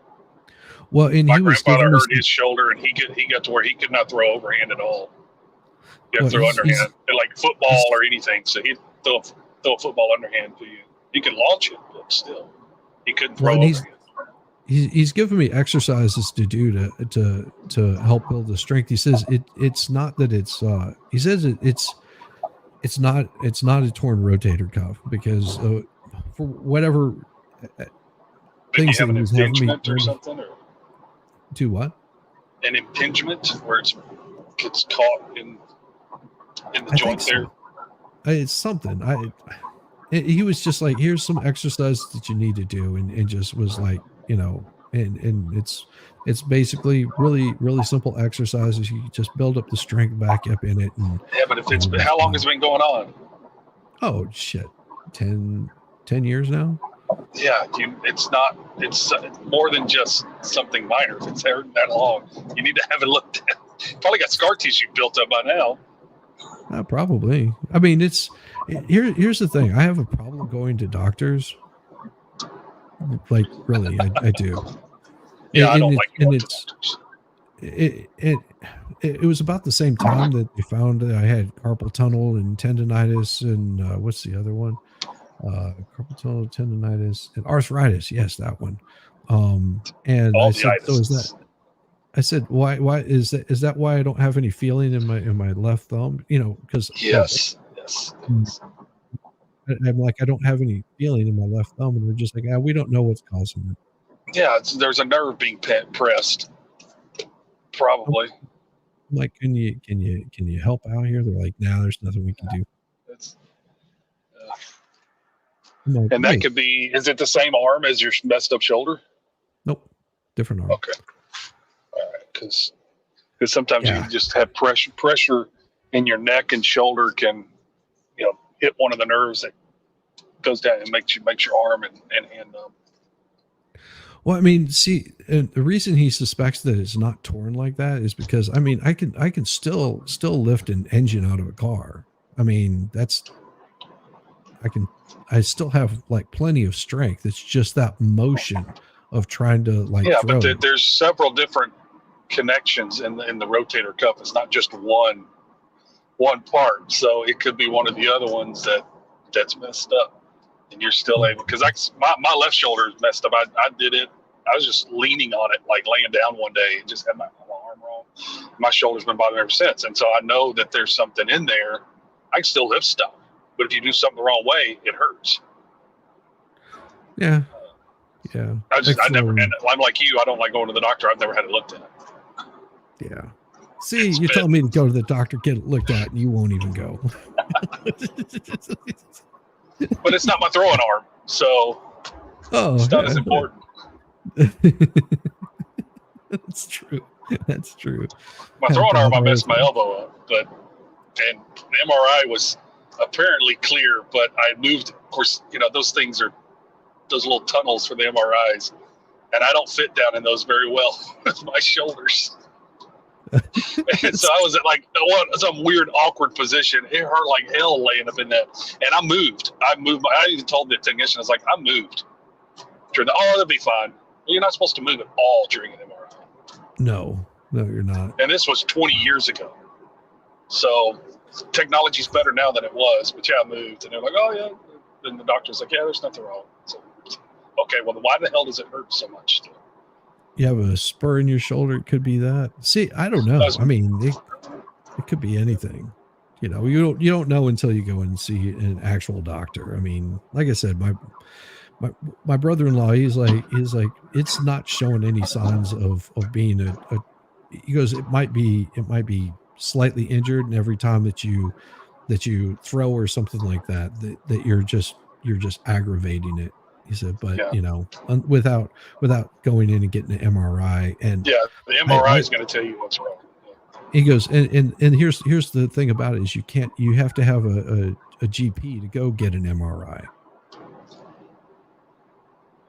[SPEAKER 1] Well, and
[SPEAKER 11] my grandfather hurt his shoulder, and he got to where he could not throw overhand at all. He had to throw underhand, like football or anything. So he'd throw a football underhand to you. He could launch it, but still, he couldn't throw overhand.
[SPEAKER 1] He's given me exercises to do to help build the strength. He says it's not that it's he says it's not a torn rotator cuff, because for whatever things that he was having me
[SPEAKER 11] or something, or
[SPEAKER 1] do what?
[SPEAKER 11] An impingement where it gets caught in the joint there.
[SPEAKER 1] It's something. He was just like, here's some exercises that you need to do, and just was like, you know, and it's basically really simple exercises. You just build up the strength back up in it. And
[SPEAKER 11] yeah, but if it's how long has it been going on?
[SPEAKER 1] Oh shit, 10 years now.
[SPEAKER 11] Yeah, it's more than just something minor. If it's hurting that long, you need to have it looked at. Probably got scar tissue built up by now.
[SPEAKER 1] Probably. I mean, here's the thing. I have a problem going to doctors. Like, really, I do.
[SPEAKER 11] Yeah, I don't like going to doctors.
[SPEAKER 1] It was about the same time that they found that I had carpal tunnel and tendonitis, and what's the other one? Carpal tunnel, tendonitis, and arthritis. Yes, that one. And I said, so is that? I said, why is that why I don't have any feeling in my left thumb? You know, because
[SPEAKER 11] yes.
[SPEAKER 1] I'm like, I don't have any feeling in my left thumb, and they're just like, we don't know what's causing it.
[SPEAKER 11] Yeah, there's a nerve being pressed, probably.
[SPEAKER 1] I'm like, can you help out here? They're like, nah, there's nothing we can do. Like,
[SPEAKER 11] and that could be, is it the same arm as your messed up shoulder?
[SPEAKER 1] Nope, different arm.
[SPEAKER 11] Okay, all right, because sometimes you just have pressure in your neck and shoulder can, you know, hit one of the nerves that goes down and makes your arm and hand numb.
[SPEAKER 1] Well, I mean, see, the reason he suspects that it's not torn like that is because, I mean, I can still lift an engine out of a car. I mean, I still have like plenty of strength. It's just that motion of trying to like.
[SPEAKER 11] Yeah,
[SPEAKER 1] throw.
[SPEAKER 11] But there's several different connections in the rotator cuff. It's not just one part. So it could be one of the other ones that's messed up, and you're still able. Because my left shoulder is messed up. I did it. I was just leaning on it, like laying down one day, and just had my arm wrong. My shoulder's been bothering me ever since, and so I know that there's something in there. I can still lift stuff, but if you do something the wrong way, it hurts.
[SPEAKER 1] Yeah.
[SPEAKER 11] I'm like you. I don't like going to the doctor. I've never had it looked at.
[SPEAKER 1] Yeah. See, you're telling me to go to the doctor, get it looked at, and you won't even go.
[SPEAKER 11] But it's not my throwing arm, so it's not as important.
[SPEAKER 1] That's true.
[SPEAKER 11] My throwing arm, I messed my elbow up, and the MRI was apparently clear, but I moved. Of course, you know, those things are those little tunnels for the MRIs, and I don't fit down in those very well with my shoulders. And so I was at like some weird, awkward position. It hurt like hell laying up in that. And I moved. I even told the technician, I was like, I moved. Oh, that'll be fine. You're not supposed to move at all during an MRI.
[SPEAKER 1] No, you're not.
[SPEAKER 11] And this was 20 years ago. So technology's better now than it was. But yeah, I moved. And they're like, oh, yeah. And the doctor's like, yeah, there's nothing wrong. So, okay, well, why the hell does it hurt so much still?
[SPEAKER 1] You have a spur in your shoulder. It could be that. See, I don't know. I mean, it could be anything. You know, you don't know until you go and see an actual doctor. I mean, like I said, my brother-in-law, he's like, it's not showing any signs of being a. He goes, it might be slightly injured, and every time that you throw or something like that you're just aggravating it. He said, but
[SPEAKER 11] yeah.
[SPEAKER 1] You know, without going in and getting an MRI, and
[SPEAKER 11] yeah, the MRI is going to tell you what's wrong.
[SPEAKER 1] He goes, and here's the thing about it is you have to have a GP to go get an MRI.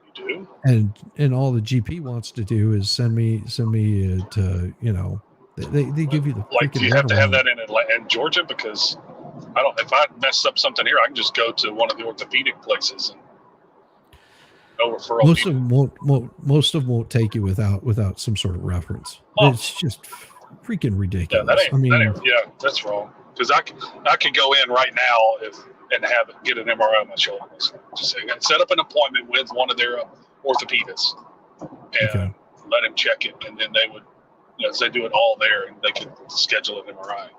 [SPEAKER 11] You do?
[SPEAKER 1] And all the GP wants to do is send me to, you know, they give you the
[SPEAKER 11] like, do you have to have that in Georgia? Because if I mess up something here, I can just go to one of the orthopedic places and no referral.
[SPEAKER 1] Most of them won't take you without some sort of reference. It's just freaking ridiculous.
[SPEAKER 11] Yeah, that's wrong. Because I could go in right now and get an MRI on my shoulder. Just set up an appointment with one of their orthopedists and let him check it, and then they would, they do it all there, and they could schedule an MRI.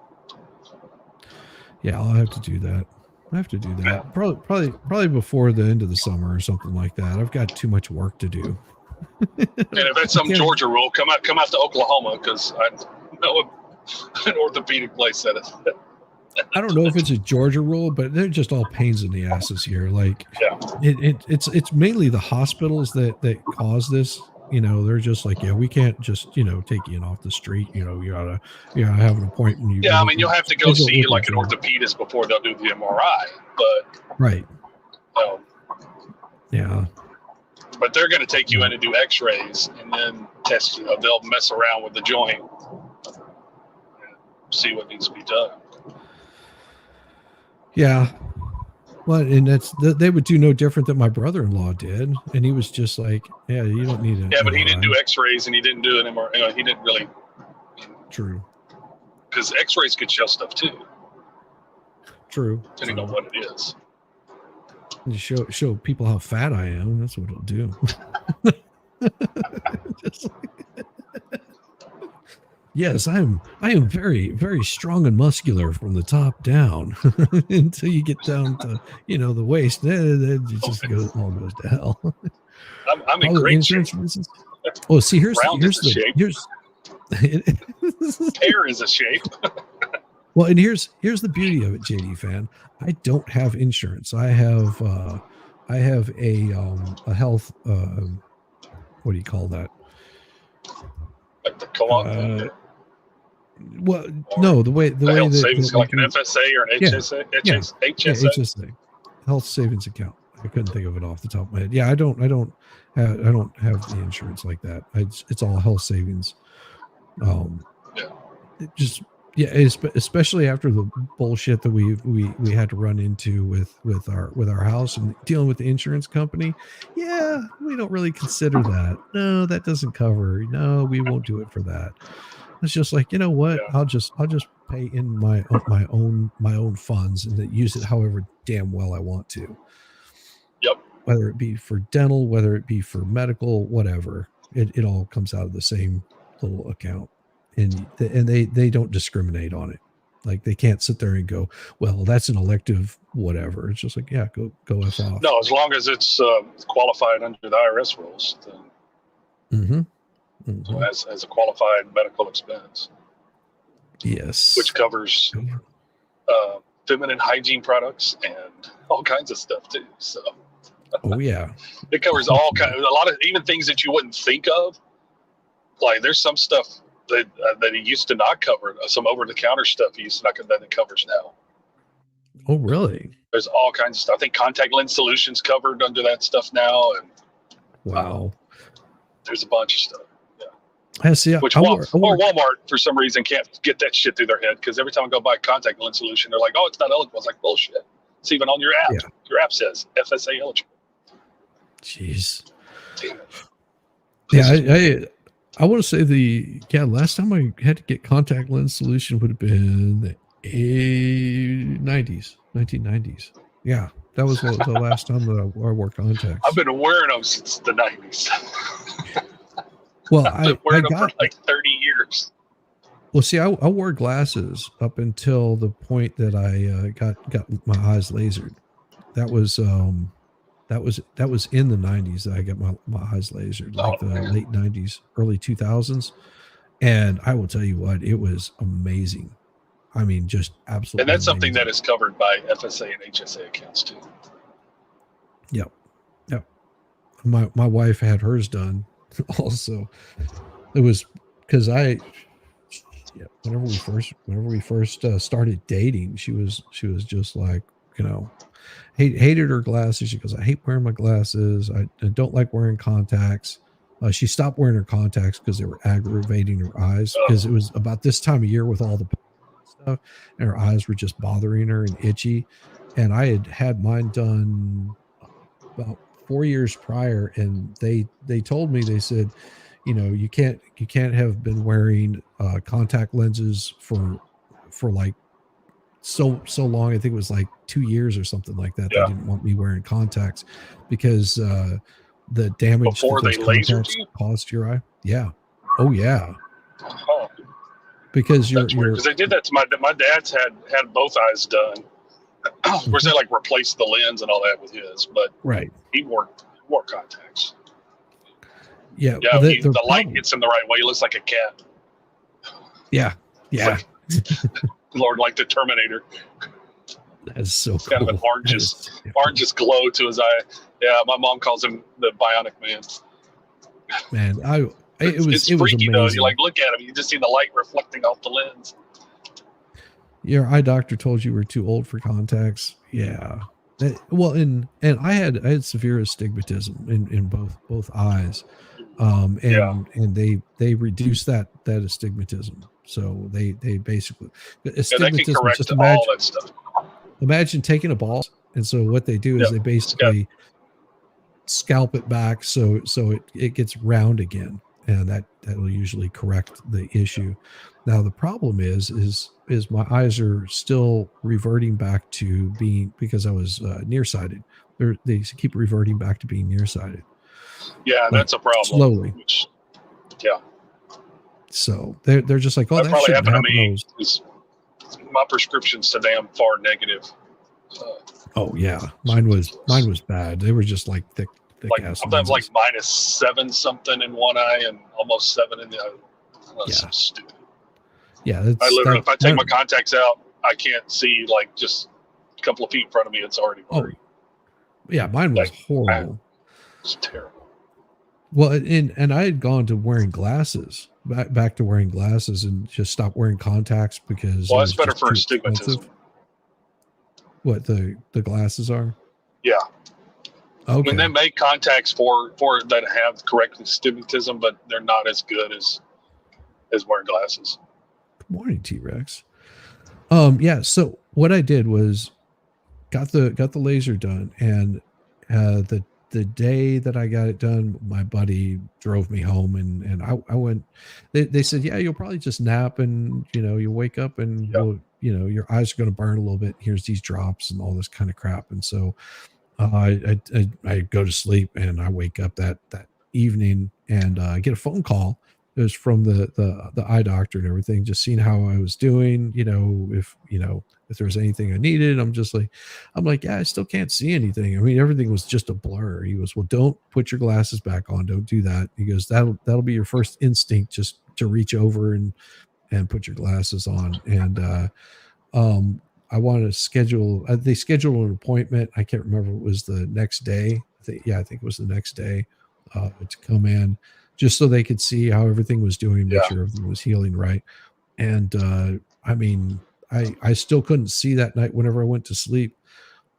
[SPEAKER 1] Yeah, I'll have to do that. Yeah. Probably before the end of the summer or something like that. I've got too much work to do.
[SPEAKER 11] And if that's some Georgia rule, come out to Oklahoma, because I know an orthopedic place that is.
[SPEAKER 1] I don't know if it's a Georgia rule, but they're just all pains in the asses here. Like, it's mainly the hospitals that cause this. You know, they're just like, yeah, we can't just, take you in off the street. You gotta have an appointment.
[SPEAKER 11] I mean, you'll have to go see like an orthopedist before they'll do the MRI, but
[SPEAKER 1] right. Yeah.
[SPEAKER 11] But they're going to take you in and do X-rays and then test you. They'll mess around with the joint, and see what needs to be done.
[SPEAKER 1] Yeah. Well, and they would do no different than my brother-in-law did. And he was just like, yeah, you don't need it.
[SPEAKER 11] Yeah, but he didn't do X-rays and he didn't do an MRI. He didn't really.
[SPEAKER 1] True.
[SPEAKER 11] Because X-rays could show stuff too.
[SPEAKER 1] True.
[SPEAKER 11] Depending on what it is.
[SPEAKER 1] You show people how fat I am. That's what it'll do. Yes, I am very, very strong and muscular from the top down until you get down to, the waist. Then it just all goes to hell.
[SPEAKER 11] I'm in great shape.
[SPEAKER 1] Oh, see, here's
[SPEAKER 11] hair is a shape.
[SPEAKER 1] Well, and here's the beauty of it, JD fan. I don't have insurance. I have a health what do you call that?
[SPEAKER 11] Like the co-op.
[SPEAKER 1] Well, no, the way
[SPEAKER 11] health savings, like an FSA or an HSA.
[SPEAKER 1] HSA, health savings account. I couldn't think of it off the top of my head. Yeah, I don't have the insurance like that. It's all health savings. Especially after the bullshit that we had to run into with our house and dealing with the insurance company. Yeah, we don't really consider that. No, that doesn't cover. No, we won't do it for that. It's just like, you know what? Yeah. I'll just pay in my own funds and use it however damn well I want to.
[SPEAKER 11] Yep.
[SPEAKER 1] Whether it be for dental, whether it be for medical, whatever, it all comes out of the same little account, and they don't discriminate on it. Like, they can't sit there and go, well, that's an elective whatever. It's just like, yeah, go F off.
[SPEAKER 11] No, as long as it's qualified under the IRS rules, then.
[SPEAKER 1] Mm-hmm.
[SPEAKER 11] So as a qualified medical expense.
[SPEAKER 1] Yes.
[SPEAKER 11] Which covers feminine hygiene products and all kinds of stuff too. So.
[SPEAKER 1] Oh yeah.
[SPEAKER 11] It covers a lot of even things that you wouldn't think of. Like, there's some stuff that it used to not cover. Some over-the-counter stuff it used to not cover that it covers now.
[SPEAKER 1] Oh really?
[SPEAKER 11] There's all kinds of stuff. I think contact lens solutions covered under that stuff now, and
[SPEAKER 1] wow.
[SPEAKER 11] There's a bunch of stuff.
[SPEAKER 1] See,
[SPEAKER 11] Which
[SPEAKER 1] I wore,
[SPEAKER 11] Walmart for some reason can't get that shit through their head, because every time I go buy a contact lens solution, they're like, "Oh, it's not eligible." It's like bullshit. It's even on your app.
[SPEAKER 1] Yeah.
[SPEAKER 11] Your app says FSA eligible.
[SPEAKER 1] Jeez.
[SPEAKER 11] Damn it.
[SPEAKER 1] Yeah, I want to say last time I had to get contact lens solution would have been the 1990s. Yeah, that was the last time that I wore contacts.
[SPEAKER 11] I've been wearing them since the 90s.
[SPEAKER 1] Well,
[SPEAKER 11] I've been wearing them for like 30 years.
[SPEAKER 1] Well, see, I wore glasses up until the point that I got my eyes lasered. That was in the 90s that I got my eyes lasered, like the late 90s, early 2000s. And I will tell you what, it was amazing. I mean, just absolutely.
[SPEAKER 11] And that's
[SPEAKER 1] amazing.
[SPEAKER 11] something that is covered by FSA and HSA accounts too.
[SPEAKER 1] Yep. My wife had hers done also. It was because whenever we first started dating, she was just like, hated her glasses. She goes, I hate wearing my glasses. I don't like wearing contacts. She stopped wearing her contacts because they were aggravating her eyes, because it was about this time of year with all the stuff, and her eyes were just bothering her and itchy. And I had mine done about 4 years prior, and they told me, they said, you can't have been wearing contact lenses for like so long. I think it was like 2 years or something like that.
[SPEAKER 11] Yeah.
[SPEAKER 1] They didn't want me wearing contacts because the damage
[SPEAKER 11] Before
[SPEAKER 1] that
[SPEAKER 11] they
[SPEAKER 1] those
[SPEAKER 11] lasered
[SPEAKER 1] contacts
[SPEAKER 11] you?
[SPEAKER 1] caused to your eye. Yeah. Oh yeah.
[SPEAKER 11] Oh,
[SPEAKER 1] Because
[SPEAKER 11] that's weird, because they did that to my dad's had both eyes done. Of course, they like replaced the lens and all that with his, but
[SPEAKER 1] right.
[SPEAKER 11] He wore contacts.
[SPEAKER 1] Yeah.
[SPEAKER 11] Yeah,
[SPEAKER 1] Well,
[SPEAKER 11] the light hits him the right way. He looks like a cat.
[SPEAKER 1] Yeah. Yeah.
[SPEAKER 11] Lord, like the Terminator.
[SPEAKER 1] That's so cool.
[SPEAKER 11] Kind of an orangish glow to his eye. Yeah, my mom calls him the Bionic Man.
[SPEAKER 1] Man,
[SPEAKER 11] it's
[SPEAKER 1] it was
[SPEAKER 11] freaky
[SPEAKER 1] amazing.
[SPEAKER 11] though. You like look at him, you just see the light reflecting off the lens.
[SPEAKER 1] Your eye doctor told you were too old for contacts. Yeah. And I had severe astigmatism in both eyes. And they reduced that astigmatism. So they basically astigmatism.
[SPEAKER 11] They can correct
[SPEAKER 1] just
[SPEAKER 11] all that stuff.
[SPEAKER 1] Imagine taking a ball, and so what they do is they basically scalp it back so it gets round again, and that will usually correct the issue. Now the problem is my eyes are still reverting back to being, because I was nearsighted. They keep reverting back to being nearsighted.
[SPEAKER 11] Yeah, that's a problem.
[SPEAKER 1] Slowly.
[SPEAKER 11] Yeah.
[SPEAKER 1] So they're just like, that
[SPEAKER 11] probably
[SPEAKER 1] shouldn't
[SPEAKER 11] happened to
[SPEAKER 1] happen.
[SPEAKER 11] me. My prescription's so damn far negative.
[SPEAKER 1] Oh yeah, mine was bad. They were just like thick
[SPEAKER 11] like
[SPEAKER 1] ass
[SPEAKER 11] sometimes
[SPEAKER 1] lenses.
[SPEAKER 11] like -7 something in one eye and almost 7 in the other. That's so stupid.
[SPEAKER 1] Yeah,
[SPEAKER 11] I literally, if I take my contacts out, I can't see like just a couple of feet in front of me. It's already blurry.
[SPEAKER 1] Yeah, mine was horrible.
[SPEAKER 11] It's terrible.
[SPEAKER 1] Well, and I had gone to wearing glasses, back to wearing glasses, and just stopped wearing contacts because
[SPEAKER 11] that's better for astigmatism.
[SPEAKER 1] What the glasses are?
[SPEAKER 11] Yeah.
[SPEAKER 1] Okay.
[SPEAKER 11] I mean, they make contacts for that have correct astigmatism, but they're not as good as wearing glasses.
[SPEAKER 1] Good morning, T-Rex. Yeah. So what I did was got the laser done, and the day that I got it done, my buddy drove me home, and I went. They said, yeah, you'll probably just nap, and you'll wake up, and your eyes are going to burn a little bit. Here's these drops and all this kind of crap. And so I go to sleep, and I wake up that evening, and I get a phone call. It was from the eye doctor and everything, just seeing how I was doing, if there was anything I needed. I'm like, yeah, I still can't see anything. I mean, everything was just a blur. He goes, well, don't put your glasses back on. Don't do that. He goes, that'll be your first instinct, just to reach over and put your glasses on. And I wanted to schedule, they scheduled an appointment. I can't remember if it was the next day. I think it was the next day to come in, just so they could see how everything was doing, make sure everything was healing right. And I mean, I still couldn't see that night whenever I went to sleep,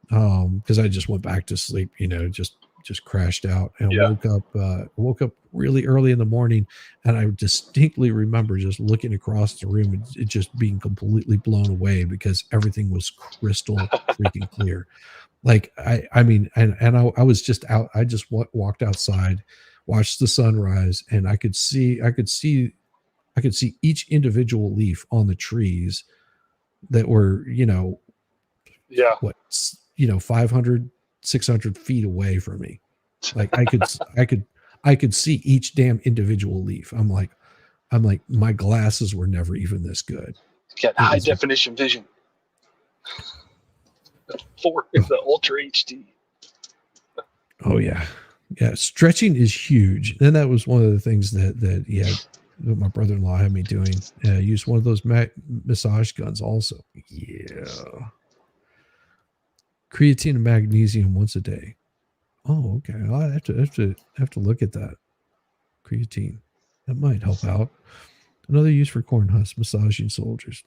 [SPEAKER 1] because I just went back to sleep, just just crashed out, and woke up really early in the morning, and I distinctly remember just looking across the room and it just being completely blown away because everything was crystal freaking clear. Like I mean, and I was just out. I just walked outside, watched the sunrise, and I could see each individual leaf on the trees that were, what, 500, 600 feet away from me. Like I could see each damn individual leaf. I'm like, my glasses were never even this good.
[SPEAKER 11] Got high definition vision for the Ultra HD.
[SPEAKER 1] Oh yeah. Stretching is huge. And that was one of the things that my brother-in-law had me doing. Use one of those massage guns also. Yeah. Creatine and magnesium once a day. Oh, okay. I have to look at that. Creatine. That might help out. Another use for corn husks, massaging soldiers.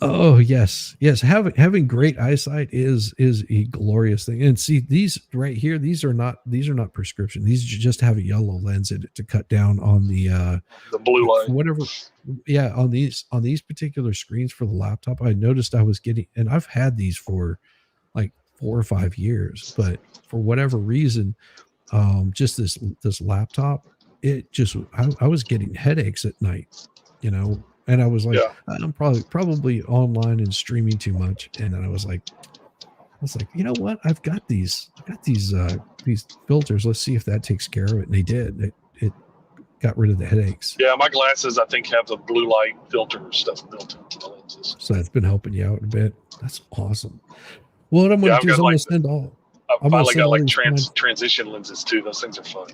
[SPEAKER 1] Oh yes. Having great eyesight is a glorious thing. And see, these right here, these are not prescription. These just have a yellow lens in it to cut down on the
[SPEAKER 11] blue light.
[SPEAKER 1] Whatever. Yeah, on these particular screens for the laptop, I noticed I was getting, and I've had these for like 4 or 5 years, but for whatever reason, just this laptop, it just I was getting headaches at night, and I was like, I'm probably online and streaming too much. And then I was like, you know what? I've got these filters. Let's see if that takes care of it. And they did. It got rid of the headaches.
[SPEAKER 11] Yeah, my glasses, I think, have the blue light filter stuff built into the lenses.
[SPEAKER 1] So that's been helping you out a bit. That's awesome. Well, what I'm going to do is I'm going to send all.
[SPEAKER 11] I finally got like transition lenses too. Those things are fun.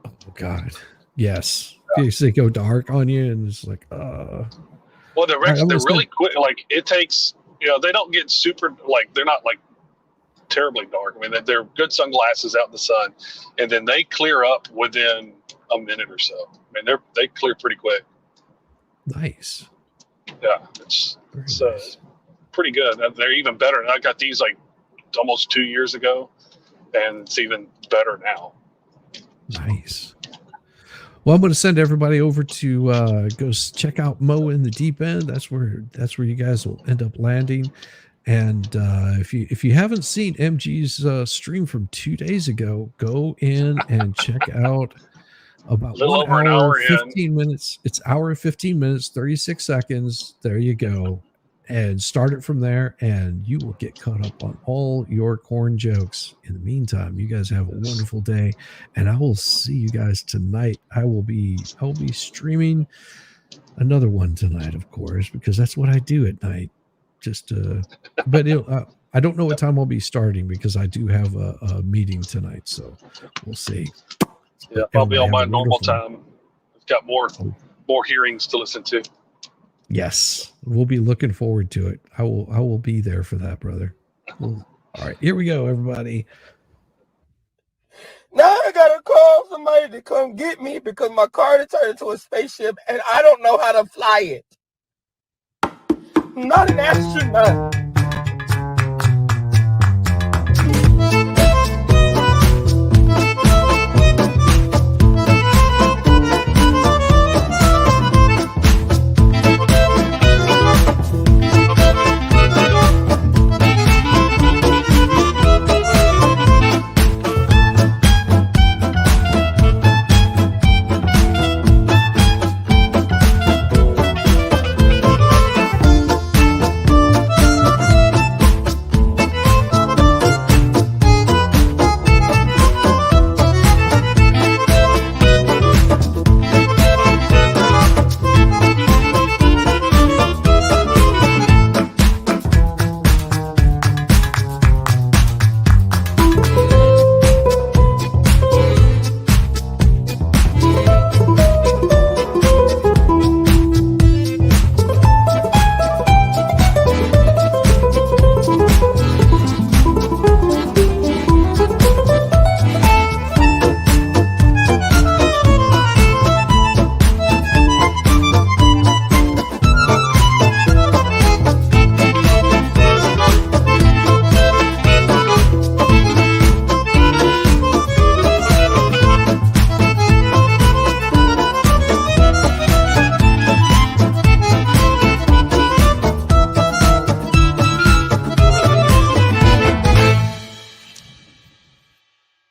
[SPEAKER 1] Oh God, yes. Because they go dark on you, and it's like, Well,
[SPEAKER 11] they're really quick. Like it takes, they don't get super, like they're not like terribly dark. I mean, they're good sunglasses out in the sun, and then they clear up within a minute or so. I mean, they clear pretty quick.
[SPEAKER 1] Nice.
[SPEAKER 11] Yeah, it's pretty good. They're even better. And I got these like almost 2 years ago, and it's even better now.
[SPEAKER 1] Nice. Well, I'm going to send everybody over to go check out Mo in the Deep End. That's where you guys will end up landing. And if you haven't seen MG's stream from 2 days ago, go in and check out about 1 hour, 15 minutes. It's hour and 15 minutes, 36 seconds. There you go. And start it from there, and you will get caught up on all your corn jokes. In the meantime, you guys have a wonderful day, and I will see you guys tonight. I will be streaming another one tonight, of course, because that's what I do at night. But I don't know what time I'll be starting because I do have a meeting tonight, so we'll see.
[SPEAKER 11] Yeah, I'll be on my normal time. I've got more hearings to listen to.
[SPEAKER 1] Yes, we'll be looking forward to it. I will be there for that, brother. All right, here we go, everybody.
[SPEAKER 12] Now I gotta call somebody to come get me because my car turned into a spaceship and I don't know how to fly it. I'm not an astronaut.